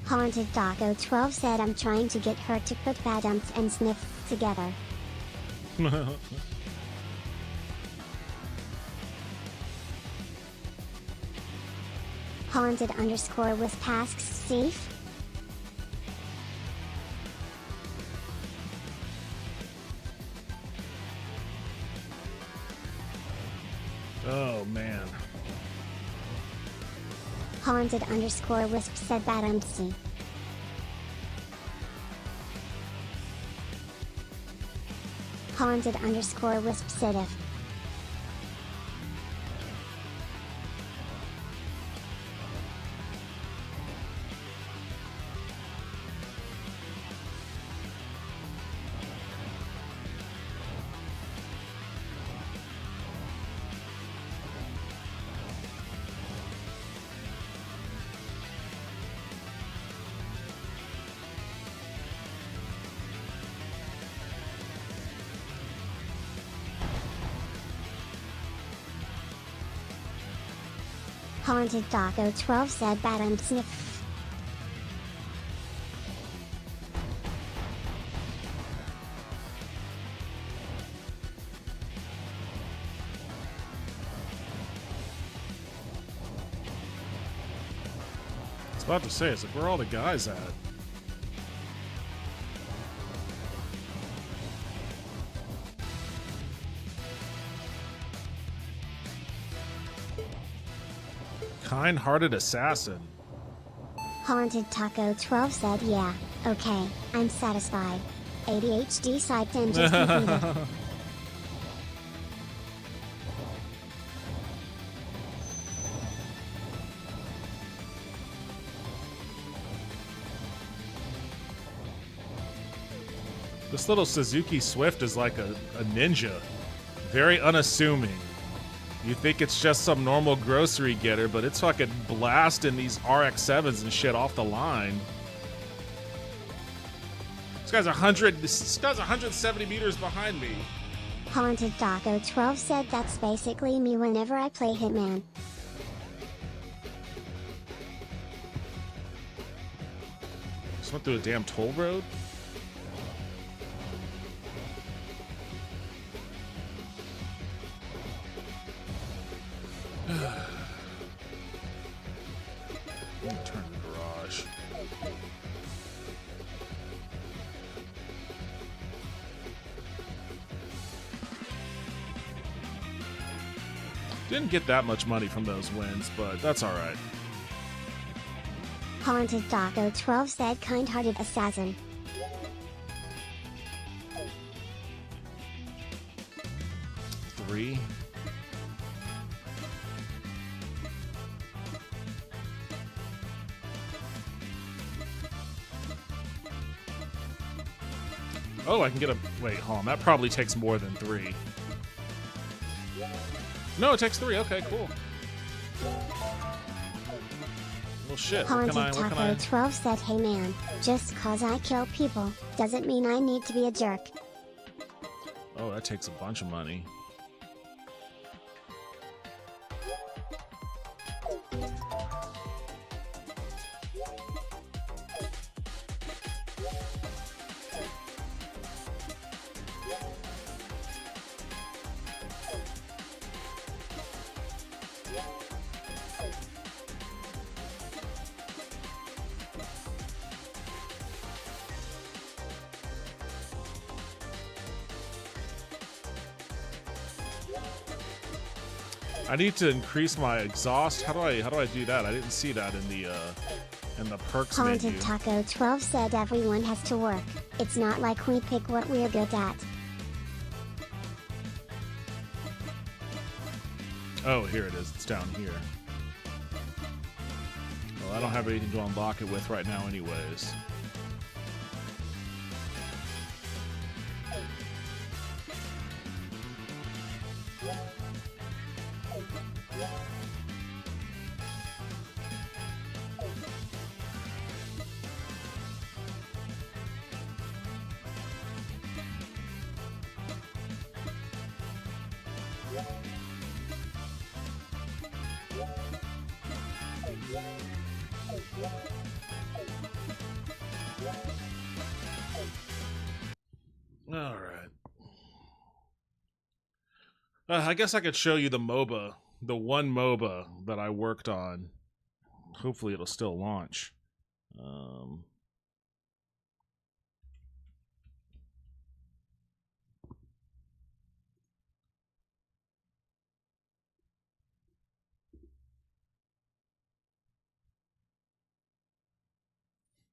A: Haunted Taco 12 said I'm trying to get her to put badumps and sniff together. Haunted underscore with asks Steve.
B: Oh man.
A: Haunted underscore wisp said badumsy. Haunted underscore wisp said if. Haunted Taco 12 said badum sniff.
B: I was about to say, it's like, where are all the guys at? Kind-hearted assassin.
A: Haunted Taco 12 said yeah, okay, I'm satisfied. ADHD side tangent completed.
B: This little Suzuki Swift is like a ninja. Very unassuming. You think it's just some normal grocery getter, but it's fucking blasting these RX-7s and shit off the line. This guy's 170 meters behind me.
A: Haunted Taco 12 said that's basically me whenever I play Hitman.
B: Just went through a damn toll road? Let me turn the garage. Didn't get that much money from those wins, but that's alright.
A: Haunted Taco 12 said kind-hearted assassin.
B: Three. Oh, I can get a... Wait, hold on. That probably takes more than 3. No, it takes 3. Okay, cool. Well, shit.
A: Haunted Taco 12 said, hey man, just cause I kill people, doesn't mean I need to be a jerk.
B: Oh, that takes a bunch of money. I need to increase my exhaust. How do I do that? I didn't see that in the perks
A: Haunted
B: menu.
A: Taco 12 said everyone has to work. It's not like we pick what we're good at.
B: Oh, here it is. It's down here. Well, I don't have anything to unlock it with right now anyways. All right. I guess I could show you the MOBA, the one MOBA that I worked on. Hopefully it'll still launch.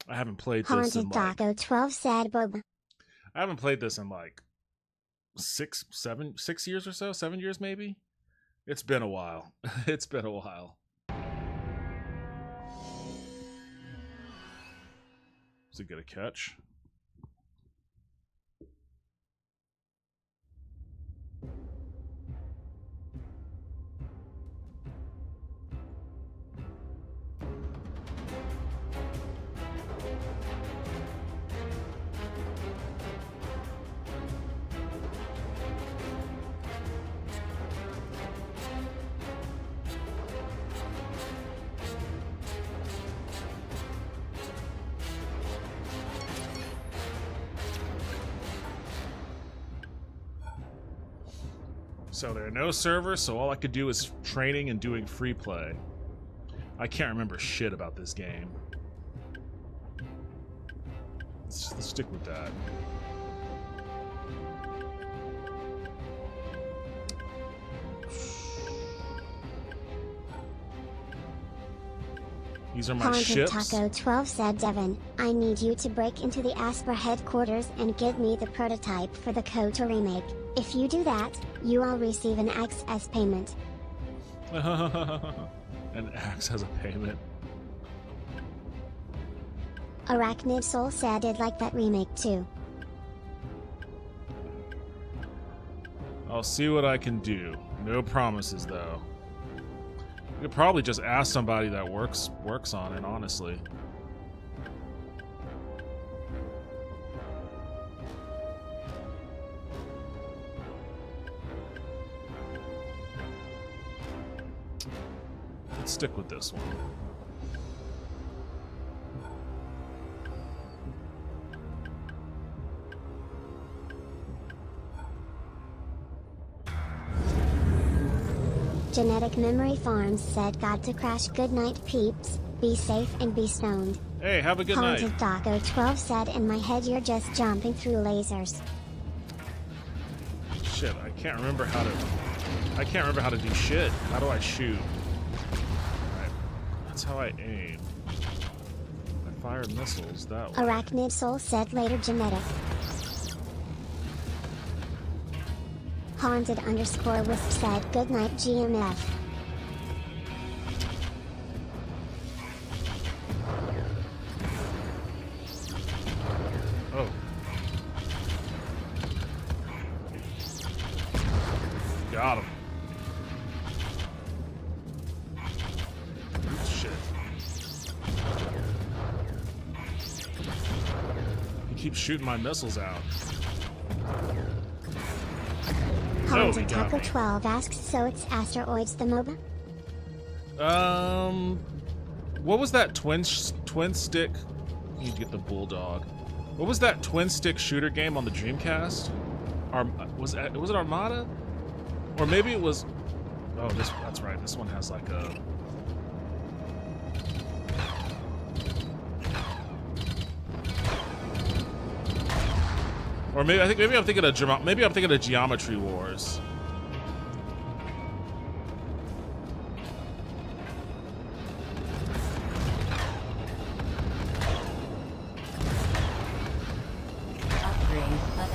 B: I haven't played this in
A: Haunted
B: like,
A: Taco 12 said Boba.
B: I haven't played this in like 6 years or so, 7 years maybe. It's been a while. It's been a while. Does it get a catch? So there are no servers, so all I could do is training and doing free play. I can't remember shit about this game. Let's stick with that. These are my
A: Haunted
B: ships.
A: Taco 12 said Devin, I need you to break into the Asper headquarters and give me the prototype for the KOTOR remake. If you do that, you will receive an access payment.
B: An axe has a payment.
A: Arachnid Soul said I'd like that remake too.
B: I'll see what I can do. No promises though. You could probably just ask somebody that works on it, honestly. Let's stick with this one.
A: Genetic Memory Farms said got to crash. Good night peeps, be safe and be stoned.
B: Hey, have a good night.
A: Haunted Taco 12 said in my head you're just jumping through lasers.
B: Shit, I can't remember how to do shit. How do I shoot? Alright. That's how I aim. I fire missiles that way.
A: Arachnid Soul said later genetic. Haunted _ Wisp said good night GMF.
B: Oh. Got him. Shit. He keeps shooting my missiles out.
A: Haunted Taco 12 asks so it's Asteroids the MOBA?
B: What was that twin stick? You need to get the bulldog. What was that twin stick shooter game on the Dreamcast? Was it Armada? Or maybe it was. Oh, that's right. This one has like a. Or maybe I'm thinking of Geometry Wars.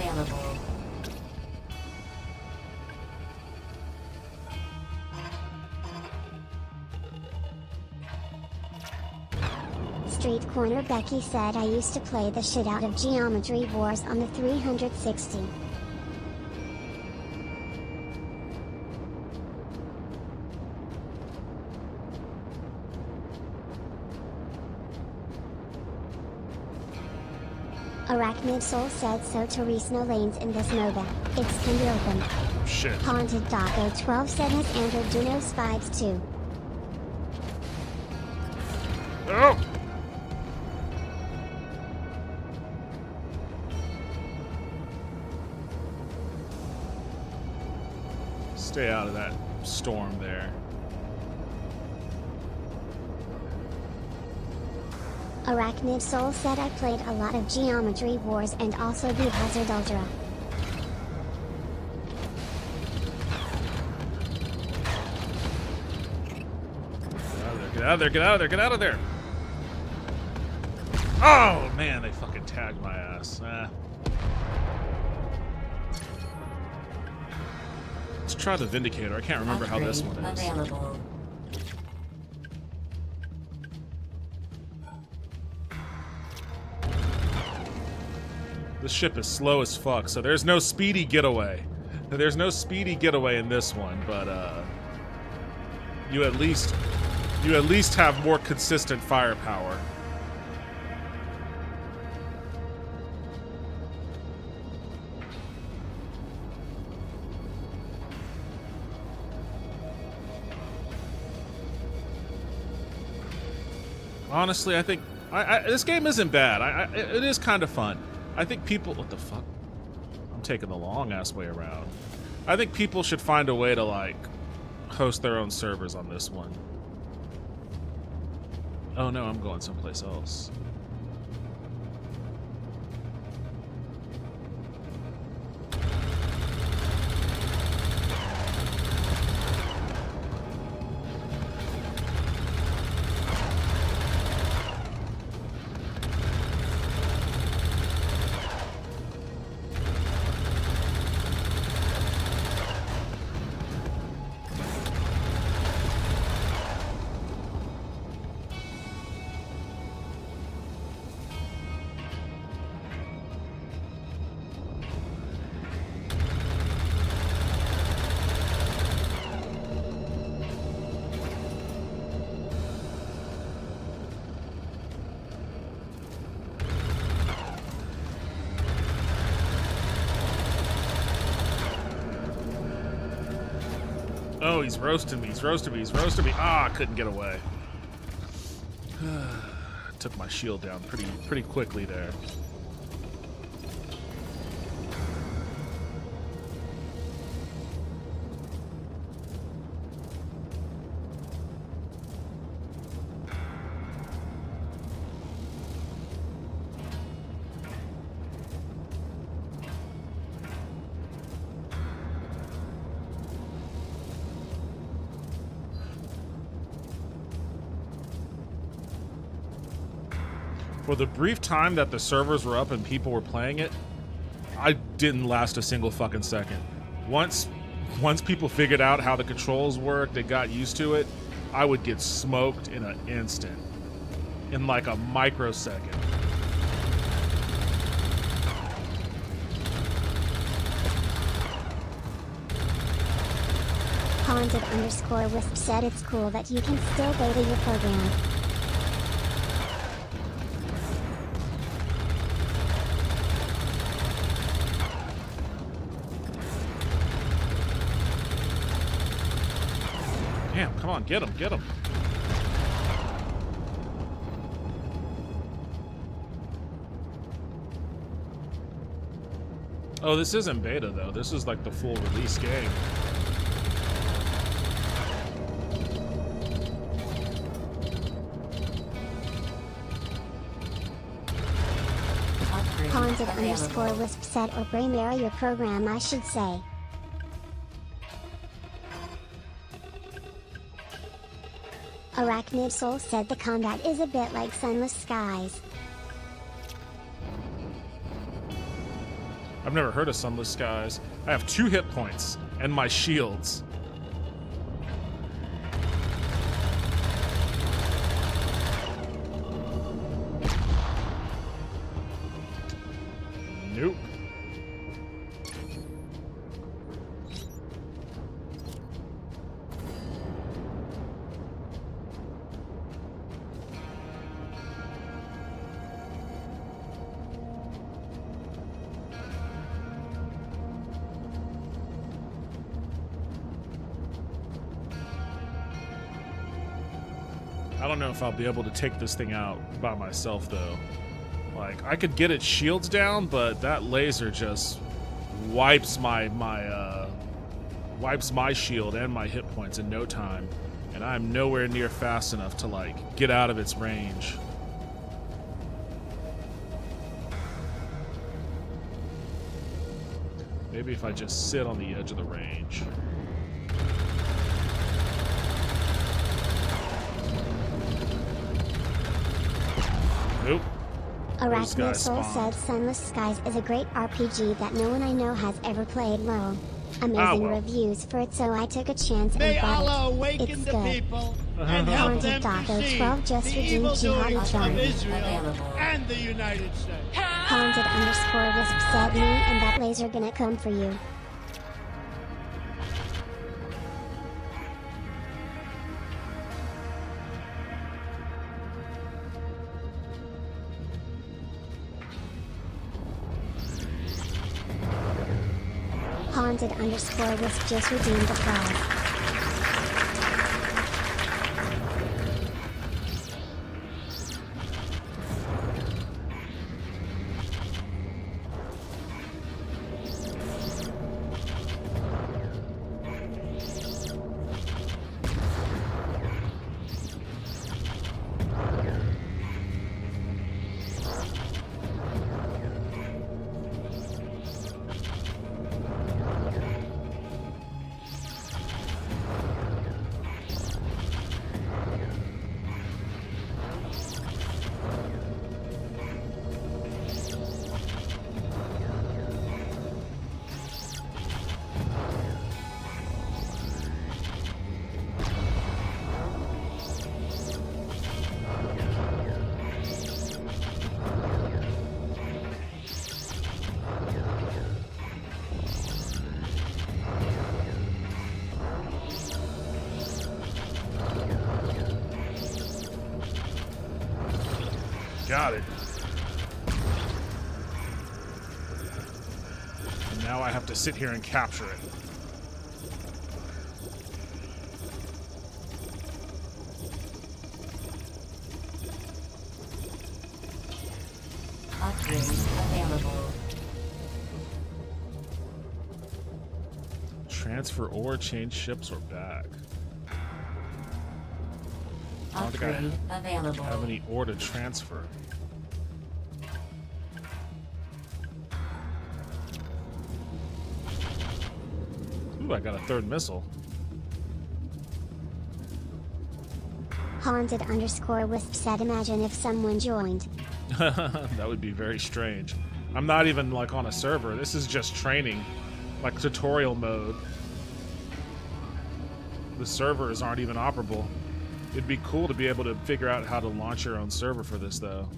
D: available.
A: Street Corner Becky said I used to play the shit out of Geometry Wars on the 360. Arachnid Soul said so. Therese, no lanes in this MOBA. It's can be open.
B: Shit.
A: Haunted Dago 12 said has Android Junos vibes too.
B: Oh! Stay out of that storm there.
A: Arachnid Soul said I played a lot of Geometry Wars and also the Hazard Ultra.
B: Get out of there, get out of there, get out of there! Oh man, they fucking tagged my ass. Let's try the Vindicator. I can't remember how this one is.
D: Available.
B: This ship is slow as fuck, so there's no speedy getaway. There's no speedy getaway in this one, but you at least have more consistent firepower. Honestly, I think this game isn't bad. It is kind of fun. I think people... What the fuck? I'm taking the long-ass way around. I think people should find a way to, like, host their own servers on this one. Oh no, I'm going someplace else. Oh, he's roasting me, he's roasting me, he's roasting me. Ah, I couldn't get away. Took my shield down pretty quickly there. For the brief time that the servers were up and people were playing it, I didn't last a single fucking second. Once people figured out how the controls worked, they got used to it, I would get smoked in an instant. In like a microsecond.
A: Haunted_Wisp said it's cool that you can still beta your program.
B: Damn, come on, get him, get him. Oh, this isn't beta though. This is like the full release game.
A: Haunted_Wisp said or Braymara your program I should say. Arachnid Soul said the combat is a bit like Sunless Skies.
B: I've never heard of Sunless Skies. I have 2 hit points and my shields. Nope. I don't know if I'll be able to take this thing out by myself, though. Like, I could get its shields down, but that laser just wipes my shield and my hit points in no time, and I'm nowhere near fast enough to, like, get out of its range. Maybe if I just sit on the edge of the range. Nope.
A: Arachnid Soul said Sunless Skies is a great RPG that no one I know has ever played. Lol. Amazing reviews for it, so I took a chance and bought it. It's good. Haunted Daco 12 just redeemed Jihadi Charm.
C: And the United States.
A: Haunted _ Wisp said me and that laser gonna come for you. Haunted _ Wisp just redeemed the prize.
B: Got it. And now I have to sit here and capture it.
D: Upgrade available.
B: Transfer or change ships or back. I don't think
D: Upgrade available.
B: I have any ore to transfer. Ooh, I got a 3rd missile.
A: Haunted _ Wisp said imagine if someone joined.
B: That would be very strange. I'm not even like on a server. This is just training, like tutorial mode. The servers aren't even operable. It'd be cool to be able to figure out how to launch your own server for this, though.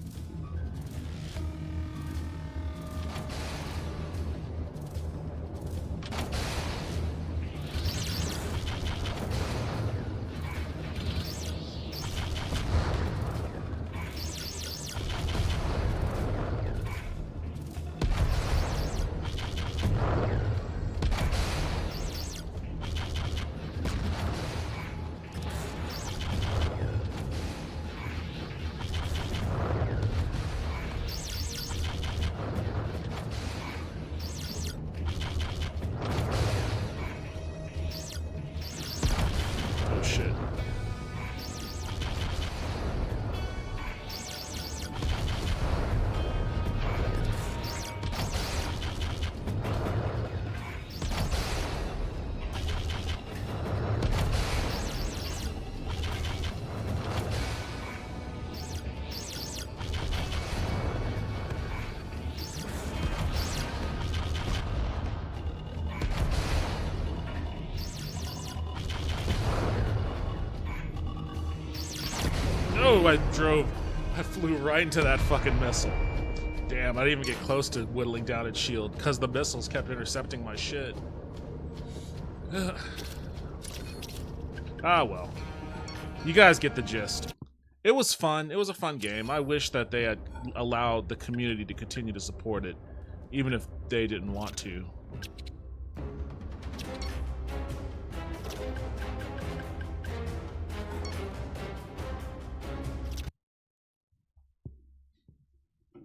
B: Ooh, I flew right into that fucking missile. Damn, I didn't even get close to whittling down its shield because the missiles kept intercepting my shit. Ah, well. You guys get the gist. It was fun. It was a fun game. I wish that they had allowed the community to continue to support it, even if they didn't want to.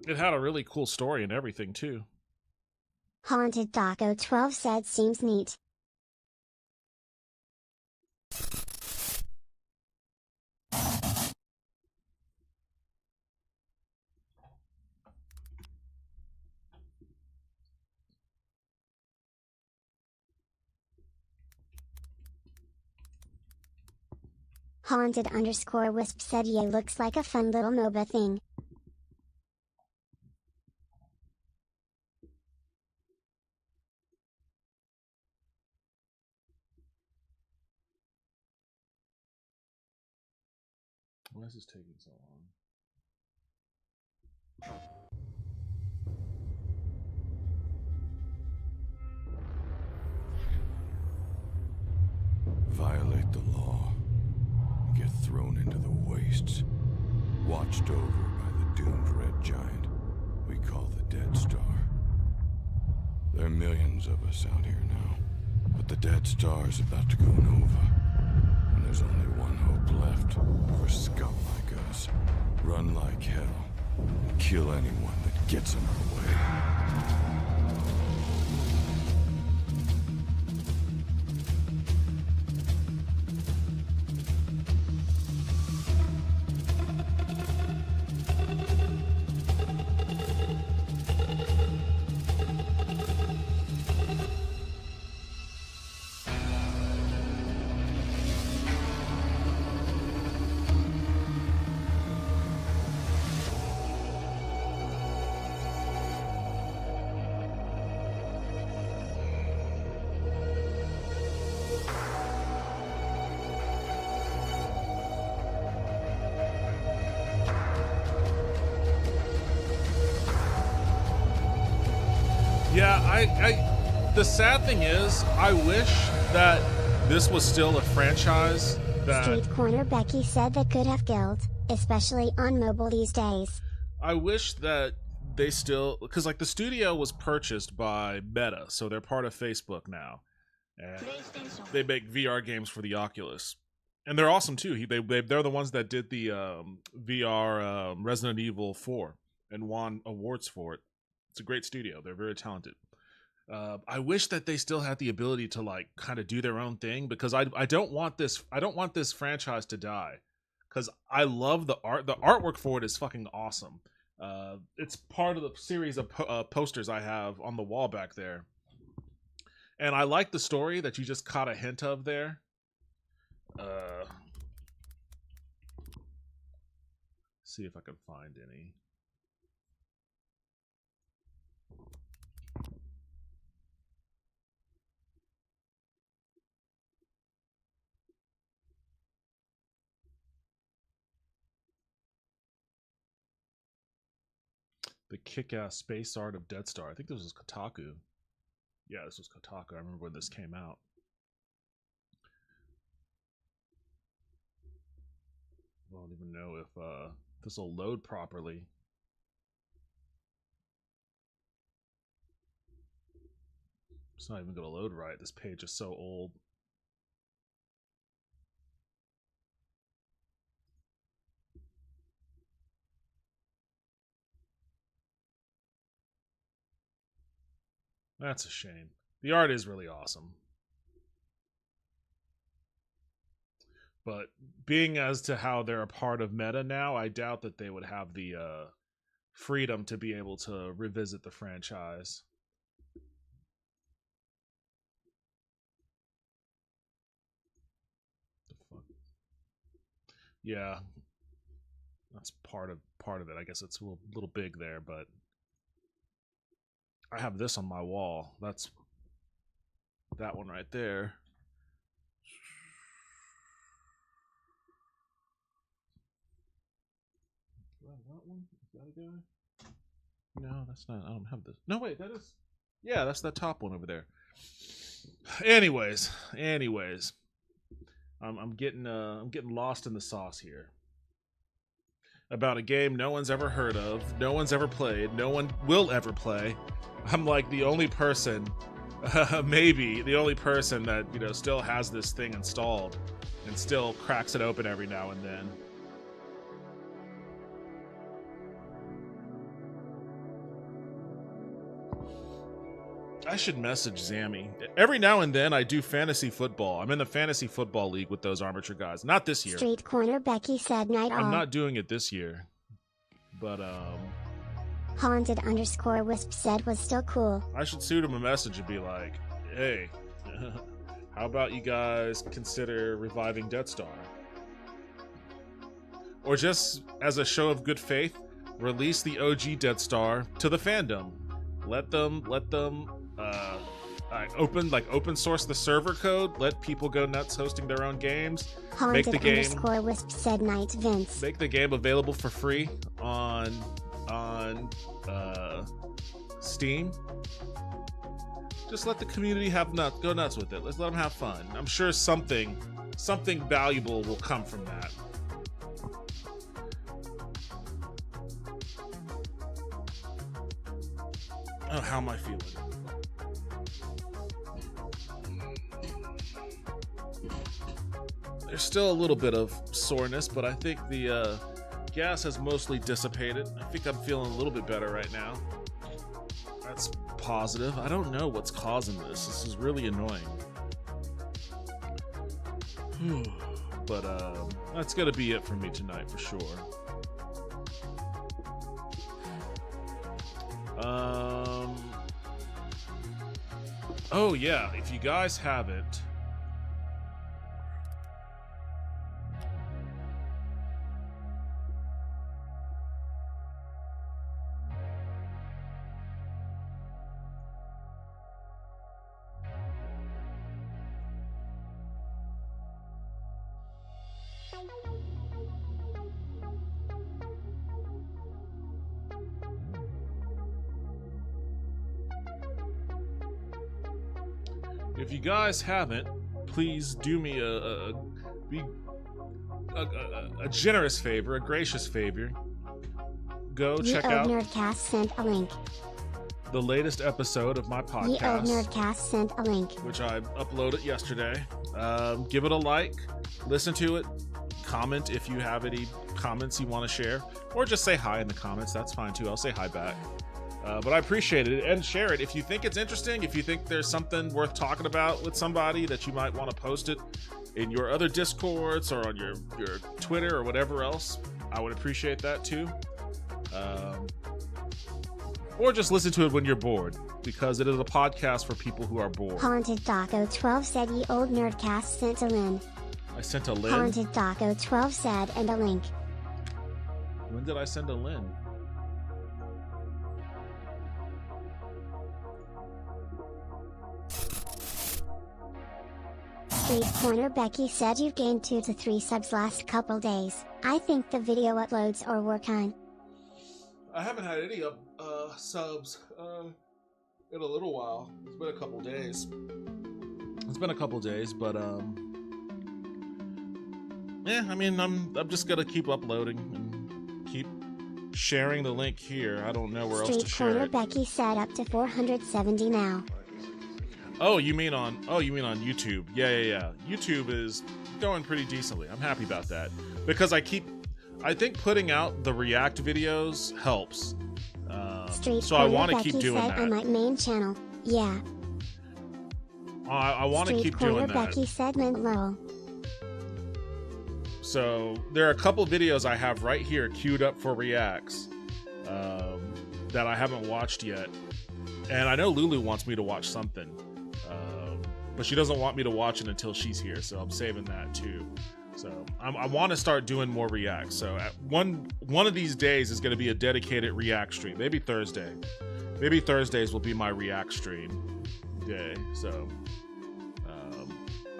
B: It had a really cool story and everything, too.
A: Haunted Taco 12 said seems neat. Haunted_Wisp said yeah, looks like a fun little MOBA thing.
B: Why is this taking so long?
E: Violate the law, get thrown into the wastes, watched over by the doomed red giant we call the Dead Star. There are millions of us out here now, but the Dead Star's about to go nova, and there's only one hope left for scum like us. Run like hell, and kill anyone that gets in our way.
B: Yeah, the sad thing is, I wish that this was still a franchise that...
A: Street Corner Becky said that could have guild, especially on mobile these days.
B: I wish that they still... Because, like, the studio was purchased by Meta, so they're part of Facebook now. And they make VR games for the Oculus. And they're awesome, too. They're the ones that did the VR Resident Evil 4 and won awards for it. It's a great studio. They're very talented. I wish that they still had the ability to like kind of do their own thing, because I don't want this franchise to die, because I love the art. The artwork for it is fucking awesome. It's part of the series of posters I have on the wall back there, and I like the story that you just caught a hint of there. See if I can find any. The kick-ass space art of Dead Star. I think this was Kotaku. Yeah, this was Kotaku. I remember when this came out. I don't even know if this will load properly. It's not even going to load right. This page is so old. That's a shame. The art is really awesome. But being as to how they're a part of Meta now, I doubt that they would have the freedom to be able to revisit the franchise. The fuck? Yeah, that's part of it. I guess it's a little big there, but I have this on my wall. That's that one right there. No, that's not. I don't have this. No, wait, that is. Yeah, that's that top one over there. Anyways, I'm getting lost in the sauce here. About a game no one's ever heard of, no one's ever played, no one will ever play. I'm like the only person, maybe the only person that, you know, still has this thing installed and still cracks it open every now and then. I should message Zammy. Every now and then I do fantasy football. I'm in the fantasy football league with those armature guys. Not this year.
A: Street corner Becky said night all.
B: I'm not doing it this year. But
A: Haunted_wisp said was still cool.
B: I should shoot him a message and be like, hey, how about you guys consider reviving Death Star? Or just as a show of good faith, release the OG Death Star to the fandom. Let them open source the server code. Let people go nuts hosting their own games.
A: Haunted_wisp said night Vince.
B: Make the game available for free on Steam. Just let the community go nuts with it. Let's let them have fun. I'm sure something valuable will come from that. Oh, how am I feeling? There's still a little bit of soreness, but I think the gas has mostly dissipated. I think I'm feeling a little bit better right now. That's positive. I don't know what's causing this. This is really annoying. But that's gonna be it for me tonight for sure. Oh yeah, if you guys haven't, please do me a generous favor, a gracious favor. Go check out
A: Nerdcast sent a link.
B: The latest episode of my podcast.
A: The Old Nerdcast sent a link,
B: which I uploaded yesterday. Give it a like, listen to it, comment if you have any comments you want to share, or just say hi in the comments. That's fine too. I'll say hi back. But I appreciate it, and share it if you think it's interesting. If you think there's something worth talking about with somebody that you might want to post it in your other Discords or on your Twitter or whatever else, I would appreciate that too. Or just listen to it when you're bored, because it is a podcast for people who are bored.
A: Haunted Daco 12 said ye old Nerdcast sent a lin.
B: I sent a lin?
A: Haunted Daco 12 said and a link.
B: When did I send a lin?
A: Street Corner Becky said you've gained 2 to 3 subs last couple days. I think the video uploads or were kind.
B: I haven't had any subs in a little while. It's been a couple days. But yeah, I mean, I'm just gonna keep uploading and keep sharing the link here. I don't know where else to share
A: Street Corner
B: it.
A: Becky said up to 470 now.
B: Oh, you mean on YouTube? Yeah. YouTube is going pretty decently. I'm happy about that because I think putting out the React videos helps. So I want to keep doing that.
A: On my main channel, yeah.
B: I want to keep doing that.
A: Becky said lol.
B: So there are a couple videos I have right here queued up for reacts that I haven't watched yet, and I know Lulu wants me to watch something. But she doesn't want me to watch it until she's here, so I'm saving that too. So I want to start doing more reacts. So at one of these days is going to be a dedicated react stream. Maybe Thursday. Maybe Thursdays will be my react stream day. So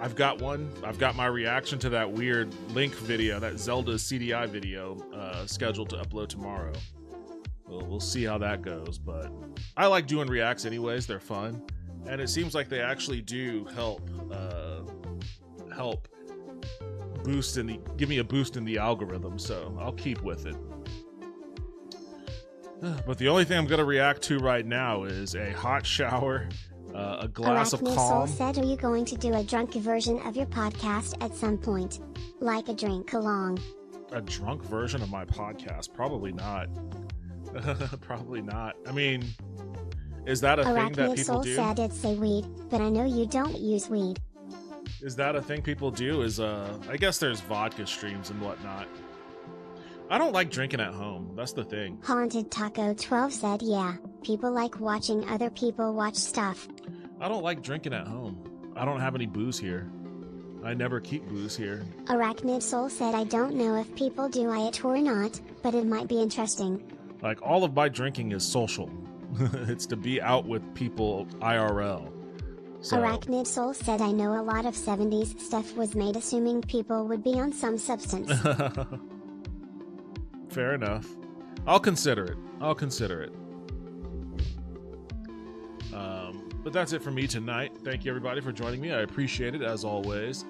B: I've got one. I've got my reaction to that weird Link video, that Zelda CDI video, scheduled to upload tomorrow. we'll see how that goes. But I like doing reacts anyways. They're fun, and it seems like they actually do help give me a boost in the algorithm. So I'll keep with it. But the only thing I'm gonna react to right now is a hot shower, a glass of
A: Arachnid
B: calm.
A: Soul said, are you going to do a drunk version of your podcast at some point? Like a drink along.
B: A drunk version of my podcast? Probably not. Probably not. I mean, is that a thing that
A: Arachnid
B: people
A: Soul
B: do?
A: said it's say weed, but I know you don't use weed.
B: Is that a thing people do? I guess there's vodka streams and whatnot. I don't like drinking at home. That's the thing.
A: Haunted Taco 12 said, yeah, people like watching other people watch stuff.
B: I don't like drinking at home. I don't have any booze here. I never keep booze here.
A: Arachnid Soul said, I don't know if people do it or not, but it might be interesting.
B: Like, all of my drinking is social. It's to be out with people IRL. So.
A: Arachnid Soul said, I know a lot of 70s stuff was made assuming people would be on some substance.
B: Fair enough. I'll consider it. But that's it for me tonight. Thank you everybody for joining me. I appreciate it as always.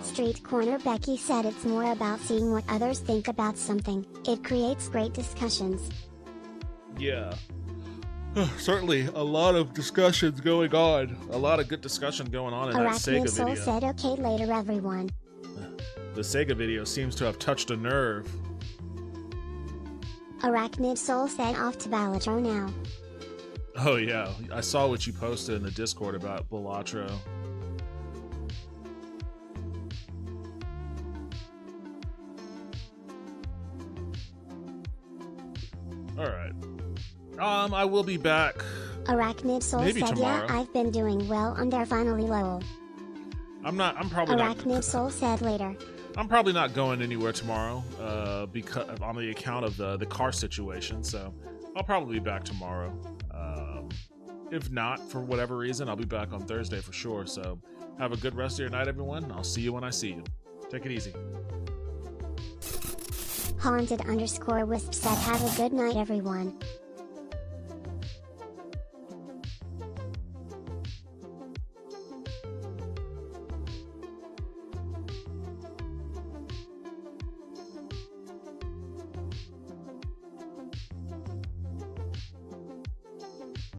A: Street Corner Becky said it's more about seeing what others think about something. It creates great discussions.
B: Yeah. Certainly a lot of discussions going on. A lot of good discussion going on in that Sega
A: Arachnid Soul
B: video.
A: said, okay, later everyone.
B: The Sega video seems to have touched a nerve.
A: Arachnid Soul said, off to Balatro now.
B: Oh yeah, I saw what you posted in the Discord about Balatro. Alright. I will be back.
A: Arachnid Soul
B: Maybe
A: said,
B: tomorrow.
A: yeah, I've been doing well on there finally lol.
B: I'm probably
A: Arachnid
B: not.
A: Soul said later.
B: I'm probably not going anywhere tomorrow, because on the account of the car situation. So I'll probably be back tomorrow. If not, for whatever reason, I'll be back on Thursday for sure. So have a good rest of your night, everyone. I'll see you when I see you. Take it easy.
A: Haunted_Wisp said, have a good night everyone.